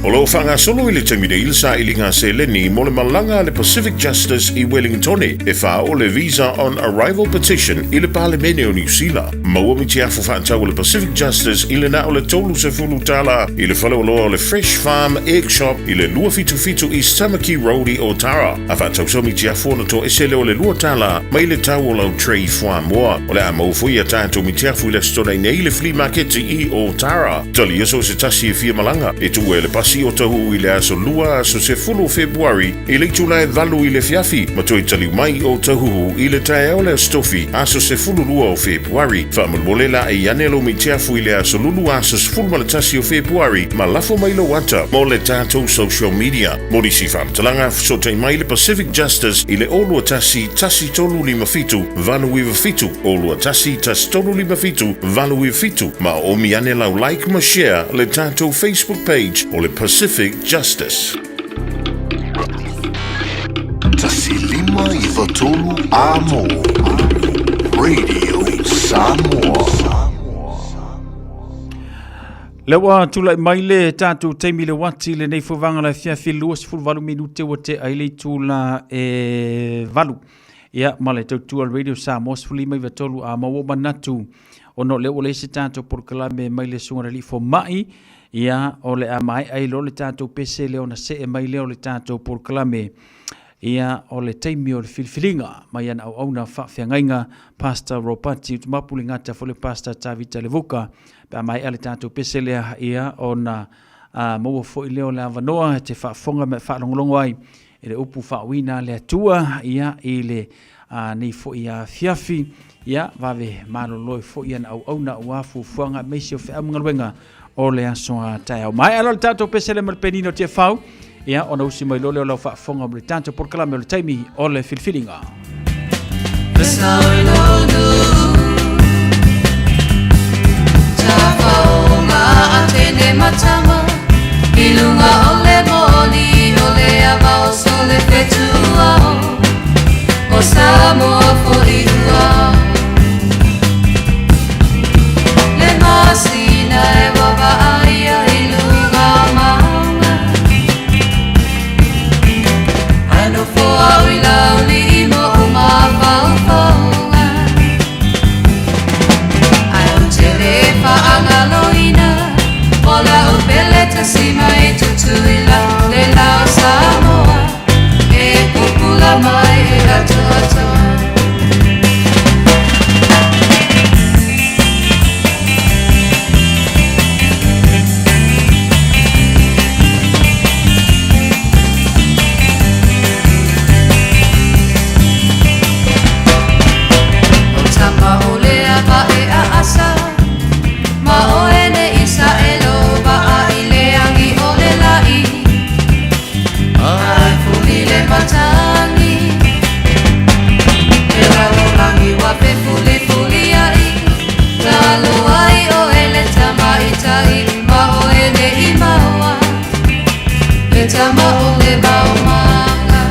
O lo whanga solo i le tamine ilsa i linga se leni mo le malanga le Pacific Justice i Wellington e wha o le Visa on Arrival Petition i le Parlemene o New Zealand. Maua mi te afo whaantau o le Pacific Justice i le na o le tolu se fulu tala i le whale o loa o le Fresh Farm Egg Shop i le lua fitu i Tamaki Road i Otara. A whaantau so mi te afo na to esele o le lua tala ma i le tau o lau Trey Whamoa. O le a maufui a tātou mi te afo i le stona i nei le flea market i Otara. Tali eso se tasi e fia malanga e tu e le pasi tasi o tahu i le aso lua aso se fulu Februari i le tula valu i le fiafi ma toi tali mai o tahu i le tae o le stofi aso se fulu lua o Februari whaamulmolela e yanelo mi teafu i le aso lulu aso se fulu malatasi o Februari ma lafo mai lo wata mo le tātou social media mori si whaamtalanga so te mai le Pacific Justice i le olua tasi tolu lima fitu valu iwa fitu olua tasi tolu lima fitu valu iwa fitu ma o mi ane lau like ma share le tātou Facebook page o le Pacific Justice. Tasi lima iwa tolu amo Radio Samoa. Lewa tula mai le tātou teimi le wati le nei fuvanga la fiafi luas fulvalu minute wa te aile tula valu. Ia ma le tautua Radio Samoa sfuli mai vatolu a maua manatu ono le ole se tātou por kalame mai le sunga li fo mai. Ia o le a mai ai lo le tātou pese le ona se e mai le o le tātou por kalame. Ia o le teimi o le filfilinga mai ana au auna whawhiangainga Pastor Ropati utumapu le ngata fo le Pastor Tavita Levuka pa mai ale tātou pese lea ia o na maua fo i leo le avanoa te whafonga me whalongolongo ai e le upu whawina le atua ia i le nei fo i a fiafi ia vawe maloloi fo i ana au auna uafu fuanga meisi o whiamungaluenga o le asoa tae au mai alo le tātou pese le malpenino te whau ia ona usi mai lole o lau whafonga o le tātou por kalame o le taimi o le filfilinga. Atene matama ilunga ole moni ole ava so le fetua o Samoa fo iua le masina e wava aia ilunga maunga ano fo au ilauli imo uma whauwhaunga ai o te refa angaloina ola o peleta sima e tutuila le lao Samoa e kupula mai e atoa o tama o le ava e a asa ma o ene isa e matangi e raulangi wape fuli fuli ai lalo ai o ele tama itai ma o ele imawa e tama o le baumanga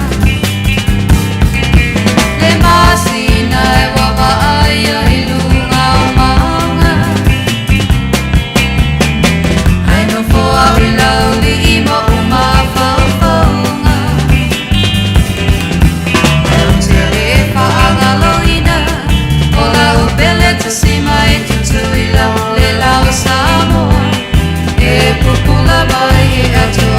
le masina e wava ai a ilunga umanga ai no foa ilauli ima umafa Beleza cima e tutuila le lao Samoa e popula vai e ato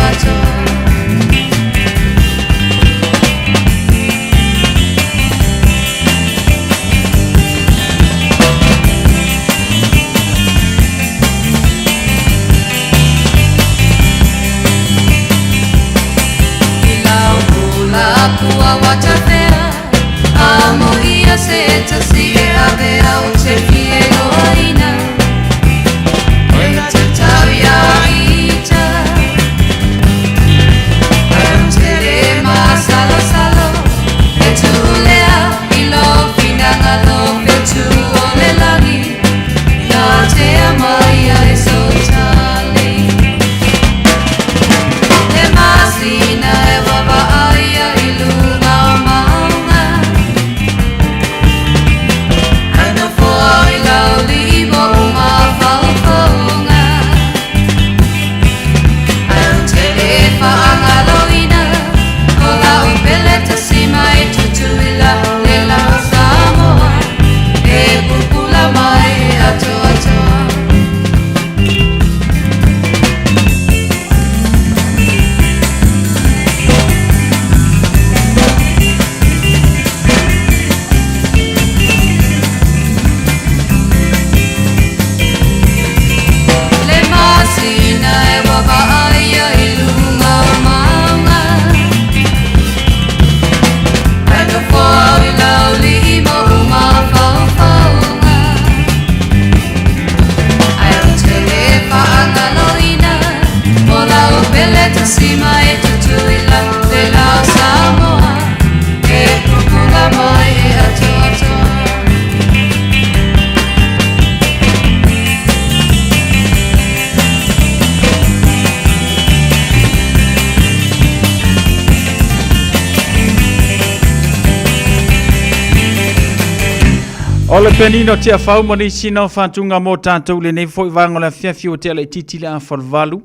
Ilau pula pua watapea amo ia se tasi e ave au te fiego aina e te tau ia ita au te re ma salo salo e tu lea ilo finanga lo pe tu o le langi na te amaia e so tali le masina e wava aia ilunga ma Ole penino tia fau moni sino fatunga mo tātou le nei foi vanga le fiafi o te le titi le afalvalu.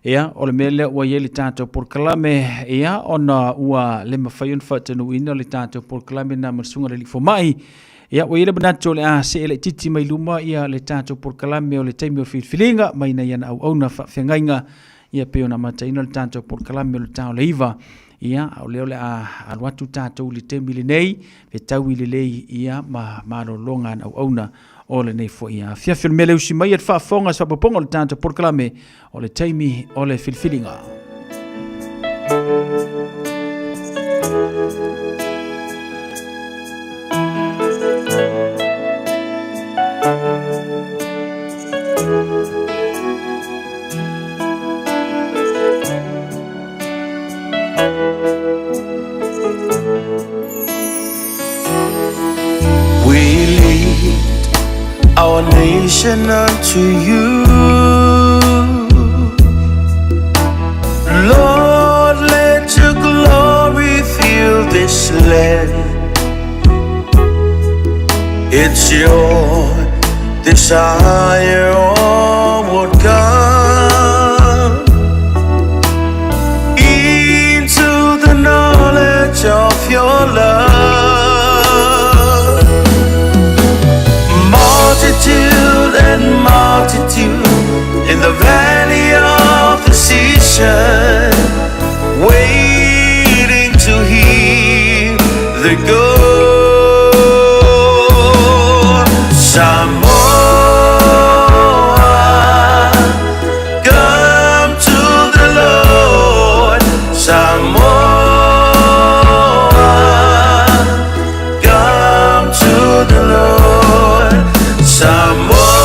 Ia, ole mele ua ye le tātou por kalame. Ia, ona ua le mawhaion whatanu ina le tātou por kalame na marsunga le lifo mai. Ia, ua ile banato le a se le titi mai luma ia le tātou por kalame o le taimi o filfilinga mai na iana au na whawhiangainga. Ia peo na mataina le tātou por kalame o le tāo le iwa. Ia, au leo le a watu tātou le temi le nei, ve tau i le lei ia ma longa au na o le nei fo ia. Fiafil mele usi mai at whaafonga sa paponga le tātou por kalame o le taimi o le filfilinga. Our nation unto you, Lord, let your glory fill this land. It's your desire, onward come into the knowledge of your love. Multitude and multitude in the valley of the seashore, waiting to hear the good. Samoa, come to the Lord. Samoa, come to the Lord. Samoa,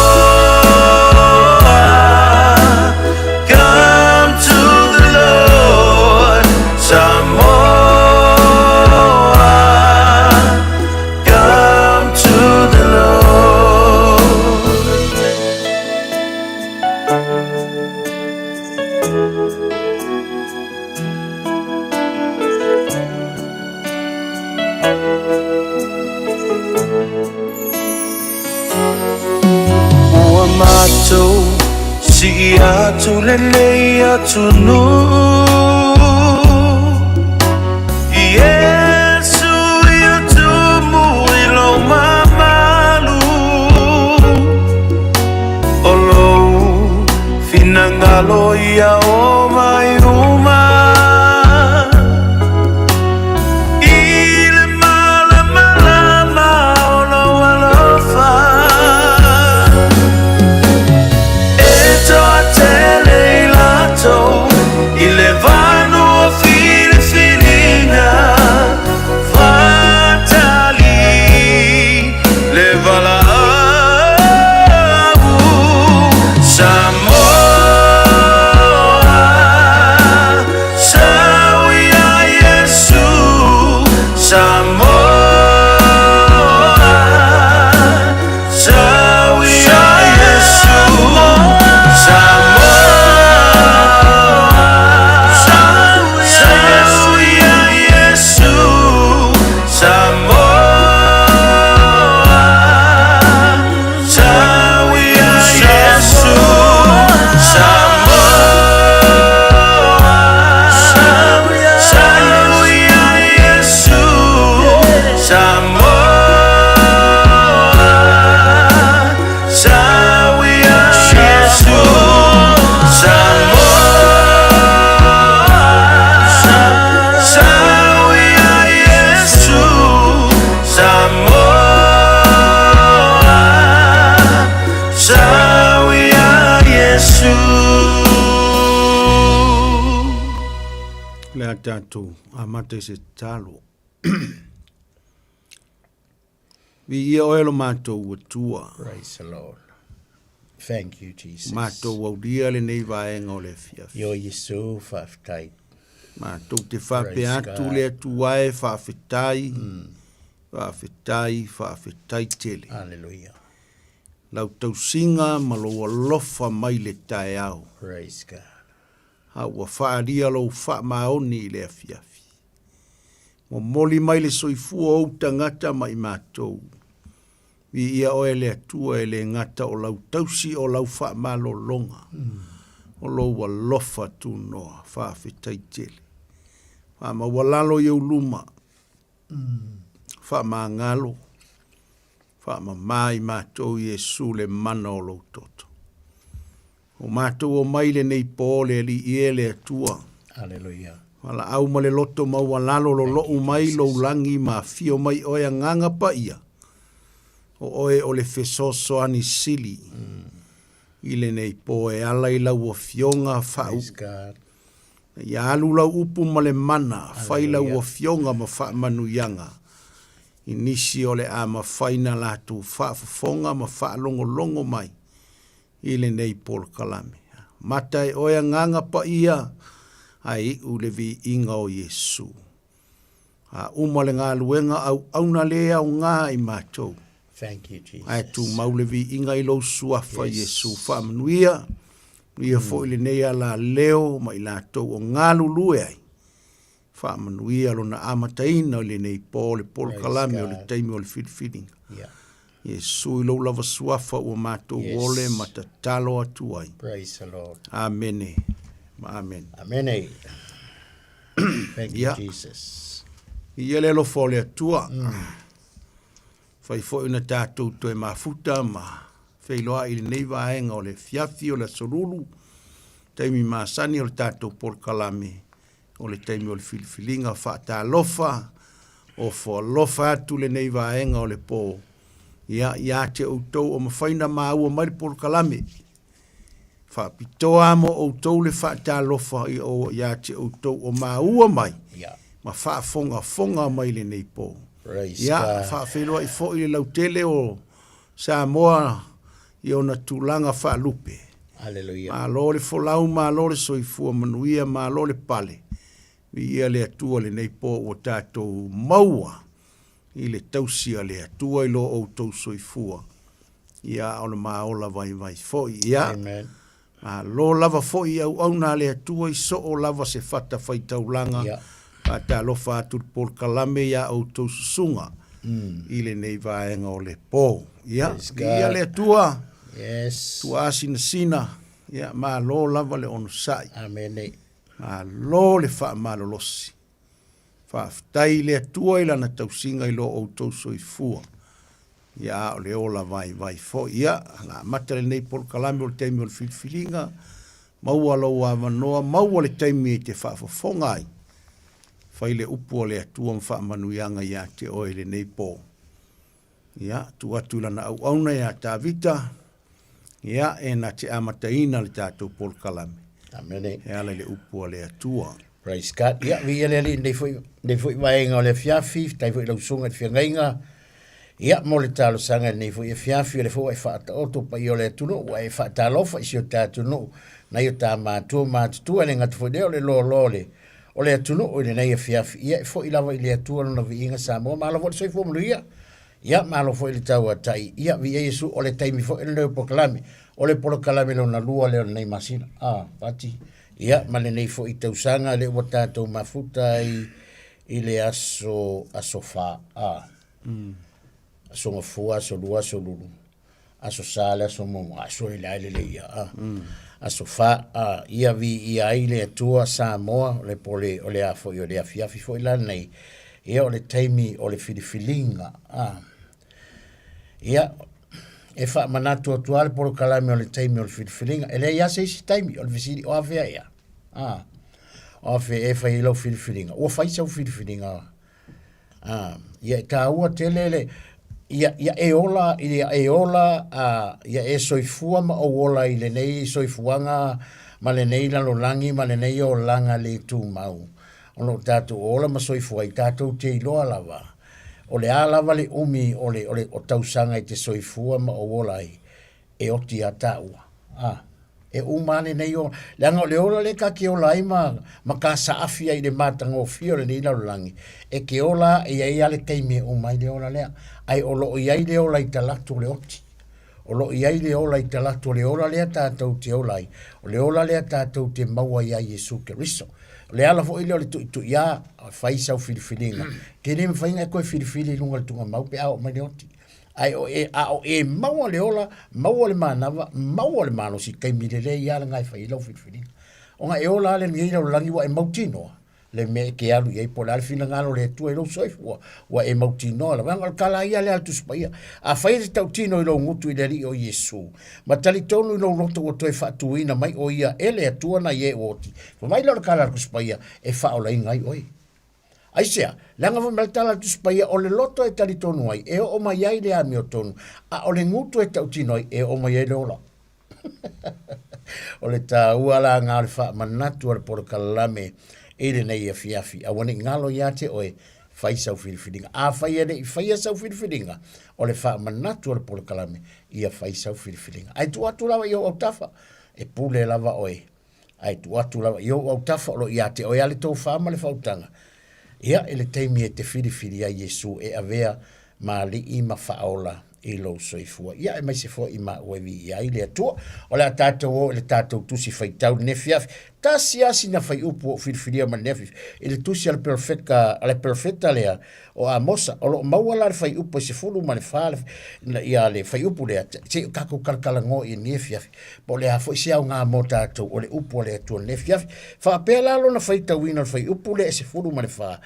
come to the Lord. Samoa, come to the Mato si atu lele atu nu Yesu yatu muilo mamalu Olo finangalo ya o mayuma Ile mala mala olo alofa Ilevano filfilinga fatali levala Samoa sawia Yesu Samoa sawia Yesu Samoa Tātou amate se talo. Vi ia oelo mātou atua. Praise the Lord. Thank you, Jesus. Mātou audia le nei vaenga o le fiafi. Yo Yesu whaftai. Mātou te whape atu le atuae whawhetai. Whawhetai tele. Hallelujah. Lau tau singa maloa lofa mai le tae au. Praise God. Ua whaaria lo wha maoni le afiafi. Mo moli mai le soifua o tangata mai mātou. Vi ia o ele atua ele ngata o lau tausi o lau wha malo longa. O lau wa lofa tu noa, wha whitai tele. Wha ma walalo iau luma. Wha ma ngalo. Wha ma mai mātou Iesu le mana o lau toto. O mātou o maile nei pōle li iele atua. Hallelujah. Wala au ma le loto ma walalo lo lo mai lo langi ma fio mai oia nganga pa ia. O oe o le fesoso ani sili. Ile nei po e ala i lau o fionga whau. Ia alu lau upu ma le mana, whai lau o fionga ma wha manu yanga. Inisi o le ama whaina latu whaafafonga ma wha longo longo mai. Ile nei Paul Kalame. Matai oia nganga pa ia, ai ule vi inga o Yesu. A umale ngā luenga au auna lea o ngā i mātou. Thank you, Jesus. Ai tu maulevi inga ilo suafa Yesu fa manuia. Ia fo ile nei ala leo ma ila tau o ngalu lue ai. Fa manuia lo na amataina le nei Paul Kalame o le taimi o le filfilinga. Yesu ilo lava suafa o mato wole matatalo atu ai. Praise the Lord. Amen. Amen. Amen. Thank you, Jesus. Ia le lo fole atua. Fai fo ina tātou to e mafuta ma fei loa i le nei vaenga o le fiafi o le solulu taimi masani o le tātou Paul Kalame o le taimi o le filifilinga wha tā lofa o fo lofa atu le nei vaenga o le pō ia te outou o mawhaina maua mai le Paul Kalame wha pitoa mo outou le wha tā lofa i o ia te outou o maua mai ma wha fonga mai le nei pō. Ia, whawhiroa i fo i lautele o Samoa i ona tūlanga whaalupe. Hallelujah. Ma lore folau, ma lore soifua manuia, ma lore pale. Vi ia le atua le nei po o tātou maua i le tausia le atua i lo o tau soifua. Ia ona maola vai fo i ia. Amen. Ma lo lava fo i au auna le atua i so o lava se fata fai taulanga. Ia. Ta lofa atu Paul Kalame ia o tau susunga. I le nei vaenga o le pō. Ia, ia le atua. Yes. Tua asina sina. Ia, ma lo lava le ono sai. Amen. Ma lo le wha malolosi. Whaftai le atua i lana tausinga i lo o tau soifua. Ia, o le ola vai fo. Ia, la mata le nei Paul Kalame o le teimi o le filfilinga. Maua lau a manoa, maua le teimi e te whaafafonga ai. Fai le upu o le atua mwha manuianga ia te oe le nei pō. Ia, tu atu lana au auna ia tā vita. Ia, e na te amataina le tātou Paul Kalame. Amen. Ia le upu o le atua. Praise God. Ia, vi ele li nei fui vaenga o le fiafi, tai fui lau sunga te whiangainga. Ia, mo le talo sanga nei fui e fiafi, le fui e whaata oto pa i o le atunu, wa e whaata lofa isi o tātunu. Na i o tā mātua, le ngatu fui leo le lo le. O le atunu o le nei e fiafi. Ia e fo i lava i le atua lona vi inga Samoa. Ma alo fo le soifo mulu ia. Ia ma alo fo i le tau atai. Ia vi Yesu o le taimi fo i le Paul Kalame. O le Paul Kalame lona lua leo nei masina. Pati. Ia ma le nei fo i tausanga le ua tātou mafuta i le aso fa. Aso ngafua, aso lua, aso lulu. Aso sale, aso momo. Aso i le le ia. Aso fa ia vi ia ile atua Samoa le pole o le afo i o le afiafi fo ila nei ia o le taimi o le filifilinga ia e fa manatu atua le Paul Kalame o le taimi o le filifilinga ele ia se isi taimi o le visiri o avea ia o ave e fa ilo filifilinga o fa isa o filifilinga ia ka ua telele ia e ola ia e soifua ma o ola i le nei soifuanga ma le nei lalo langi ma le nei o langa le tu mau ono tatu ola ma soifua i tatu te iloa lava o le alava le umi o tausanga i te soifua ma o ola i e oti a taua e umane nei o le ola le ka ke ola i ma ka saafia i le matanga o fio le nei lalo langi e ke ola ia le teime umai le ola lea ai o lo iai le ola i talatu le oti. O lo iai le ola i talatu le ola lea tātou te ola i. O le ola lea tātou te maua ia Yesu Keriso. Le ala fo ile o le tu ia faisa o filifilinga. Ke ne mwhainga e koe filifili lunga le tunga mau pe au mai le oti. ai o e maua le ola maua le manava maua le malo si kai mi le ia la ngai fai lo fitfini o nga e ola le ngai lo langi wa e mautino le me ke alu e po la fina ngalo le tu e lo soi wa e mautino la vanga kala ia le altu spaia a fai le tautino i lo ngutu i le ri o Yesu ma tali tonu i lo roto o toi fa tuina mai o ia ele atua na ye oti fa mai lo kala ku spaia e fa ola ngai oi ai sea, langa fa meltala tu spaia o le loto e tali tonu ai, e o mai ai le ami o tonu, a o le ngutu e tautino ai, e o mai ai le ola. O le ta uala ngā le wha manatu ar poro kalame, e le nei a fiafi, a wane ngalo ia te oe, fai sau whiriwhiringa. A fai ane i fai a sau whiriwhiringa, o le wha manatu ar poro kalame, ia fai sau whiriwhiringa. Ai tu atu lawa i au tafa, e pule lava oe. Ai tu atu lawa i au tafa, o lo ia te oe ale tau wha ma le whautanga. Ia ele teimi e te whiriwhiri a Yesu e avea ma li i ma whaola i lo soifua. Ia e mai se fo i ma uevi ia i lea tua. O le tātou o le tātou tusi whai tau nefiaf. Ta siasi na whai upu o whiriwhiri a ma nefiaf. I le tusi ale perfecta lea o a mosa. O lo mauala le whai upu e se fulu ma le whale. Ia le whai upu lea. Se kako kalkalango i nefiaf. Po le hafo i se au ngā mo tātou o le upu o le atua nefiaf. Wha pēr lalo na whai tau ina le whai upu lea e se fulu ma le whale.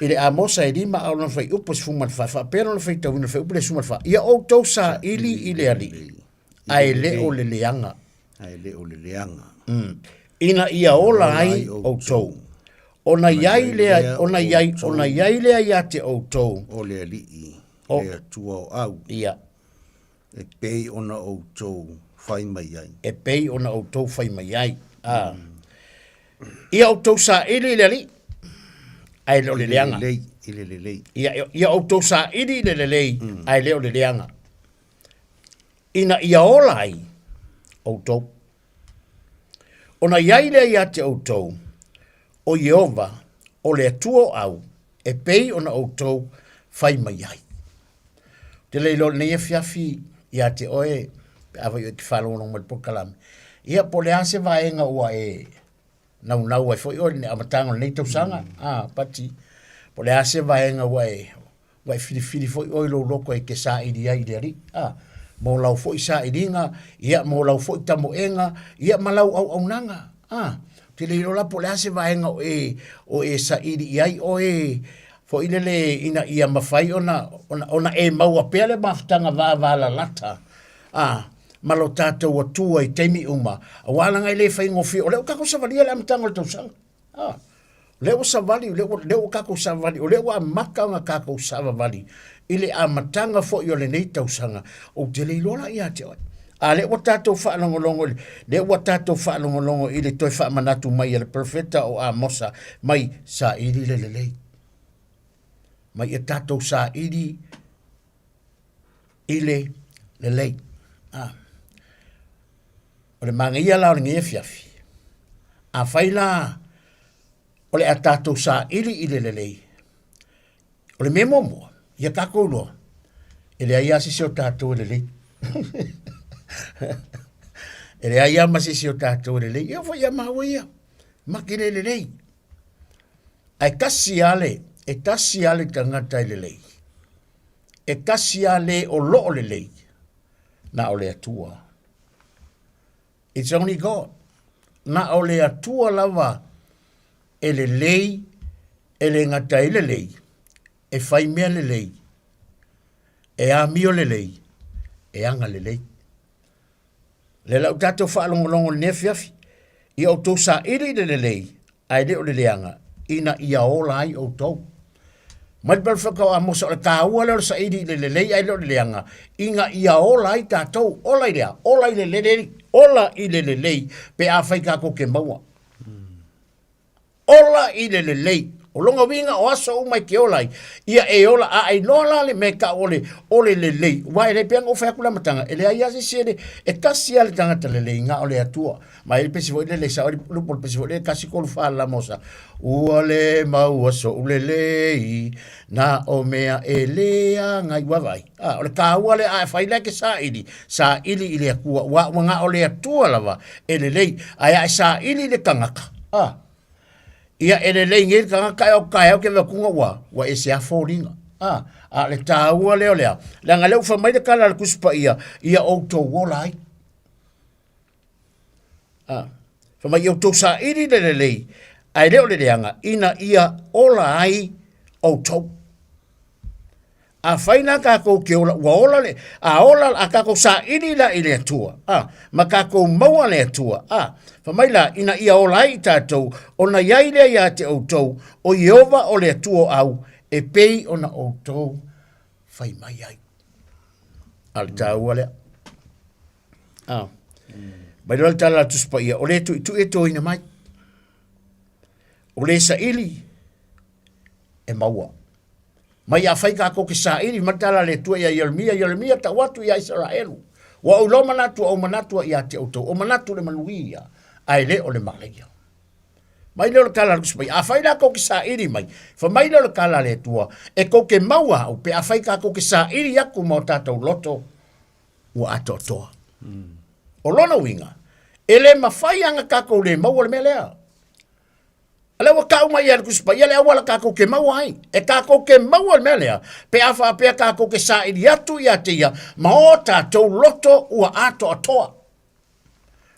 Ile a mosa e lima au na fai upo se fuman fa pero na fai tau na fai upo le suman fa ia o tau sa ili ile ali ai le o le leanga ina ia ola ai o tau ona yai le ia te o tau o le ali le tua o au ia e pei ona o tau fai mai ai e pei ona o tau fai mai ai ia o tau sa ili ile ali ai leo le leanga. Ia o tau sa iri le lei, ai leo le leanga. Ina ia ola ai, o tau. Ona iai lea ia te o tau, o Jehova, o le atua au, e pei ona o tau, fai mai ai. Te leilo ne ia fiafi, ia te oe, awa i o ki whalonga mo le pokalame. Ia po le ase vaenga ua e, nau ai foi oi a matanga nei tau sanga pati po le ase vaenga wai fili foi oi lo loko e ke sa idi ai deri mo lau foi sa idinga ia mo lau foi tamoenga ia malau au nanga te le la po le ase vaenga o e sa idi ai oi foi le ina ia mafai ona e mau apele maftanga va la lata malo tātou atua i teimi uma. A wala ngai le whai ngofi, o leo kako savalia le amatanga le tausanga. Leo savali, leo kako savali, o leo a maka nga kako savali. Ile amatanga fo i o le nei tausanga. O te le ilola i ate oi. A leo tātou whaalongolongo, leo tātou whaalongolongo i le toi whaamanatu mai le profeta o a mosa mai sa iri le lei. Mai e tātou sa iri ile le lei. O le mangia la o le ngia fiafi. A whaila o le atatou sa ili lelei. O le memo mua, ia kako uloa. E le aia sisi o tātou lelei. E le aia masisi o tātou lelei. Ia wha ia maua ia. Makile lelei. Ai kasi ale tangata i lelei. E kasi ale o loo lelei. Na o le atua. It's only God. Na o le atua lava e le lei, e le ngata i le lei, e whai mea le lei, e a mio le lei, e anga le lei. Le lau tātou whaalongolongo ne fiafi, i au tau sa iri le lei, ai le o le leanga, ina ia ola ai o tau. Mai pal whakau a mosa o le kāua leo sa iri le lei, ai le o le leanga, inga ia ola ai tātou, ola i lea, ola i le lei, ola i le lei, pe a whai kako ke maua. Ola i le lei, o longa winga o aso o mai ke olai, ia e ola a ai nola le me ka ole le lei, wai le peang o whakula matanga, ele ai ase sere, e kasi ale tangata le lei, nga ole atua, ma ele pesi vo le sa, lupo le pesi vo le kasi kolu whala mosa, ua le mau aso le lei, na o mea e lea ngai wawai, ole ka ua le a whai leke sa ili ile akua, wa nga ole atua lava, ele lei, ai sa ili le kangaka, Ia ele le ngir ka ka o ke va kunga wa e se aforinga. A le tāua leo lea. Langa leo fa mai de kala le kuspa ia o tō wola ai. Fa mai o tō sa iri le lei. Ai leo le leanga ina ia ola ai o tō. A whaina kako ke ola, wa ola le, a ola a kako sa iri la i le atua. Ma kako maua le atua. Fa mai la ina ia ola ai tātou, ona iai lea ia te o tō, o Iova o le atua au, e pei ona o tō whai mai ai. Al tāua lea. Mai rola tala tuspa ia, o le tu e tō ina mai. O le sa ili, e maua. Mai a whai kako ke sa ili, matala le tua ia Yeremia ta watu ia Israelu. Wa o lo manatua o manatua ia te auto, o manatu le manuia, ai le o le malaia. Mai leo le kala kuspai, a whai la ko ke sa ili mai, fa mai leo le kala le tua, e ko ke maua au, pe a whai kako ke sa ili yaku mo tātou loto, ua ato toa. O lona winga, e le mawhai anga kako le maua le melea. Ale wa kau mai ar kuspa ia le awala kako ke maua ai e kako ke maua le melea pe afa pe kako ke sa ili atu ia te ia ma o tātou loto ua ato atoa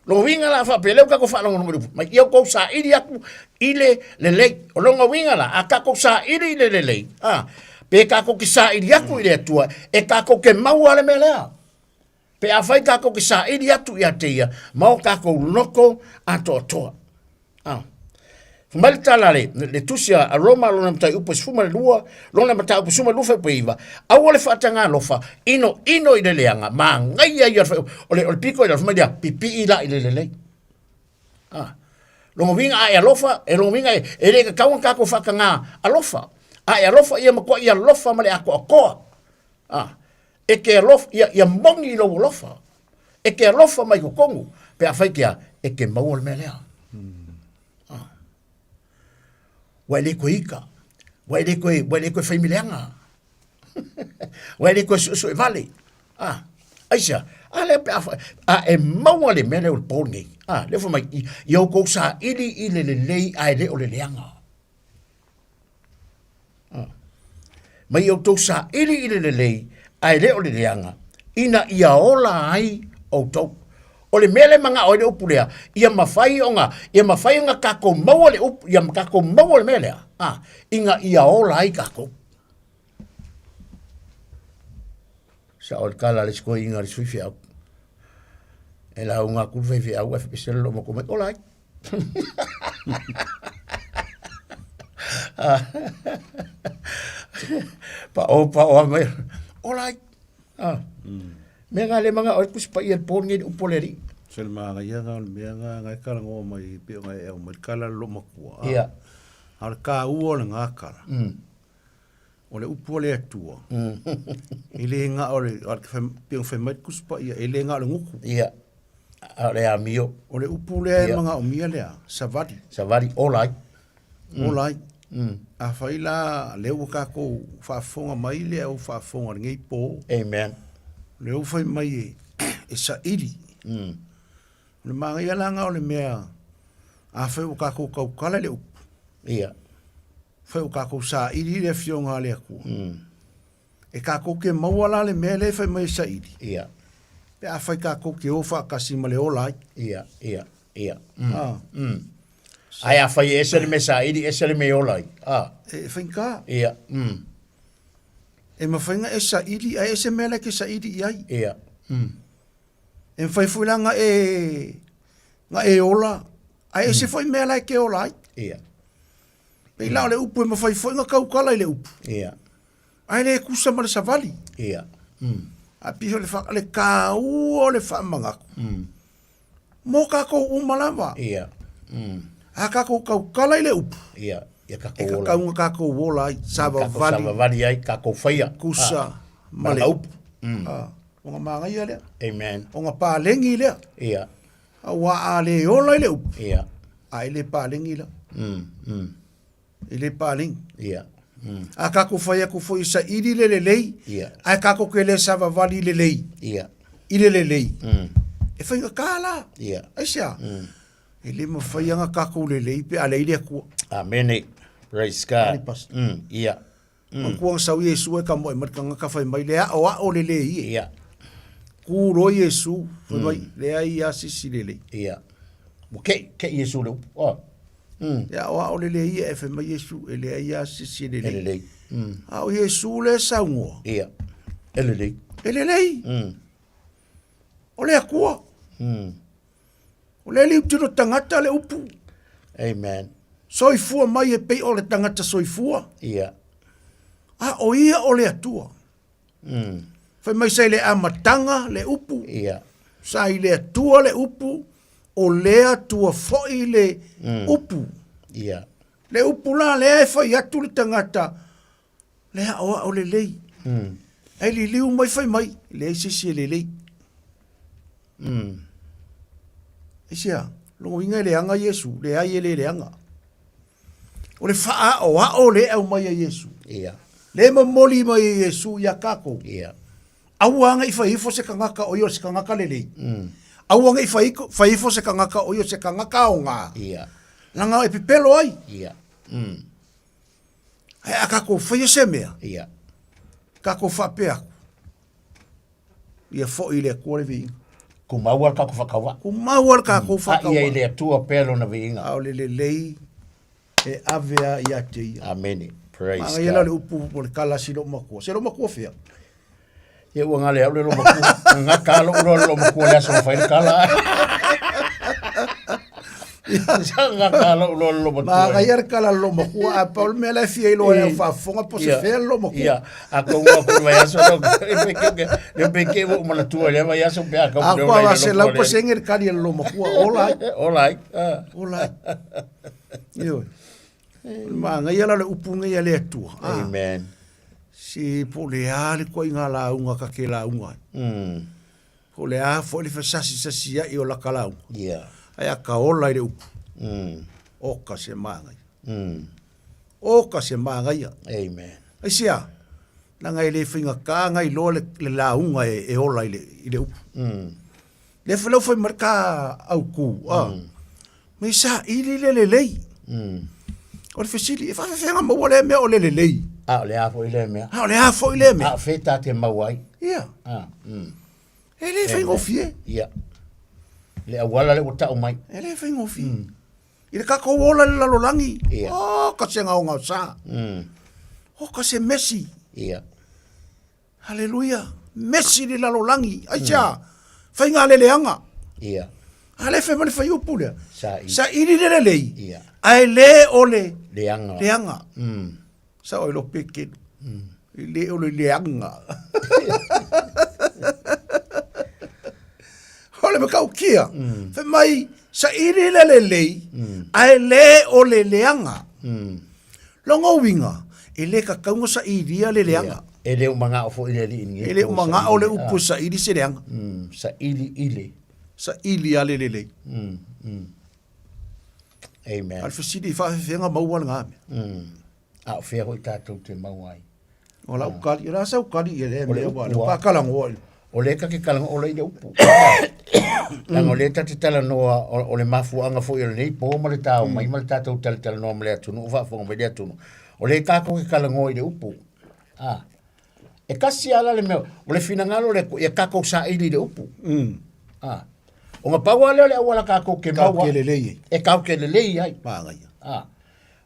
lo winga la fa pe leu kako fa longo nguru mai ia ko sa ili aku ile le lei o longo winga la a kako sa ili le lei pe kako ke sa ili aku ile atua e kako ke maua le melea pe afa kako ke sa ili atu ia te ia ma o kako loko ato atoa Fumali tala le tusia a Roma lona mtai upo sfuma le lua, lona mtai upo suma lufa pe iwa. Awa le whaatanga lofa, ino i le leanga, ma ngai ai ole piko i la fumalia, pipi i la i le lei. Longa winga ai alofa, e longa winga e le kawan kako whakanga alofa. Ai alofa ia makua ia lofa male ako akoa. E ke alofa, ia mongi lo lofa. E ke alofa mai kukongu, pe a whaikia, e ke maua le mea lea. Wai le koe ika, wai le koe whaimileanga, wai le koe su e vale. Aisa, e maua le mele o le pōngi. Le wha mai, i au kou sa ili le lei ai le o le leanga. Mai au tou sa ili le lei ai le o le leanga, ina ia ola ai au tau. O le mele manga o le upu lea, ia mawhai onga kako maua le upu, ia kako maua le mele inga ia ola ai kako. Sa o le kala le sko inga le suifi au. E la unga kulwhaifi au, e whipesele lo moko mai, ola ai. Pa o amai, ola ai. Mea ngā le manga oi kuspa i al pōngi ni upoleri. Sel maa ia ngā mea ngai kala ngō mai pio ngai eo mai kala lo makua. Ia. Ar ka ua le ngā kala. O le upole atua. I le ngā o le pio whai mai kuspa ia, i le ngā le nguku. Ia. A le a mio. O le upole e manga o mia lea, savari. Savari, olai. Olai. A whai la leo kako whaafonga mai lea o whaafonga ngei pō. Amen. Leo whai mai e sa iri. Le maa ia langa o le mea a whai o kako kaukala le upu. Ia. Whai o kako sa iri le fionga le aku. E kako ke mauala le mea le whai mai sa iri. Ia. Pe a whai kako ke ofa kasi ma le olai. Ia. Ai a whai ese le me sa iri, ese le me olai. E whai ka. Ia. E mawhainga e sa iri, a ese mea ke sa iri iai. Ia. E whai fuilanga nga e ola, a ese whai mea lai ke ola ai. Ia. Pei lao le upu e mawhai fuinga kaukala i le upu. Ia. Ai le kusa ma le savali. Ia. A piho le whaka le kāu o le whamangaku. Mō kako umalawa. Ia. A kako kaukala i le upu. Ia. Ia kako E ola. kakaunga kako wola ai, sava vali. Sava vali ai, kako whaia. Kusa ma le upu. O ngā māngai lea. Amen. O ngā pālengi lea. Ia. A wā a le ola i le upu. Ia. A i le pālengi lea. I le pālengi. Ia. A kako whai aku whai sa iri le lei. Ia. A kako ke le sava vali le lei. Ia. I le lei. E whai kāla. Ia. Aisia. E le ma whai anga kako le lei pe a leile akua. Amen. Praise God. Ia. Kuang sau Yesu e ka mo mat ka ka fai mai le o le le ia. Ku ro Yesu fai mai le ai a sisi le le. Ia. Ke Yesu le. Oh. Ya o le le ia e fai mai Yesu e le ai a sisi le le. A o Yesu le saungo. Ia. Ele le. Ele le. O le akua. O le li tino tangata le upu. Amen. Soifua mai e pei o le tangata soifua. Ia. A o ia o le atua. Fai mai sai le amatanga le upu. Ia. Sai le atua le upu. O le atua foi le upu. Ia. Le upu la le e fai atu le tangata. Le a o le lei. Ai li liu mai fai mai. Le sisi le lei. Isia, longo inga le anga Yesu, le ai le anga. O le faa o le au mai a Yesu. Ia. Le mamoli mai a Yesu ia kako. Ia. Au anga i faifo se kangaka o yo se kangaka le lei. Au anga i faifo se kangaka o yo se kangaka o ngā. Ia. Langa e pipelo ai. Ia. Ai a kako faio se mea. Ia. Kako fa pe aku. Ia fo i le kore vi. Ku mau al kako whakawa. Ku mau al kako whakawa. A ia i le atua pelo na viinga. Au le lei. E avea ia te ia. Amen. Praise God. Anga ia le upu po le kala si lo makua. Se lo makua fea. Ia ua ngale au le lo makua. Ngā kalo uro lo makua le aso mawhai le kala. Ngā kalo uro lo makua. Ma ia le kala lo makua. A paul mea le fia ilo e whafonga po se fea lo makua. Ia. A kau ua kuru mai aso. Le peke ua umanatua le mai aso pea. A kua wa se lau pa sengir kari lo makua. Olai. Olai. Olai. Ioi. Ma ngai ala le upu ngai ale atua. Amen. Si po le ale ko inga la unga ka ke la unga. Ko le a fo le fasasi sasi ia i o la kala unga. Yeah. Ai a ka ola i le upu. O ka se mangai. O ka se mangai. Amen. Ai sia. Na ngai le finga ka ngai lo le la unga e ola i le upu. Le fo foi marka au ku. Me sa ili le lei. O le fesili, e whawhenga maua le mea o le lei. O le afo i le mea. O le afo i le mea. A wheta te mauai. Ia. E le whaingo fie. Ia. Le awala le wata o mai. E le whaingo fie. I le kako wola le lalolangi. Ia. O, ka se ngau ngau sa. O, ka se mesi. Ia. Haleluia. Mesi le lalolangi. Aisha. Whainga le leanga. Ia. Ale fe mani fai upu lea. Sa iri le lei. Ia. Ai le o le. Leanga. Leanga. Sa oi lo peke. I le o le leanga. Ole me kau kia. Fe mai sa iri le lei. Ai le o le leanga. Longo winga. I le ka kaunga sa iria le leanga. E le umanga o fo i le li inge. E le umanga o le upu sa iri se leanga. Sa ili ile. Sa ili ale le lei. Amen. Al fasidi fa fenga maual nga me. A fea hoi tātou te mauai. O la ukali, ra sa ukali e le me wa. Pa kalang o. O le ka ke kalang o le i upu. Lang o le tati tala noa o le mafu anga fo i le nei po ma le tau mai ma le tātou tala noa ma le atunu. O fa fonga me le atunu. O le kako ke kalang o i le upu. E kasi ala le mea. O le finangalo le e kako sa ili le upu. O nga paua leo le awala kako ke maua. Kau ke le lei. E kau ke le lei ai. Pāngai.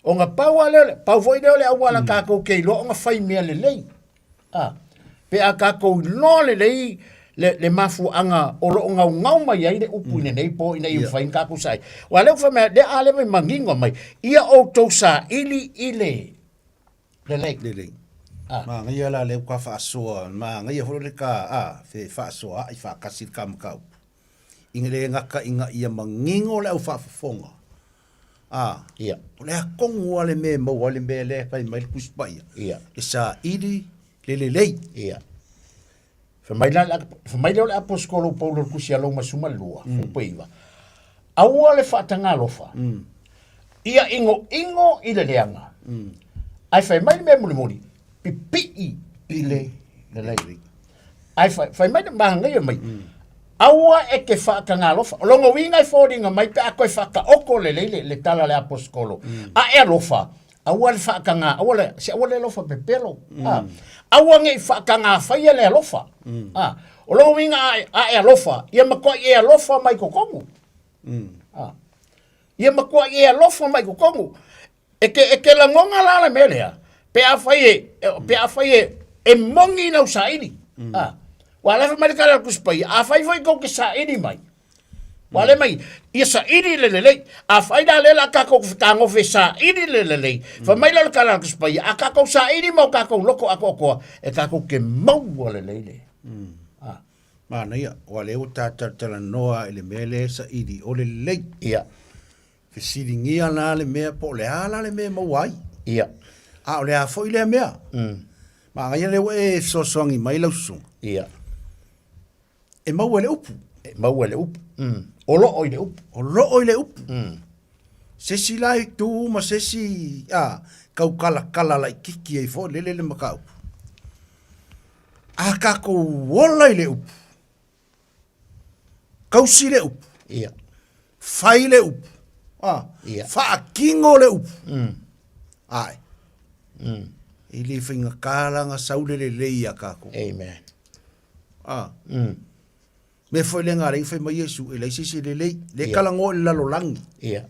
O nga paua leo le, pau foi leo le awala kako ke lo nga fai mea le lei. Pe a kako no le lei le mafu anga o lo ngau mai ai le upu ine nei po ina i fai kako sai. Wa leo fa mea le ale mai mangingo mai. Ia o tau sa ili ile le lei. Le lei. Ma ngai ala le ka fa soa, ma ngai ho le ka fe fa soa i fa kasir kam kau. Inga le ngaka inga ia mangingo le au whafonga. Ia. O le kongu ale me mau ale me le pai mai kuspai. Ia. E sa ili le lei. Ia. Fa mai le apostolo Paulo kusi alo masuma lua. Fupeiva. Aua le whaatanga lofa. Ia ingo i le leanga. Ai fai mai me muli pipi i le lei. Ai fai mai mahanga ia mai. Aua e ke whaakanga lofa. Longo winga i fōringa mai pe a koe whaka oko le tala le apostolo. A e lofa. Aua le whaakanga, aua le lofa pepelo. Aua ngai whaakanga whaia le alofa. O lo winga a e alofa, ia makua e alofa mai kokongu. Ia makua e alofa mai kokongu. E ke la ngonga la melea. Pe a whaie e mongi nau saini. Wale fa mai kala kuspai, a whai foi ko ke saini mai. Wale mai, ia saini le. A whai da le la kako tango fe saini le. Fa mai la kala kuspai, a kako saini mau kako loko ako e kako ke mau le. Mana ia, wale o tala noa ele mele sa idi o le lei. Ia. Fesiringia na le mea po le ala le mea mawai. Ia. A o le a foi le mea. Ma ngai le e sosongi mai lausunga. Ia. E mau ele upu. E mau ele upu. O lo o ile upu. O lo o ile upu. Sesi lai tu ma sesi kau kala lai kiki e fo le makau. A kako wola ile upu. Kausi le upu. Ia. Fai le upu. Ia. Fa kingo le upu. Ai. Ili finga kalanga saule le leia kako. Amen. Me foi le ngare foi mai Yesu e le sisi le lei. Le kalango le lalolangi. Ia.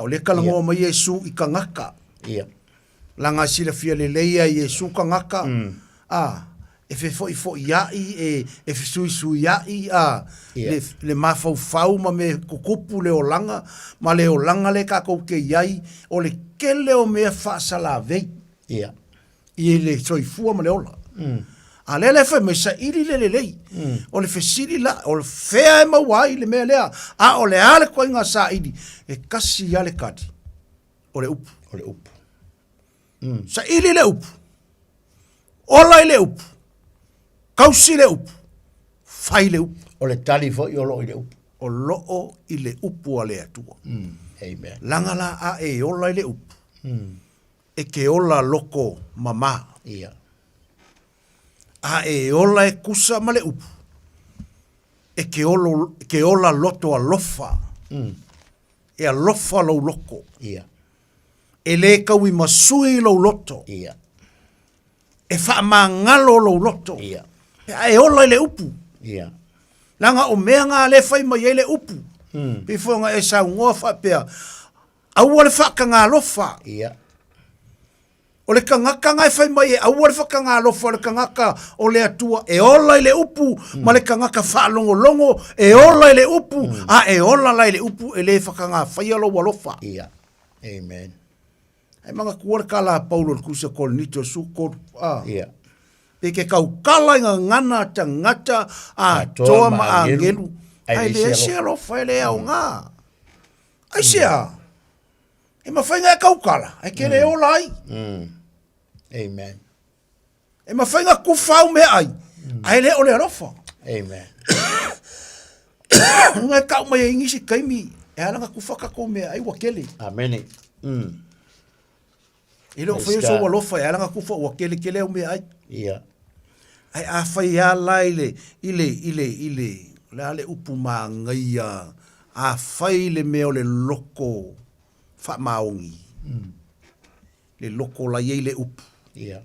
O le kalango mai Yesu i kangaka. Ia. Langa sila fia le leia Yesu kangaka. E fe foi iai e fe sui iai le mafau ma me kukupu le olanga ma le olanga le kako ke iai o le kele o me fa sala vei ia i le soifua ma le ola a le fe me sa iri le lei o le fe siri la o le fea e mawai le mea lea a o le ale ko inga sa iri e kasi ale kati o le upu sa iri le upu ola le upu kausi le upu, fai le upu. O le tali fo i o loo i le upu. O loo i le upu a le atua. Amen. Langa la a e ola i le upu. E ke ola loko mama. Ia. A e ola e kusa ma le upu. E ke ola loto a lofa. E a lofa lau loko. Ia. E le kawi masui lau loto. Ia. E wha mangalo lau loto. Ia. E ola i le upu. Ia. Langa o mea ngā le whai mai e le upu. Pifonga e sa ngoa whapea. Aua le whaka ngā lofa. Ia. O le kangaka ngai whai mai e aua le whaka ngā lofa. O le kangaka o le atua e ola i le upu. Ma le kangaka whaalongo longo e ola i le upu. A e ola lai le upu e le whaka ngā whai alo wa lofa. Ia. Amen. Ai manga kuara ka la Paulo le kusa kol nito su kol. Ia. E ke kau kala inga ngana tangata a toa ma a ngelu. Ai le se alofa e le au ngā. Ai sea. E mawhainga e kau kala. Ai ke le ola ai. Amen. E mawhainga kufau me ai. Ai le ole alofa. Amen. Ngai kau mai e ingisi kaimi. E alanga kufaka ko me ai wakele. Amen. E lo foi so walofa e alanga kufa wakele kele o me ai. Ia. Ai a fai a laile ile la le upu ma ngaia a fai le meo le loko fa maongi le loko la ye le upu ia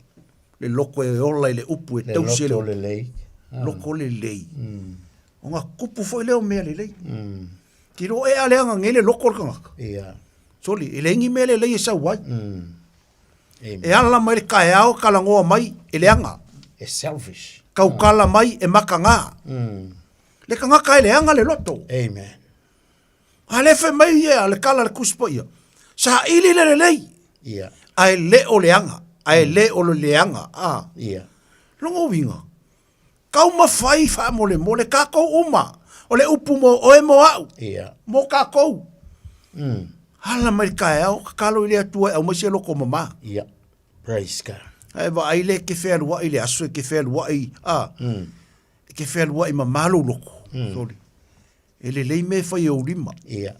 le loko e ola le upu e tau se le lei loko le lei o nga kupu foi le o mea le lei ki ro e ale anga ngele loko kanga ia soli ele ngi mele le sa wai e ala mai le kai ao kala ngoa mai ele anga e selfish. Kau kala mai e makanga. Le kanga kai le anga le loto. Amen. Ale fe mai ia le kala le kuspo ia. Sa ili le lei. Ia. Ai le o le anga. Ai le o le anga. Ia. Longo winga. Kau mawhai wha mole kako uma. O le upu mo o e mo au. Ia. Mo kako. Hala mai kai au kakalo ili atua au masi loko mama. Ia. Praise God. Ai va ai le ke fel wa ile aso ke fel wa ai ke fel wa i mamalo loko sorry ele le me fa yo lima ia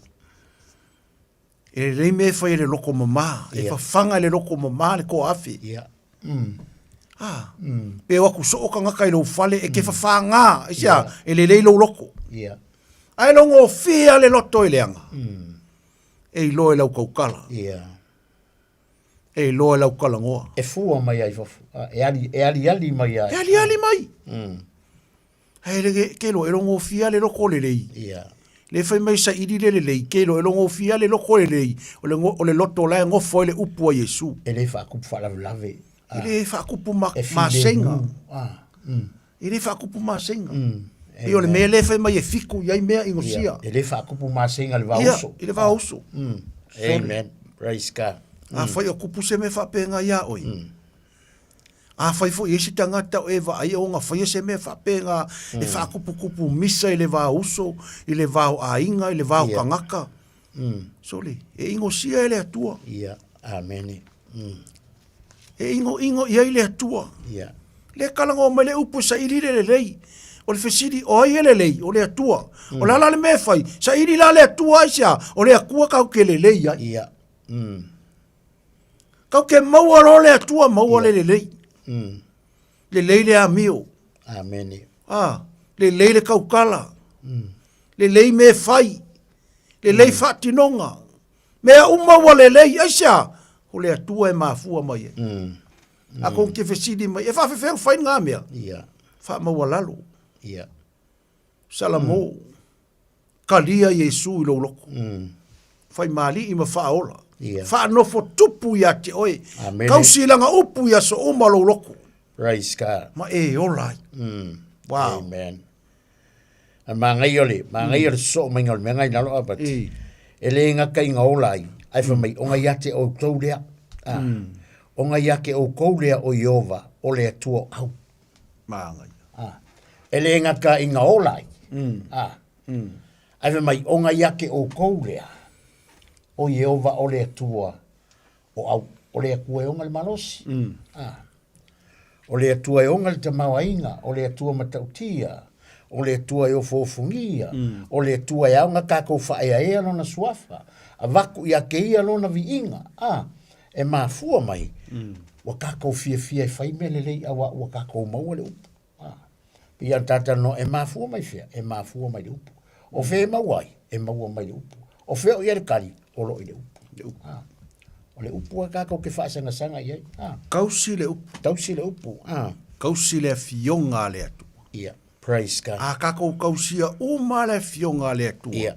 ele le me fa ile loko mama e fa fanga le loko mama le ko afi ia pe wa ku so ka ngaka lo fale e ke fa fanga sia ele le lo loko ia ai lo ngo fia le loto ile anga e lo e lo ko kala ia E loa lau kalangoa. E fua mai ai fafu. E ali mai ai. E ali mai. Hei rege, ke lo e rongo fia le loko le lei. Ia. Le fai mai sa iri le lei, ke lo e rongo fia le loko le lei. O le loto lai ngofo e le upu a Yesu. E le whaakupu whalave. I le whaakupu masenga. I le whaakupu masenga. I o le mea le fai mai e fiku, iai mea ingosia. E le whaakupu masenga le vauso. I le vauso. Amen. Praise God. A fai o kupu se me whapenga ia oi. A fai fo yesi tangata o eva ai o nga fai se me whapenga e whaakupu kupu misa i le vauso, i le vau ainga, i le vau kangaka. Soli, e ingosia e le atua. Ia, amen. E ingo ia i le atua. Ia. Le kalanga o mai le upu sa iri le lei. O le fesiri o ai ele lei, o le atua. O la le me fai, sa iri la le atua isa, o le akua kau ke le lei ai. Ia. Kau ke maua ro le atua, maua le lei. Le lei le amio. Amen. Le lei le kaukala. Le lei me fai. Le lei fatinonga. Mea umaua le lei, aisa. O le atua e mafua mai e. A kong ke fesiri mai, e whawhewheng whai ngā mea. Ia. Wha maua lalo. Ia. Salamo. Kalia Yesu i lo loko. Whai mali i ma whaola. Wha nofo tupu ia te oe. Kausilanga upu ia so oma lo loko. Praise God. Ma e olai. Wow. Amen. An mangai ole so maingal mengai nalo abat. E le ngaka inga olai. Ai fa mai onga ia te o taulea. Onga ia ke o koulea o Iova o le atua au. Mangai. E le ngaka inga olai. Ai fa mai onga ia ke o koulea o Iova o le atua o au. O le akua e onga le malosi. O le atua e onga le tamawainga. O le atua matautia. O le atua e o fofungia. O le atua e aunga kako whaea e alona suafa. A waku ia ke ia alona viinga. E mafua mai. Wa kako fia e whai mele lei awa wa kako maua le upu. Pia tata no e mafua mai fia. E mafua mai le upu. O fe mawai e maua mai le upu. O fe o iere kari o lo i le upu. O le upu a kako ke whaasanga sanga iai. Kausi le upu. Kausi le upu. Kausi le fionga le atu. Ia. Praise God. A kako kausia uma le fionga le atu. Ia.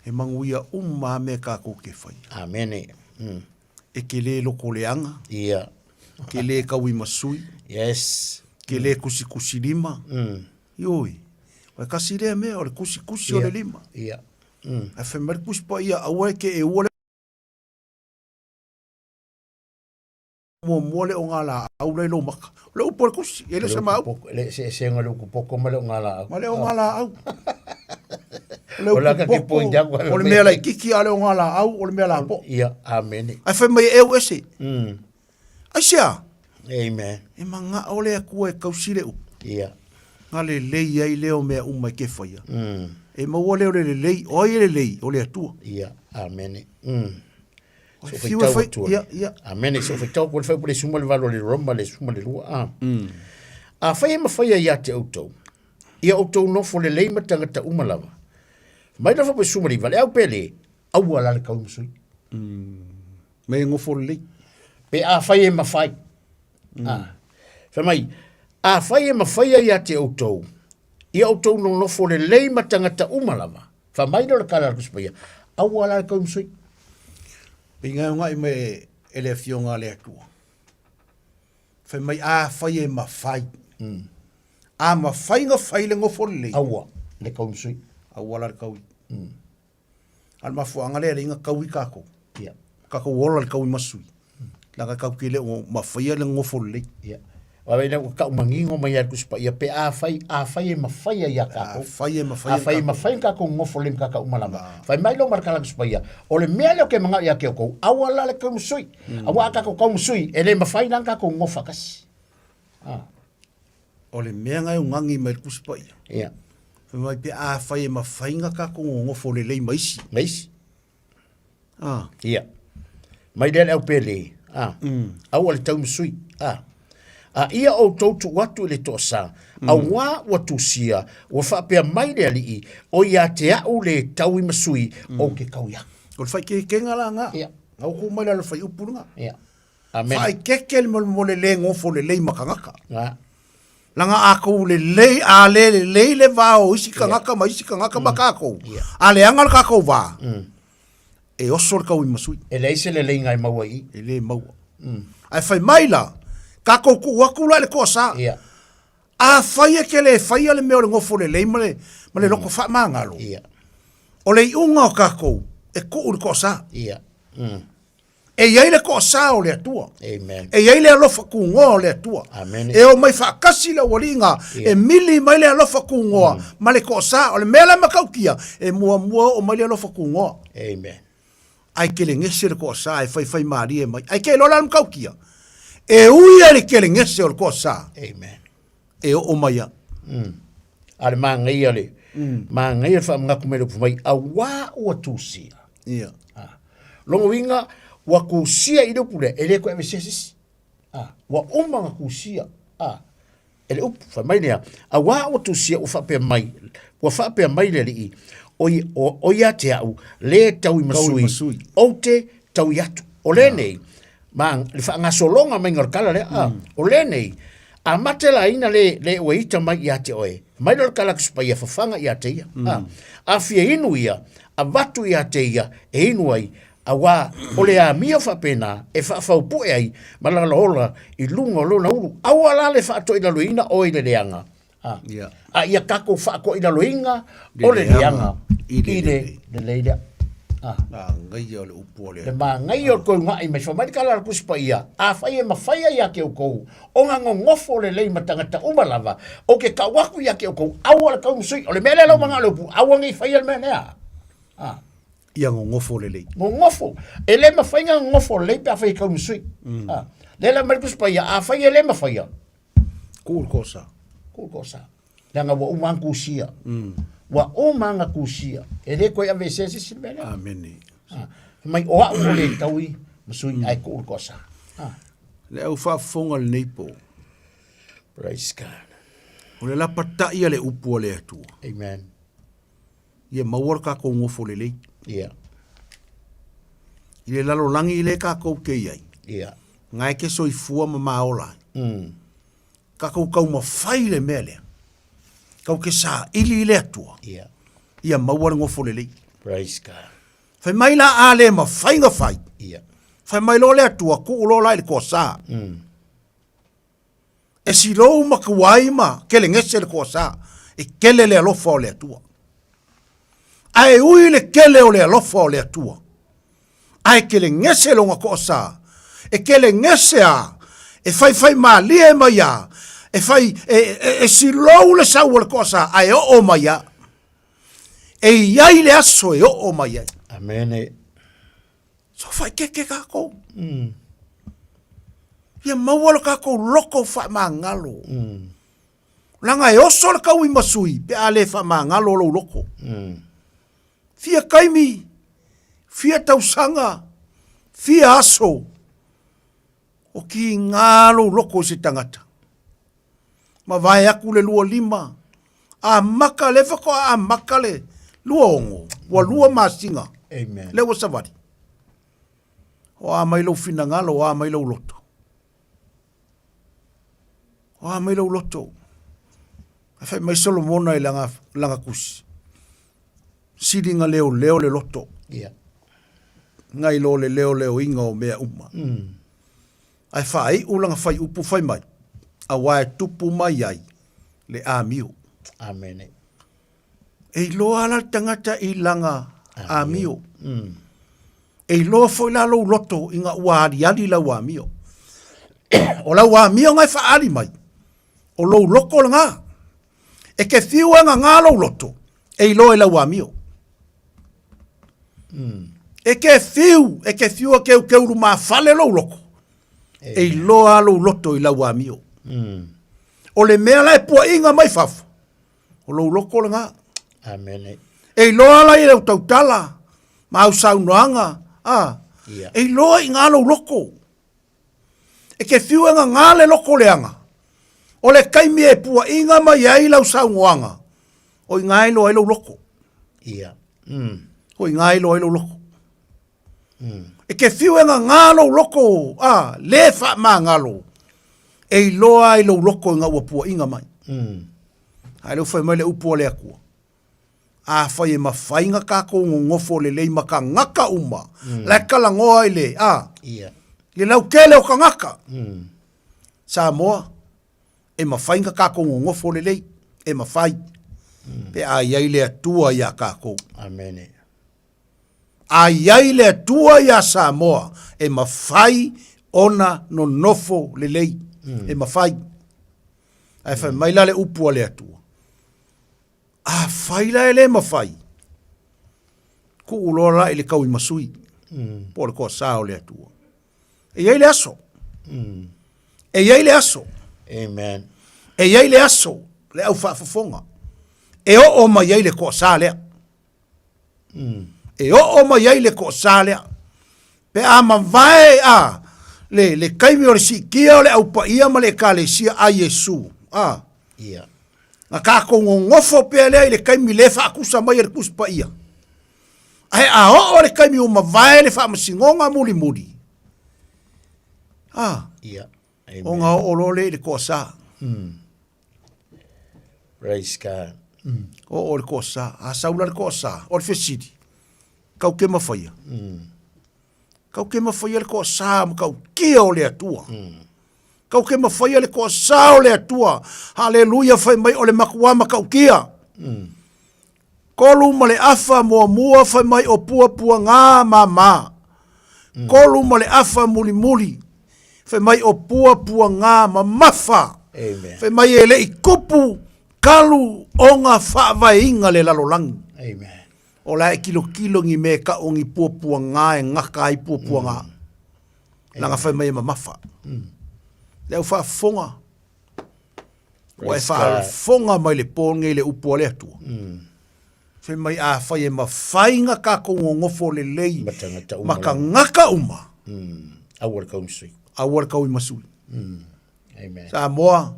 E manguia uma me kako ke whai. Amen. E ke le loko leanga. Ia. Ke le kaui masui. Yes. Ke le kusi lima. Ioi. Wai kasi le mea o le kusi o le lima. Ia. A whemari kusi pa ia awa ke e ua le mo le o ngā la au le lo maka. Le upo le kusi. E le se mau. Le se ngā le uku poko ma le o ngā la au. Ma le o ngā la au. O laka ke poin jaku. O le mea la ikiki a le o ngā la au. O le mea la po. Ia. Amen. Ai whemai e u ese. Ai sea. Amen. E ma ngā o le akua e kausire u. Ia. Ngā le lei ai leo mea umai ke whaia. E maua leo le lei. O ai le lei. O le atua. Ia. Amen. So Fiua fai fai. Ia. Amen. So fai tau kore fai pule suma le valo le roma le suma le lua. A fai e mawhaia ia te autou. Ia autou nofo le lei matangata umalawa. Mai na fai suma li vale au pele. Au ala le kau masui. Me ngofo le lei. Pe a fai e mawhai. Fai mai. A fai e mawhaia ia te autou. Ia autou nofo le lei matangata umalawa. Fai mai na le kala kuspaia. Au ala le kau masui. Pinga ngai me ele fionga le atua. Fai mai a fai e mawhai. A mawhai nga whai le ngofo le lei. Aua, le kau msui. Aua la le kaui. Al mafuanga le inga kaui kako. Ia. Kako wola le kaui masui. Langa kau ki le o mawhai le ngofo le lei. Ia. Wawe na kau mangingo mai atu spa ia pe a fai e mawhai ia kako. A fai e mawhai. A fai e mawhai kako ngofo le kaka umalama. Fai mai lo markala spa ia. O le mea leo ke manga ia ke oko. Aua la le kau msui. Aua kako kau msui. Ele mawhai nang kako ngofa kasi. O le mea ngai ungangi mai kuspa ia. Ia. Fai mai pe a fai e mawhai nga kako ngofo le lei maisi. Maisi. Ia. Mai le au pele. Aua le tau msui. A ia o tautu watu le tosa. A wā watu sia. Wa whapea mai le alii. O ia te au le tau i masui. O ke kau ia. O le whai ke kenga la ngā. Ia. Ngau ku mai la fai upurunga. Ia. Amen. Fai kekel mo le le ngofo le le makangaka. Nga. Langa ako le le a le va o isi kangaka ma isi kangaka makako. A le angal kako va. E osor ka ui masui. E le ise le ngai maua i. E le maua. Ai fai mai la. Kako ku wakula le kosa. Ia. A fai e ke le fai ale meo le ngofo le le ma le loko fa mangalo. Ia. O le iunga o kako e ku uri kosa. Ia. E iai le kosa o le atua. Amen. E iai le alofa kungoa o le atua. Amen. E o mai whaakasi le waringa. E mili mai le alofa kungoa. Ma le kosa o le mele makaukia. E mua o mai le alofa kungoa. Amen. Ai ke le ngese le kosa e fai maari e mai. Ai ke lola makaukia. E uia le ke le ngese o le kosa. Amen. E o mai a. Ale maa ngai ale. Maa ngai ale wha mga kumere pumai. A wā ua tūsia. Ia. Longo winga. Wa kusia i pule ele ko emesesis wa umanga kusia ele up fa mai lea a wa o tusia u fa pe mai wa fa pe mai le i o ya te au le tau i masui o te tau yatu o le nei mang le fa nga solonga mai ngor kala le o le nei a matela ina le o ita mai ya te oe mai le kala kuspa ia fa fanga ya te ia a fie inu ia a vatu ya te ia e inu ai awa ole a mia fa pena e fa pu ai malala ola I lunga lo na ulu awa la le fa to ina loina o ile leanga a ia kako fa ko ina loinga o le leanga ile le leida ngai o le upu ole le ma ngai o ko ngai me fa mai kala ku spa ia a fa ia ma fa ia ke ko o nga ngofo le le matanga ta umalava o ke ka waku ia ke ko awa ka musui o le mele lo manga lo pu awa ngai fa ia le mena ia ngofo le le. Ngofo. Ele ma fainga ngofo le pa fa ka musui. Le la merkus pa ia a fa ele ma fa ia. Cool cosa. Cool cosa. Langa wa umang kusia. Wa umanga kusia. Ele ko ia veses si bele. Amen. Mai o a le taui musui ai cool cosa. Le au fa fonga le nepo. Praise God. O le la pata ia le upu le atu. Amen. Ia mawar ka ko ngofo le le. Ia. Ile lalo langi ile ka kou ke iai. Ia. Ngai ke soi fua ma maola. Ka kou kau ma fai le mele. Kau ke sa ili ile atua. Ia. Ia mawar ngofo le le. Praise God. Fai mai la ale ma fai nga fai. Ia. Fai mai lo le atua ku ulo la ile ko sa. E si lo ma kuai ma kele ngese le ko sa. E kele le alofa o le atua. Ai ui le kele o le alofa o le atua. Ai kele ngese longa ko sa. E kele ngese a. E fai ma lie ma ya. E fai e si lo le sa o le ko sa. Ai o ma ya. E iai le aso e o ma ya. Amen. So fai ke kako. Ia mawala kako loko fa ma ngalo. Langa e oso le kau I masui. Pe ale fa ma ngalo lo loko. Fia kaimi, fia tausanga, fia aso, o ki ngalo loko se tangata. Ma vai aku le lua lima, a maka le whako a maka le lua ongo, wa lua masinga. Amen. Lewa savari. O a mailo fina ngalo, o a mailo loto. O a mailo loto. A fai mai Solomona I langa kusi. Siringa leo le loto. Ia. Ngai lo le leo inga o mea uma. Ai fai ulanga fai upu fai mai. A wae tupu mai ai. Le amio. Amen. E lo ala tangata I langa amio. E lo foi la lo loto inga uari ali la amio. O la amio ngai fa ali mai. O lo loko langa. E ke fiu nga lo loto. E lo la amio. E ke fiu ke uru ma fale lo loko. E loa lo loto I la amio. O le mea la e pua inga mai fafu. O lo loko langa. Amen. E loa la I le tautala. Ma au saunoanga. E loa I ngā lo loko. E ke fiu nga ngā le loko leanga. O le kaimi e pua inga mai ai lau saunoanga. O I ngā lo loko. Ia. Hoi ngai lo loko. E ke fiu e ngalo loko, le fa ma ngalo. E loa i lo loko ngā wapua inga mai. Ai lo fai mai le upo le akua. A fai e mawhainga kako ngofo le lei maka ngaka uma. Le kalangoa i le, le lau kele o ka ngaka. Samoa, e mawhainga kako ngofo le lei, e mawhai. Pe a iai le atua ia kako. Amen. A iai le atua ia Samoa, e mawhai ona no nofo le lei, e mawhai. Ai fai maila le upua le atua. A whaila e le mawhai. Ku ulora i le kau i masui. Po le koa sao le atua. E iai le aso. E iai le aso. Amen. E iai le aso. Le au whaafafonga. E o ma iai le koa sa lea. E o ma iai le koa sa lea. Pe a ma vai a. Le kaimi o le si kia o le au pa ia ma le ka le sia a Yesu. Ia. Nga kako ngofo pe lea i le kaimi le wha akusa mai le kusa pa ia. Ai a o le kaimi o ma vai le wha masingonga muli muli. Ia. O ngā o lole le koa sa. Praise God. O le koa sa. A saula le koa sa. O le fesidi. Kau ke mawhaia. Kau ke mawhaia le koa sa. Ma kau kia o le atua. Kau ke mawhaia le koa sa o le atua. Haleluia whai mai o le makuama kau kia. Kolu ma le afa mua mua whai mai o pua pua ngā mama. Kolu ma le afa muli muli. Whai mai o pua pua ngā mamafa. Amen. Whai mai e le i kupu kalu o ngā whaavainga le lalolangi. Amen. O la e kilo kilo ngi me ka o ngi pua pua ngā e ngaka ai pua pua ngā. Nanga whai mai e mamafa. Leo whaafonga. O e whaafonga mai le pōnge le upua le atua. Whai mai a whai e mawhainga ka ko ngofo le lei. Maka ngaka uma. Awar kau msui. Awar kau i masui. Amen. Samoa.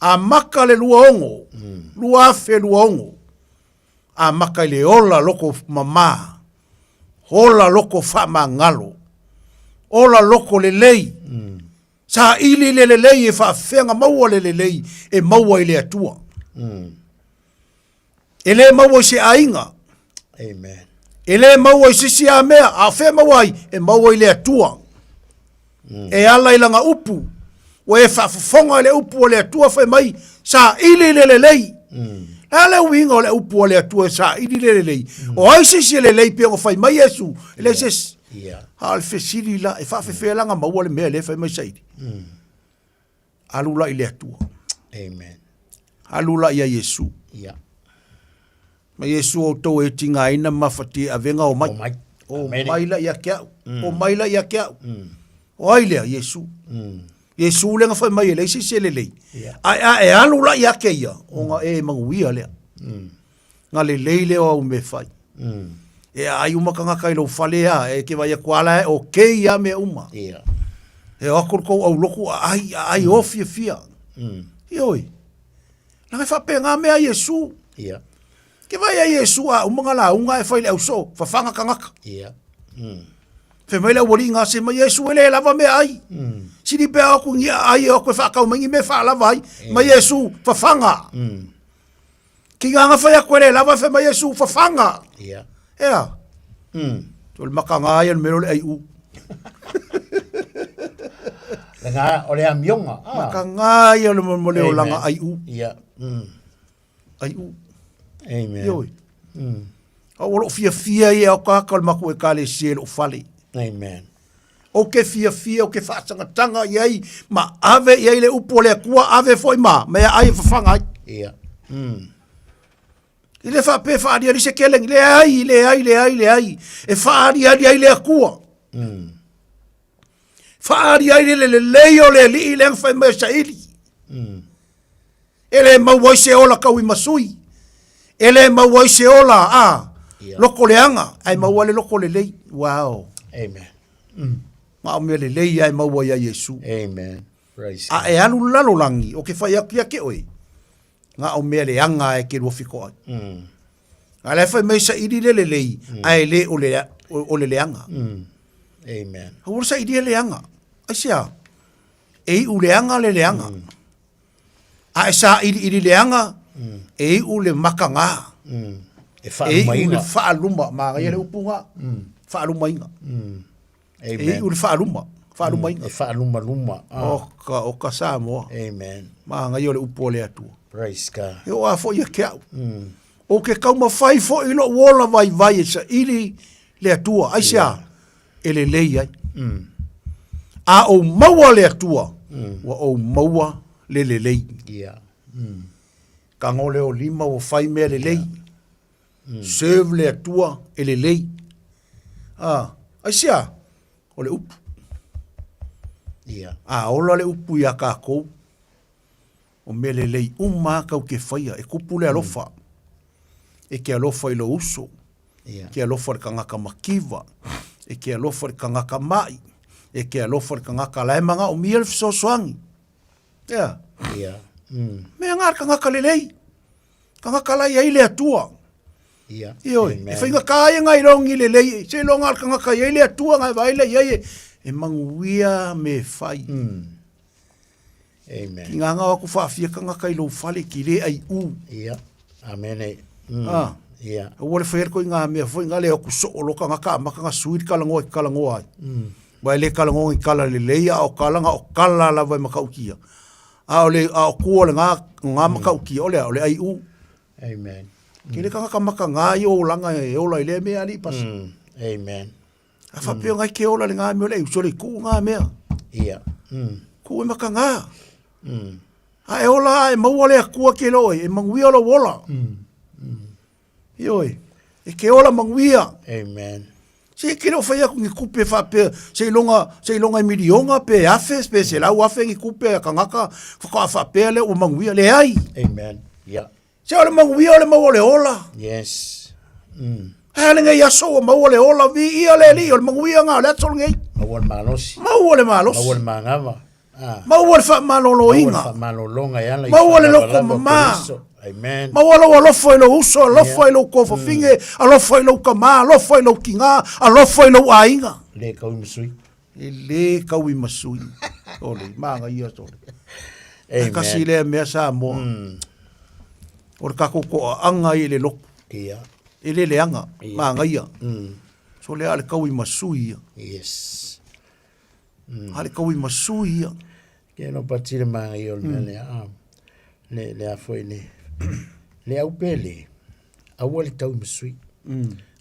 A maka le lua ongo. Lua afe lua ongo. A maka le ola loko mama. Ola loko wha ngalo. Ola loko le lei. Sa ili le lei e wha whenga maua le lei e maua i le atua. E le maua i se ainga. Amen. E le maua i sisi a mea. A whe maua i e maua i le atua. E ala i langa upu. O e whaafonga le upu o le atua whai mai. Sa ili le lei. Ala winga o le upu o le atua sa ili le lei. O ai sisi le lei pia o whai mai Yesu. Le sisi. Al fesiri la e fa fe langa maua le mea le fa mai saidi. Alula i le atua. Amen. Alula ia Yesu. Ia. Ma Yesu o tau e tinga ina mafati a venga o mai. O mai la ia kia. O mai la ia kia. O ai lea Yesu. Yesu le nga fa mai le se le le. Ai alula ia kia. O nga e manguia le. Nga le le o me fai. E ai uma kanga kai lo fale a e ke vai kwala e o ke ia me uma. E akor ko au loko ai ofia fia. Ioi. Na fa penga me a Yesu. Ke vai a Yesu a uma ngala unga e fai au so fa fanga kanga. Fe mai la wori nga se mai Yesu ele lava me ai. Si di pe aku ngia ai o ko fa ka mangi me fa lava ai. Mai Yesu fa fanga. Ki nga fa ya kwele lava fe mai Yesu fa fanga. Ea. Tol makanga yan meron ay u. Langa ole amyonga. Makanga yan mo le langa ay u. Ia. Ay u. Amen. Yoi. O fia ia o ka maku e kale siel o fale. Amen. O ke fia o ke whaasanga tanga iai ma ave iai le upo le kua ave foi ma mea ai whawhanga ai. Ia. I le whape whaari ari se keleng, le ai. E whaari ari ai le akua. Whaari ai le leo le li i le ngwhai mea sa ili. E le mauai se ola kau i masui. E le mauai se ola loko le anga. Ai maua le loko le lei. Wow. Amen. Ma o mea le lei ai maua ia Yesu. Amen. Praise A e alu lalo langi o ke whai aki ake oi. Nga o mea le anga e ke ruafiko ai. A le whai mei sa iri le lei ai le o le anga. Amen. Ora sa idia leanga. Asia. E u leanga le leanga. A sa i leanga. E u le makanga. E whaalumainga. E u le whaaluma. Maa ngai le upunga. Whaalumainga. E u le whaaluma. Whaalumainga. E whaaluma. O ka Samoa. Amen. Maa ngai o le upo le atua. Praise God. E o a fo ia keau. O ke kauma whai fo i lo wola vai e sa ili le atua. Aisia. Ele lei ai. A o maua le atua. Wa o maua le lei. Yeah. Ka ngole o lima o whai mea le lei. Serve le atua e le lei. Aisia. O le upu. Yeah. A ola le upu ia ka kou. O me le lei umma kau ke whaia. E kupu le alofa. E ke alofa i lo uso. Yeah. Ke alofa le kangaka makiva. E ke alofa le kangaka mai. E ke alofa le kangaka laemanga o mia le fisosoangi. Yeah. Yeah. Mea ngar kangaka le lei. Kangaka lai ai le atua. Yeah. Ioi. E whainga kāia ngai rongi le lei. Se lo ngar kangaka ai le atua ngai vaile iai. E manguia me whai. Amen. Ki nganga waku whaafia kangaka i lo whale ki le ai u. Yeah. Amen. Yeah. O le whaer ko i ngā mea fwoi ngā le o kuso o loka ngaka maka ngā suiri kalangoa i kalangoa ai. Wai le kalangoa i kala le leia o kalanga o kala la vai makaukia. A o le a o kua le ngā makaukia o le ai u. Amen. Ki le kangaka maka ngā i o langa e ola i le mea ni pas. Amen. A whapea ngai ke ola le ngā mea le uso le ku ngā mea. Yeah. Ku e maka ngā. A e ola e maua le akua ke loe e manguia lo wola. Ioi. E ke ola manguia. Amen. Se ke lo fai aku ngi kupe whapea, se ilonga i milionga pe afe, se lau afe ngi kupe a kangaka, whaka whapea le o manguia le ai. Amen. Yeah. Se ole manguia ole maua le ola. Yes. Hale ngai aso o maua le ola vi ia le li, ole manguia ngā le atol ngai. Maua le malosi. Maua le malosi. Maua le mangava. Maua le whamalolo inga. Maua le whamalolonga yana. Maua le loko mama. Amen. Maua lo alofo i lo uso, alofo i lo kofa finge, alofo i lo kama, alofo i lo kinga, alofo i lo ainga. Le kau i masui. Le kau i masui. Ole, manga ia tole. Amen. Kasi le mea Samoa. Ore kako ko anga i le loko. Ia. I le anga, manga ia. So le ale kau i masui ia. Yes. Ale kau i masui ia. Ke no patire manga ia le le a foi le au pele a wale tau masui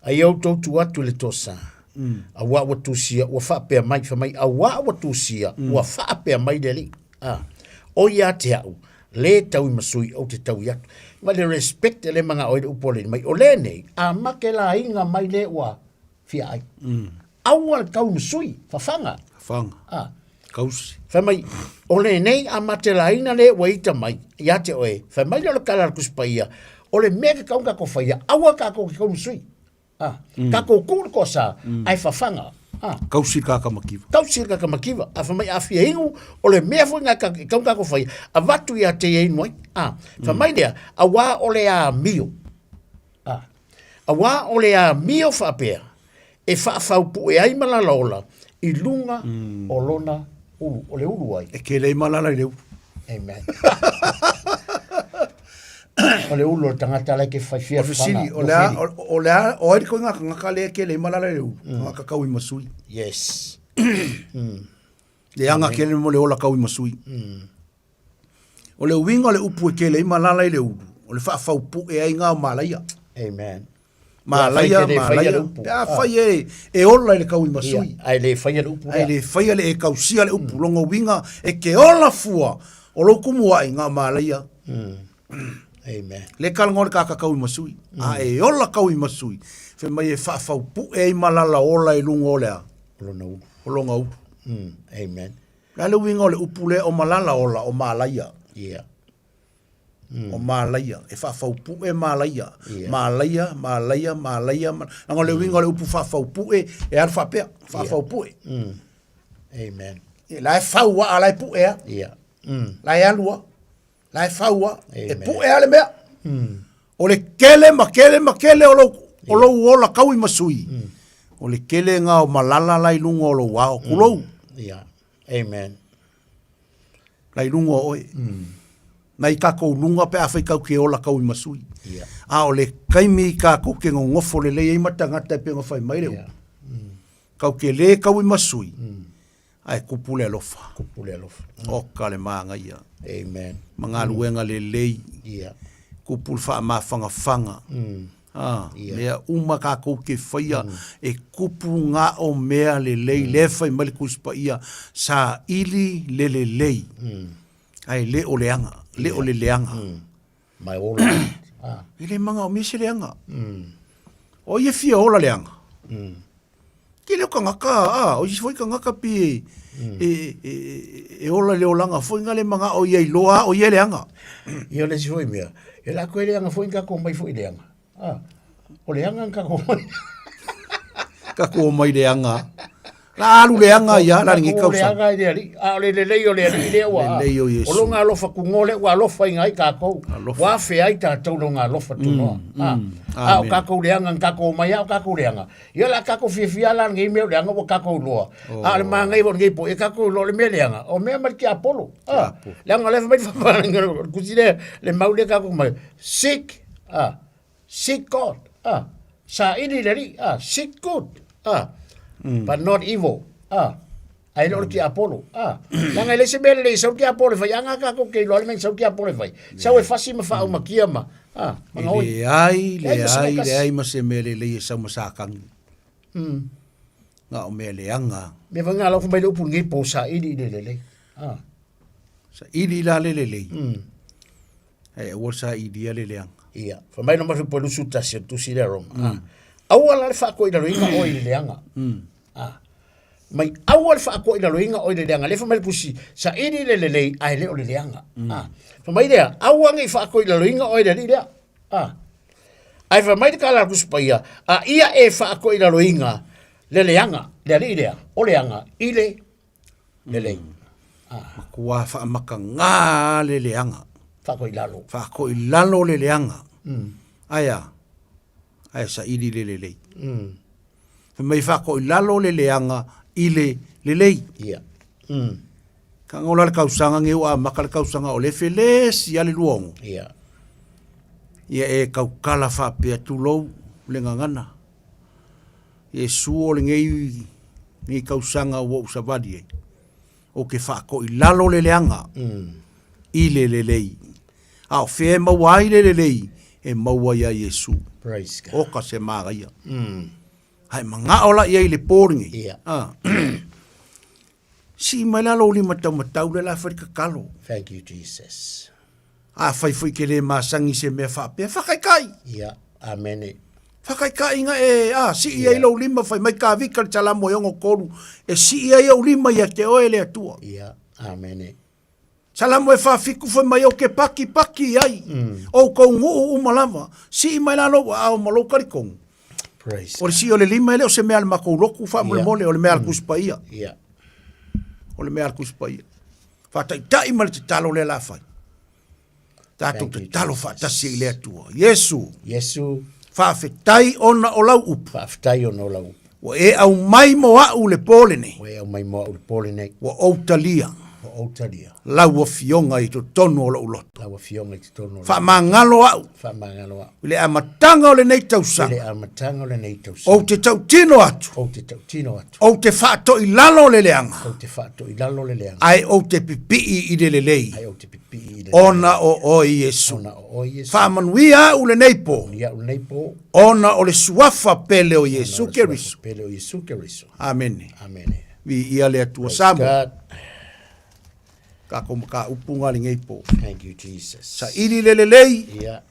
ai au tau tu atu le tosa a wa watu sia wa fa pe mai fa mai a wa watu sia wa fa pe mai deli o ia te au le tau masui o te tau ia ma le respect le manga o upole mai o le nei a makela inga mai le wa fia ai au wale tau masui fa fanga Kausi. Whamai, o le nei a matelaina le waita mai, ia te oe, whamai le kala kuspaia, o le mea ka kaunga ko whaia, awa ka ko ki kaunu sui. Ka ko kūr ko sa, ai whawhanga. Kausi kaka makiwa. Kausi kaka makiwa. A whamai a whia ingu, o le mea fuinga ka kaunga ko whaia, a watu ia te ei noi. Whamai lea, a wā o le a mio. A wā o le a mio whapea, e whaafaupu e ai malalaola, i lunga o lona o le ulu ai. E ke lei malala i leu. Amen. O le ulu o tangata lai ke whaifia whanga. O lea, o airi koe ngaka lea ke lei malala i leu. Ngaka kau i masui. Yes. Le anga ke le mo le ola kau i masui. O le uwinga le upu e ke lei malala i leu. O le whaafaupu e ai ngā malaia. Amen. Malaia. Ya fai e ola le kau i masui. Ai le fai le upu. Ai le fai le e kausia le upu longa winga e ke ola fua. O lo kumua i ngā malaia. Amen. Le kalangore kaka kau i masui. A e ola kau i masui. Fe mai e whaafau pu e i malala ola i lunga o lea. O longa upu. Amen. La le winga o le upu le o malala ola o malaia. Yeah. O malaia, e whawhaupu e malaia. Malaia. Anga le winga le upu whawhaupu e ar whapea, whawhaupu e. Amen. Lai whaua a lai pu ea. Lai alua, lai whaua, e pu ea le mea. O le kele ma kele o lo uola kau i masui. O le kele ngā o malala lai lunga o lo wao kulou. Yeah. Amen. Lai lunga o oe. Nai kako lunga pe awhai kau ke ola kau I masui. Yeah. A o le kaimi kako ke ngofo le lei matangata pe ngofai mai leo. Kau ke le kau I masui. Ai kupule alofa. Kupule alofa. O ka le maanga ia. Amen. Mga luenga le lei. Yeah. Kupul wha ma fanga. Mea uma kako ke whaia e kupu ngā o mea le lei le whai mali kuspa ia sa ili le lei. Ai le o leanga. Le o le leanga. Mai ola. Ile manga o mese leanga. O ia fia ola leanga. Ki leo ka ngaka, o isi foi ka ngaka pi e ola leo langa, foi ngale manga o ia iloa, o ia leanga. Ia le si foi mea, e la koe leanga foi kako mai foi leanga. O leanga kako mai. Kako mai leanga. La alu leanga ia, la ringi kausa. O leanga i leari, o le lei o leari i lea wa. Le lei o Yesu. O longa alofa kungole, wa alofa ingai kako. Wa fe ai tātou longa alofa tunoa. O kako leanga, kako mai au kako leanga. Ia la kako fia la ngai mea leanga o kako loa. Le maa ngai won ngai po, e kako loa le mea leanga. O mea mari ki Apollo. Leanga lefa mai whapana, kusire le maule kako mai. Sick, sick God. Sa ini leri, sick good. But not evil. Ai lo ki Apollo. Yang ele se bele so ki Apollo fa yang ka ko ke lo men so ki Apollo fa. Sa we fasi ma fa o makia ma. Le ai ma se mele le sa ma sa kang. Nga o mele anga. Me va nga lo fu mai lo pu ngi po sa idi le. Sa idi la le. O sa idi le anga. Ia. Fa mai no ma fu po lu suta se tu si le rom. Awala le fa ko ida lo inga o le anga. Mai awal fa ko ina loinga o le leanga le fa mai pusi sa ini le ai le o le leanga fa mai dia awang i fa ko ina loinga o le dia ai fa mai kala kuspaia ia e fa ko ina loinga le leanga le dia o leanga ile le kua fa maka nga le leanga fa ko ilalo le leanga aya sa ini le fa mai fa ko ilalo le leanga ile lelei ia ka ngola le kausanga nge wa makal kausanga o le feles ya le luongo ia e kaukala fa pe tulo le ngangana e suo le ngi kausanga wo usavadi o ke fa ko ilalo le leanga ile lelei a fe ma wai le lelei e maua ya Yesu praise God o ka se maria ai manga ola ia ile poringi. Ia. Si mai la lo li matau le la Afrika kalo. Thank you Jesus. Fai ke le masangi se me fa pe fa kai. Ia. Amen. Fa kai nga si ia lo lima fai mai ka vika tala mo yongo koru e si ia o lima ia te oele atua. Ia. Amen. Salamo e fa fiku fai mai o ke paki ai. O ko ngu malama. Si mai la lo o malo karikong. O le si o le lima ele o se mea le makouloku wha mole o le mea al kuspaia. O le mea al kuspaia. Whatai ma le te talo le la whai. Tātou te talo whaatasi i le atua. Yesu. Whaafetai ona o lau upu. Whaafetai ona o lau upu. O e au mai mo au le polene. O e au mai mo au le polene. O outalia. O outalia. Lau o fionga i to tonu o lau loto. Lau o fionga i to tonu o lau. Wha mangalo au. Wha mangalo au. Ile a matanga o le nei tausanga. Ile a matanga o le nei tausanga. O te tau tino atu. O te tau tino atu. O te whaato i lalo le leanga. O te whaato i lalo le leanga. Ai o te pipi i le lei. Ai o te pipi i le lei. Ona o Yesu. Ona o Yesu. Whamanuia u le neipo. Ia u le neipo. Ona o le suafa pele o Yesu Keriso. Pele o Yesu Keriso. Amen. Amen. Vi ia le atua Samoa. Ka upunga le ngeipo. Thank you Jesus. Sa ili le lei. Ia.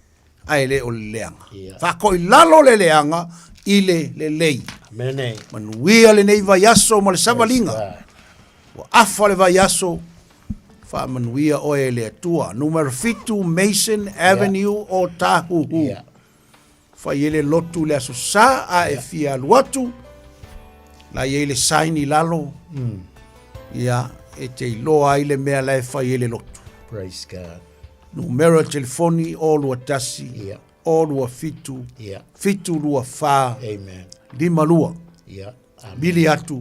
Ai le o le leanga. Whako i lalo le leanga i le lei. Amen. Manuia le nei vai aso ma le savalinga. Wa afa le vai aso. Wha manuia o e le atua. Numero 5 Mason Avenue o Tahuhu. Ia. Wha i le lotu le aso sa a e fia luatu. La i le saini lalo. Ia. E te iloa ai le mea lai whai ele lotu. Praise God. Numero telefoni o lua tasi. Yeah. O lua fitu. Yeah. Fitu lua wha. Amen. 5 lua. Ia. Bili atu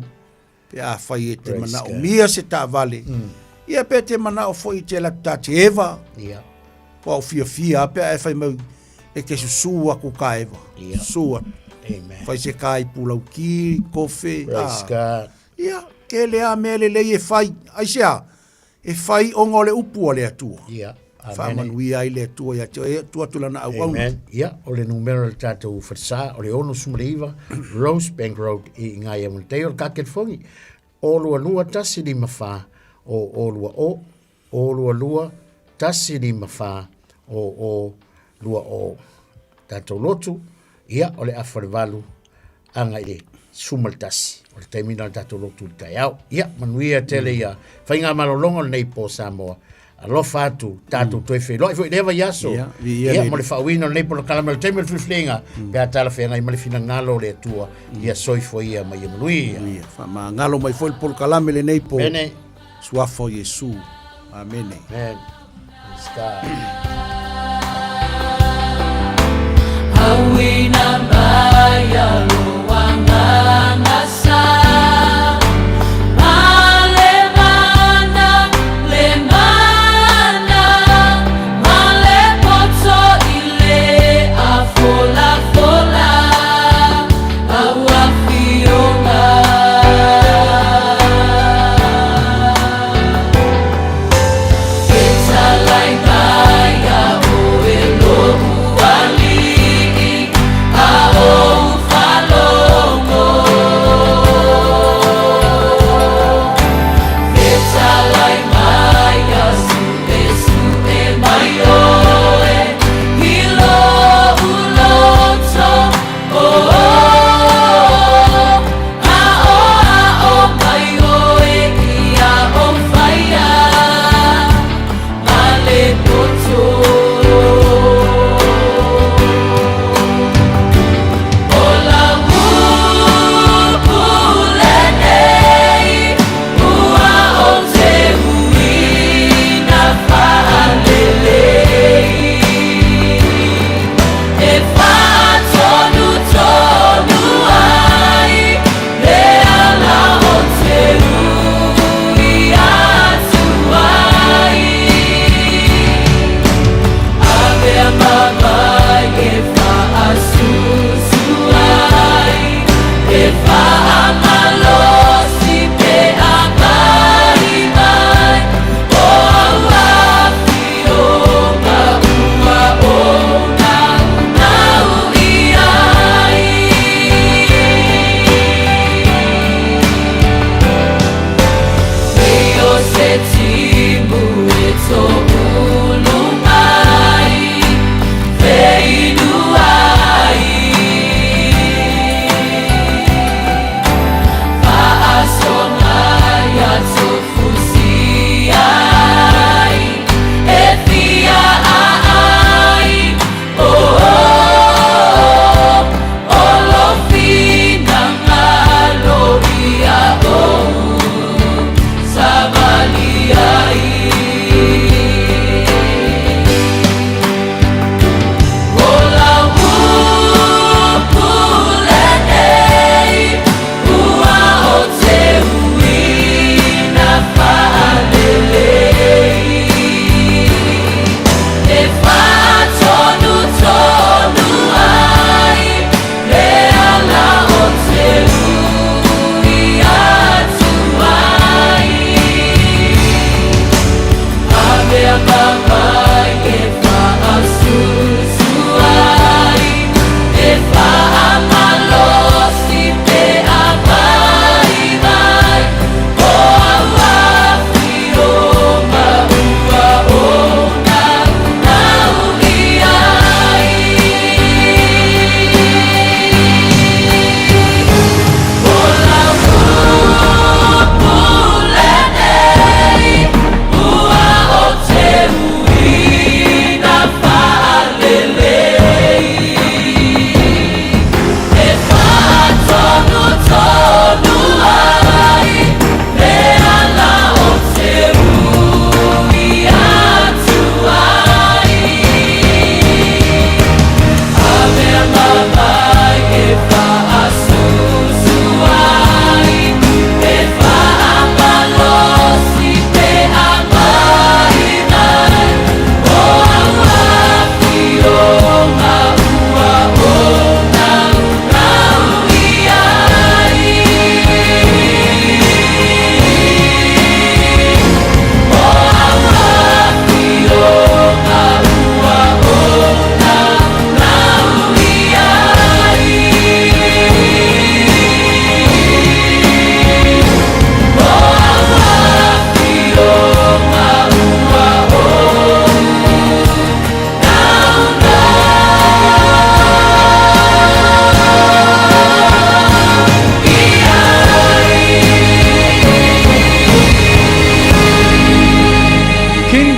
pe a fai e te Praise mana o God. mia se ta vale. Ia pe te mana o foi te la ta te eva. Ia. Pa o fia pe e fai mau e ke susua ku ka eva. Ia. Sua. Amen. Fai se kai pulau ki, kofe. Praise God. Ia, ke lea mele le e fai. Ai sea, e fai o ngole upu o le atua. Ia. Fa manui ai le atua ia te e tua tulana au au. Amen. Ia, o le numero le tātou whatsa, o le ono sumreiva, Rosebank Road i ngai amun te o kaket fongi. O lua tasi ni mawha o lua tasi ni mawha o lua o tātou lotu. Ia, o le awharewalu anga i le sumaltasi. O le taimina le tātou lotu le tai au. Ia, manuia tele ia. Whainga malolongo le nei po Samoa. Alofa atu tātou toi whi. Loi fwoi lewa yaso. Ia, mo le whauina le nei po le kalama le taimina le whiwhilenga. Pea tala whenga i male fina ngalo le atua. Ia soi fwoi ia mai manuia. Ia, ma ngalo mai foi pol kalame le nei po. Bene. Suafo Yesu. Amen. Amen. Star. Hawina maya luanga ngasa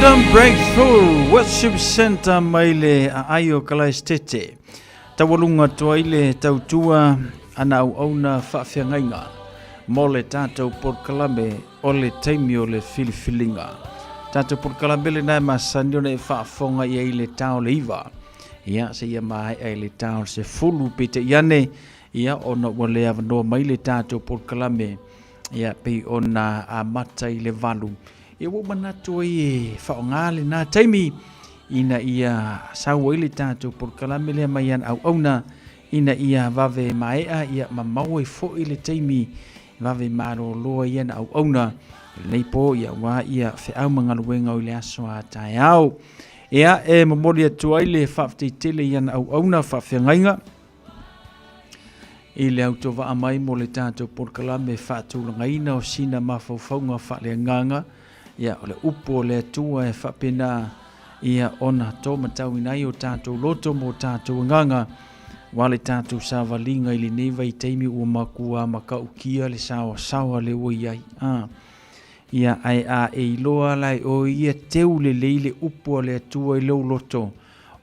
Freedom Breakthrough Worship Center maile a aio kalaistete. Tawalunga toile tautua ana au na whawhiangainga. Mole tātou porkalame ole teimi ole filifilinga. Tātou porkalame le nai masani one whaafonga ia ile tau le iwa. Ia se ia mai ai le tau se fulu pete iane. Ia ona wale avanoa maile tātou porkalame. Ia pei ona a mata i le valu. Ia wo manatu e whaongale nā taimi. Ina ia saua ili tātou porkalame lea mai an au auna. Ina ia vave maea ia mamau e fo ili taimi. Vave maro loa ia na au auna. Nei po ia wā ia whiau mangaluenga o le aso a tai au. Ia e mamori atu ai le whafteitele ia na au auna whawhiangainga. I le auto wa amai mo le tātou porkalame whātūrangaina o sina mawhauwhaunga whaleanganga. Ia o le upo le atua e whapena ia ona tō matau inai o tātou loto mo tātou nganga. Wale tātou sāwalinga i le neva i teimi ua makua makau kia le sawa le oi ai. Ia ai a e iloa lai o ia teu le leile upo le atua i leo loto.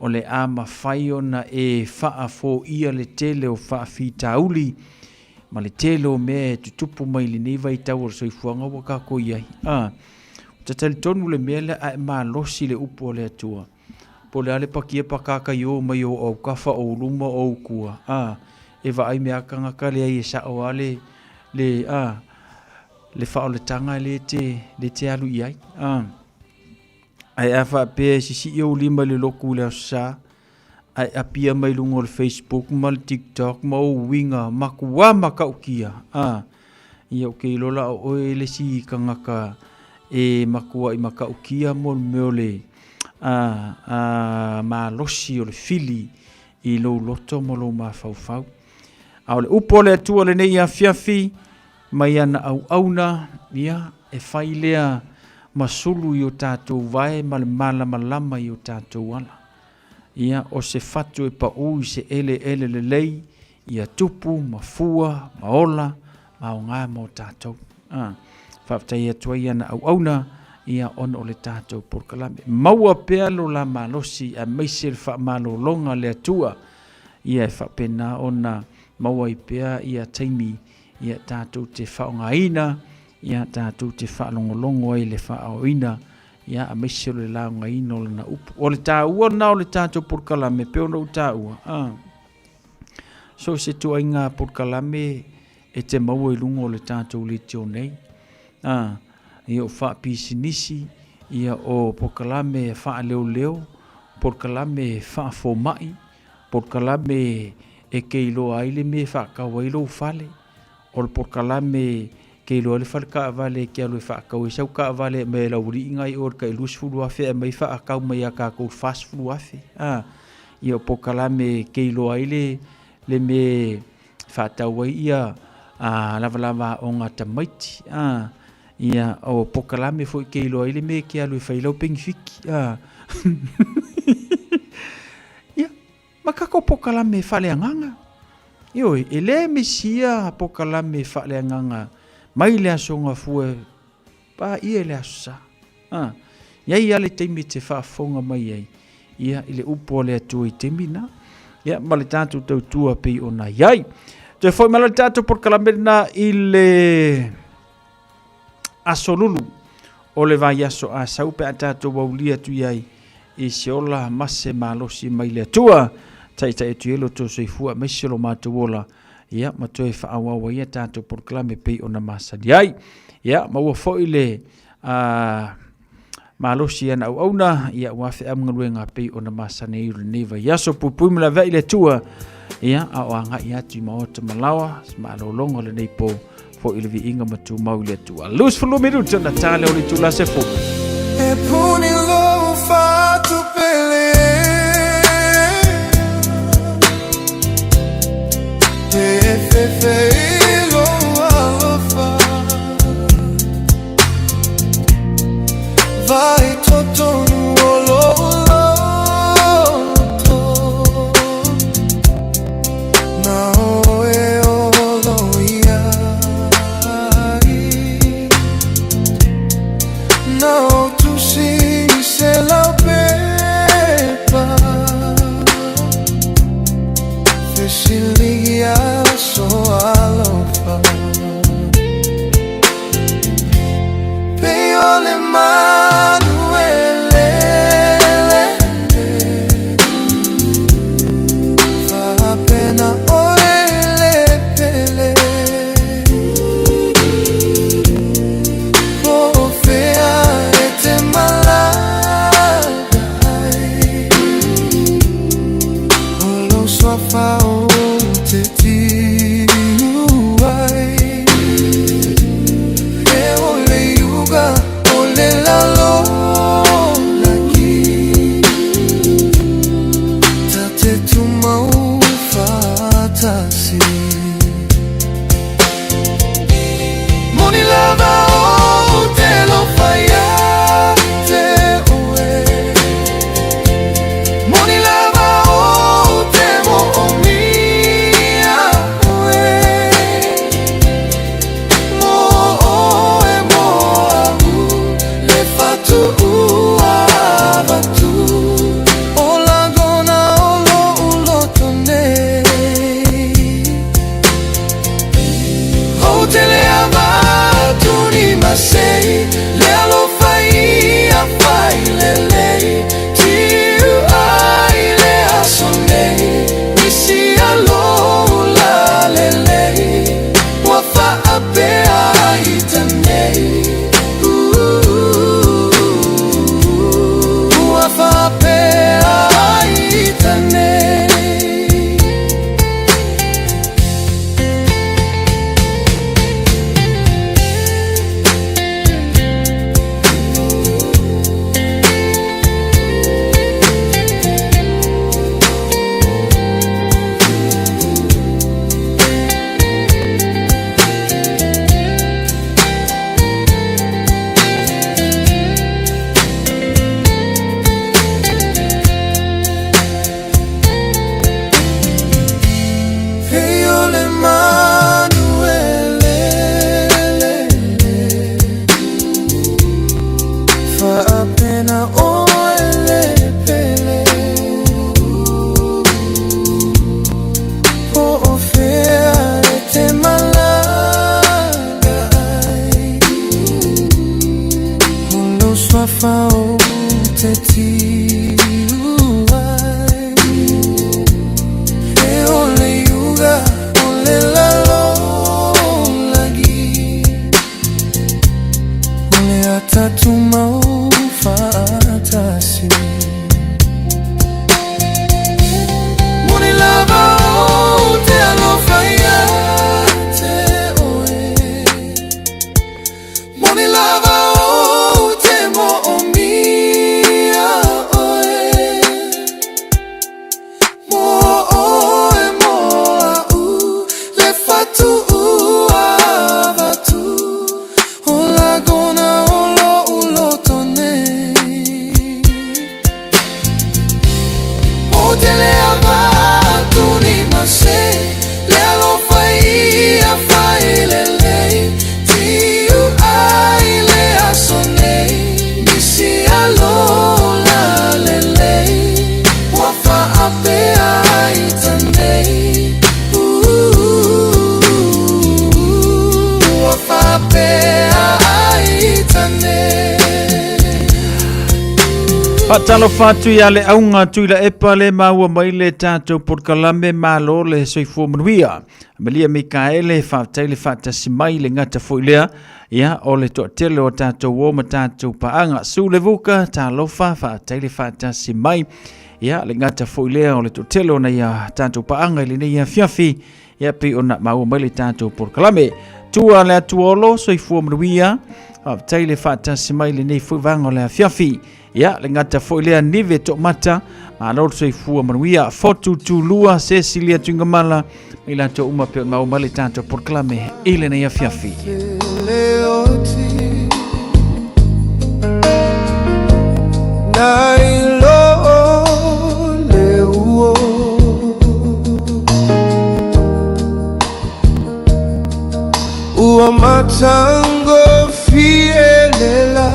O le a mawhai ona e wha fo ia le tele o wha whitauli. Ma le tele o mea tutupu mai le neva i tau o soifuanga waka ko iai. Tatali tonu le mea le a maa losi le upo le atua. Po le ale pakia pakaka yo mai o au kafa o luma o kua. E va ai mea kangaka le ai e sa o ale le wha o le tanga le te alu iai. Ai a wha pēr sisi i o lima le loku le sa. Ai a pia mai lungo le Facebook, ma le TikTok, ma o winga, ma kua makau kia. Ia o kei lola o e le si kangaka e makua i makau kia mo meo le ma losi o le fili i lo loto mo lo ma fau. Au le upo le atua le nei a fiafi, mai ana au auna, ia e whailea masulu i o tātou vai ma le malama i o tātou ala. Ia o se fatu e pa ui se ele le lei, ia tupu, mafua, maola, ma o ngā mo tātou. Whaftai atua i ana au auna, ia on o le tātou porkalame. Maua pea lo la malosi a meise le wha malolonga le atua. Ia e whapena ona maua i pea ia taimi, ia tātou te whaongaina, ia tātou te whaalongolongo ai le whaoina, ia a meise le laongaina o le na upu. O le tā ua na o le tātou porkalame, peo na u tā ua. So se tu ai ngā porkalame e te maua i lungo o le tātou le tio nei. Ia o wha pisinisi, ia o porkalame wha leo, porkalame wha fomai, porkalame e keilo aile me wha kawailo fale, o le porkalame keilo aile whale ka vale ke alu wha kau e sau ka vale me lauri ingai o ka ilus fulu afe e mai wha kau mai a ka kou fast fulu afe. Ia o porkalame keilo aile le me wha tauai ia lava o ngā tamaiti. Ia o pokalame foi ke ilo ile me ke alu failau pengfiki. Ia makako pokalame fale anganga. Io ele mesia pokalame fale anganga. Mai le asonga fue pa ia le asa. Ia ia le teimi te whaafonga mai ai. Ia ile upo le atu i temina. Ia male tātou tautua pei ona iai. Te foi male tātou pokalame na ile asolulu o le vai aso a saupe a tātou waulia tu iai i se ola mase malosi mai le atua taita e tuelo to soifua meselo mātou ola ia matoe whaawawa ia tātou porklame pei ona masadi ai ia maua foi le malosi ana au auna ia wafe amngaluenga pei ona masane iru neva ia so pupui mla vei le tua ia a oanga ia tu maota malawa malolonga le neipo fo il vi inga matu maule tua. Luz fulu minuto na tale o tu la se fu. E puni lo fatto pele. E fe lo fa. Vai tutto nuolo. No, tu sei Patalo fatu ya le aunga tuila epa le maua mai le tātou porkalame malo le soifua manuia. Malia Mikaele whaataile whaatasi mai le ngata foilea. Ia o le toatele o tātou woma tātou paanga. Su le vuka tā lofa whaataile whaatasi mai. Ia le ngata foilea o le toatele o na ia tātou paanga ili nei ia fiafi. Ia pi o na maua mai le tātou porkalame. Tua le atuolo soifua manuia. Whaataile whaatasi mai le nei fuivanga o le fiafi. Ia le ngata foilea nive to mata ma lor sei fua manuia fotu tu lua Cecilia Tungamala ila to uma pe ma umale tanto proclame ile na ya fiafi Ua matango fielela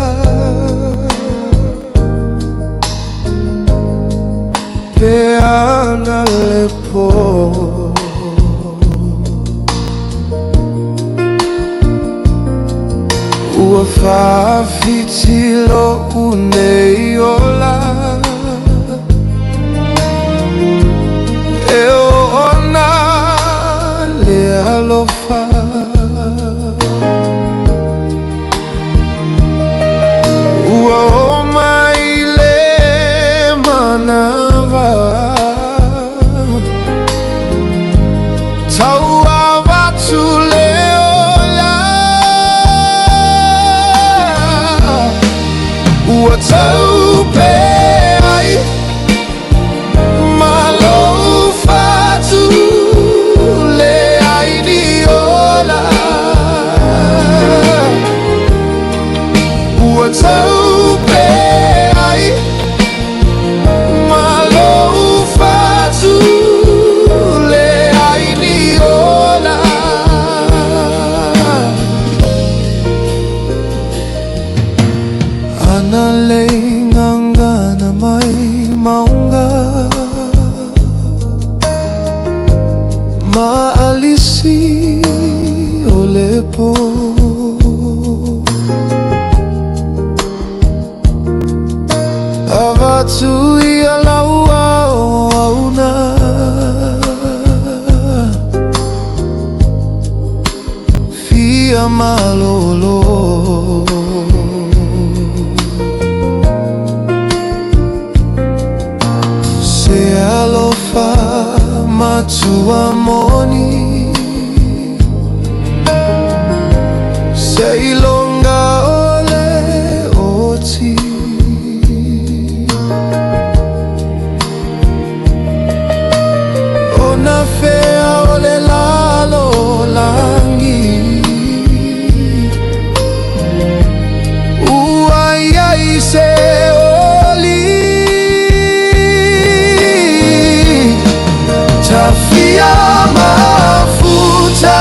Peana lepo titilo uneiola e ona le alofa ua o mai le manava taua watu le ola ua tau pe ai malo fatu le ai di ola ua tau pe ai malo fatu le ai di ola ana le ngangana mai maunga ma alisi ole po avatu ia laua o auna fia malolo se alofa matua moni se ilonga ole oti ona fea ole lalo langi uai se oli tafia mafuta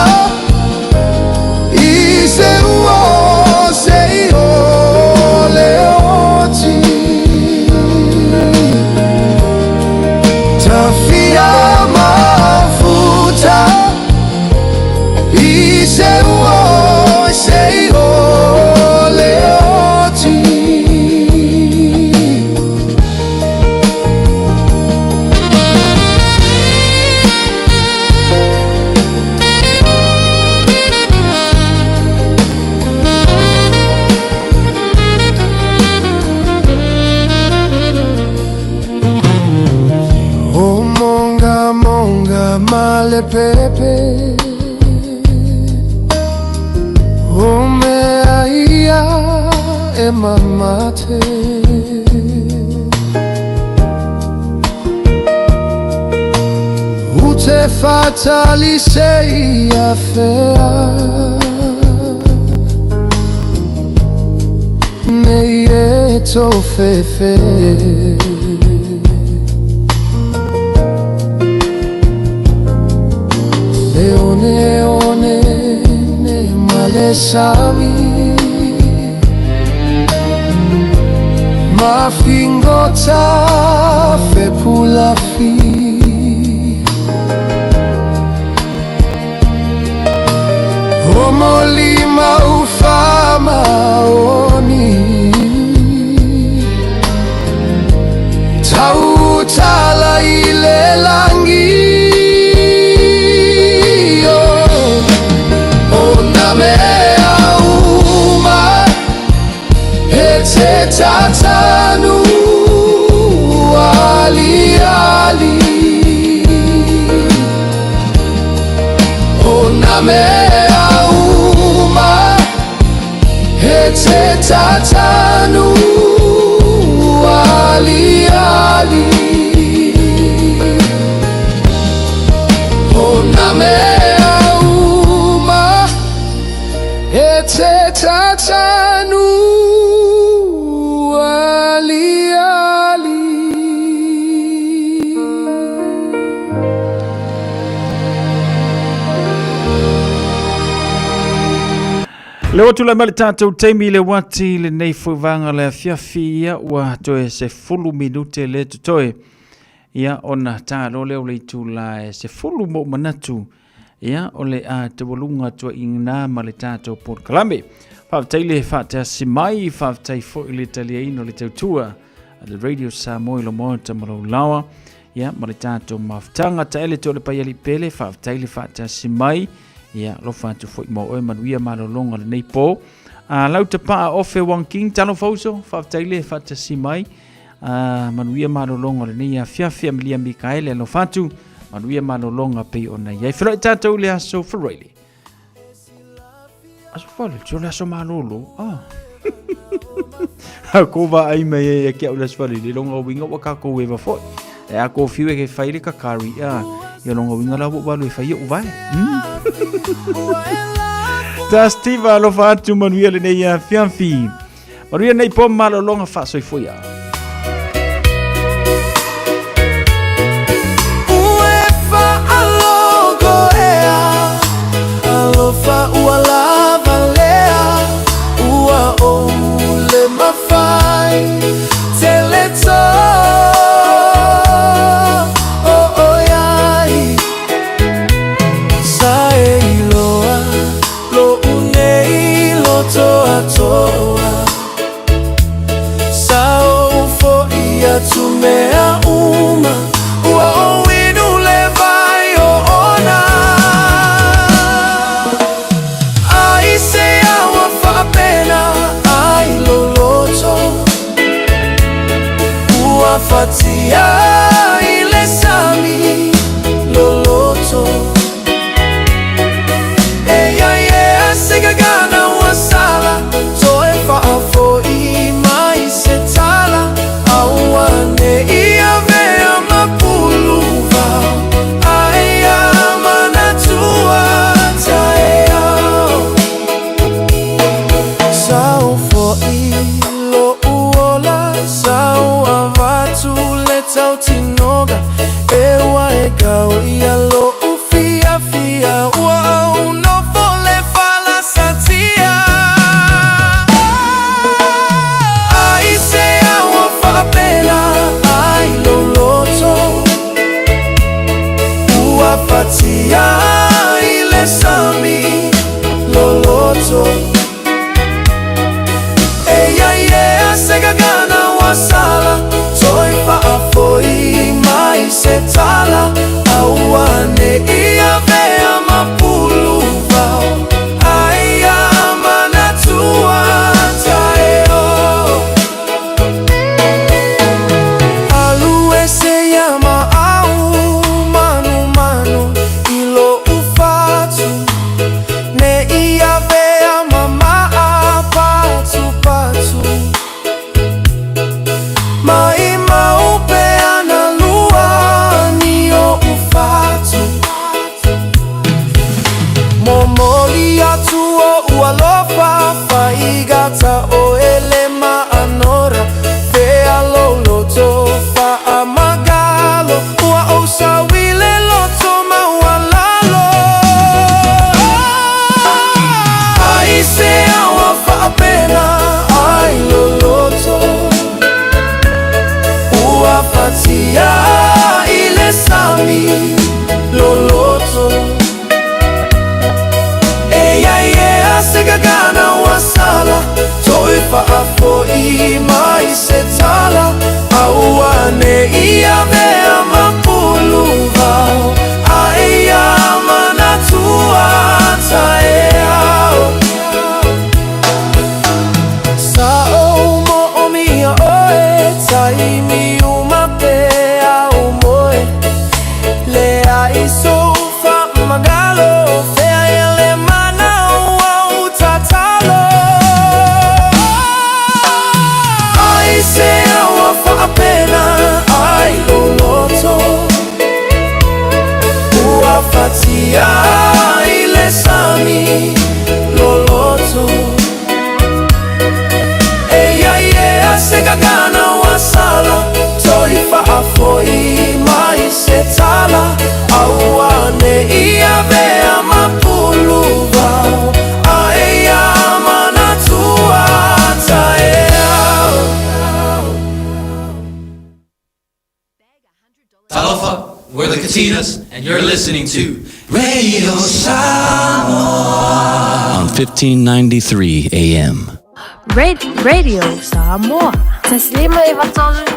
ise uo se ole oti tafia mafuta ise uo se ole oti o monga monga male pepe o me aia e mamate ute fatali sei a fea nei e to fefe Leone one ne male sami ma fingota fe pula fi Homo lima ufama oni tau tala ile langi mea uma te tatanu ali ali ona mea uma te tatanu ali ali ona mea uma te tatanu ali ali Le watu la mali tātou teimi le wati le nei fuivanga le fiafia wa toe se fulu minute le tutoe ia ona tālo leo le tu la se fulu mo manatu ia ole a te volunga tua ingna ma le tātou Port Kalambe Whaatai le whaatea simai, whaatai fo i le taliaino le tautua, le Radio Samoa lo moa tamarau lawa, ia, ma le tātou mawhtanga ta ele tole pai ali pele, whaatai le whaatea simai, ia, lo whātou fo i mo oe manuia marolonga le nei pō. Lau te paa ofe Wang King, tano fauso, whaatai le whaatea simai, manuia marolonga le nei a fiafia milia Mikaele lo whātou, manuia marolonga pei o nei. Ia, whiro i tātou le aso wharoile. Aso whale, tio le aso marolo, ko va ai mai e kia ula swali le longa winga waka ko we va foi e a ko fiu e ke faile ka kari ia longa winga la wa lu fai o vai ta stiva lo fa tu manuia le nei fianfi manuia nei pom malo longa fa so foi Uefa alogo ea alofa uala valea ua o le mafai teleto o yai sae iloa lo unei lo toa toa sao fo ia tumea uma ua o inu le vai o ona ai se awa fa pena ai loloto ua fatia ile sami loloto eia sega gana wasala toe fa fo i mai se tala awane ia vea mapuluva ai amana tua taeo sao fo i lo uola sao avatu le tau tinoga ewa e gau ia lo ufia fia wow no fole fala satia ai se awa fa pena ai lo loto ua fatia ile sami lo loto eia sega gana wasala toi fa foi mai se tala awane ia vea mapuluva ai amana tua taeo alue se llama au manu manu ilo ufatu ne ia vea mama patu patu mai maupe ana lua ni o ufatu momoli atu o ualofa faigata o elema anora fea loloto fa amagalo ua osawile loto maualalo ai se awa fa pena ai loloto ua fatia ile sami loloto eia sega gana wasala toi fa foi mai se tala awane ia vea mapuluva ai amana tua taeo sao mo o mia oe taimi uma pea umoe le ai sofa magalo fea ele mana ua utatalo ai se awa fa pena ai loloto ua fatia ile sami loloto eia sega gana wasala toi fa foi mai se tala awane ia vea mapuluva ai amana tua taeo Talofa, we're the Katinas, and you're listening to Radio Samoa on 1593 AM. Radio Samoa. Taslima Ivatolu.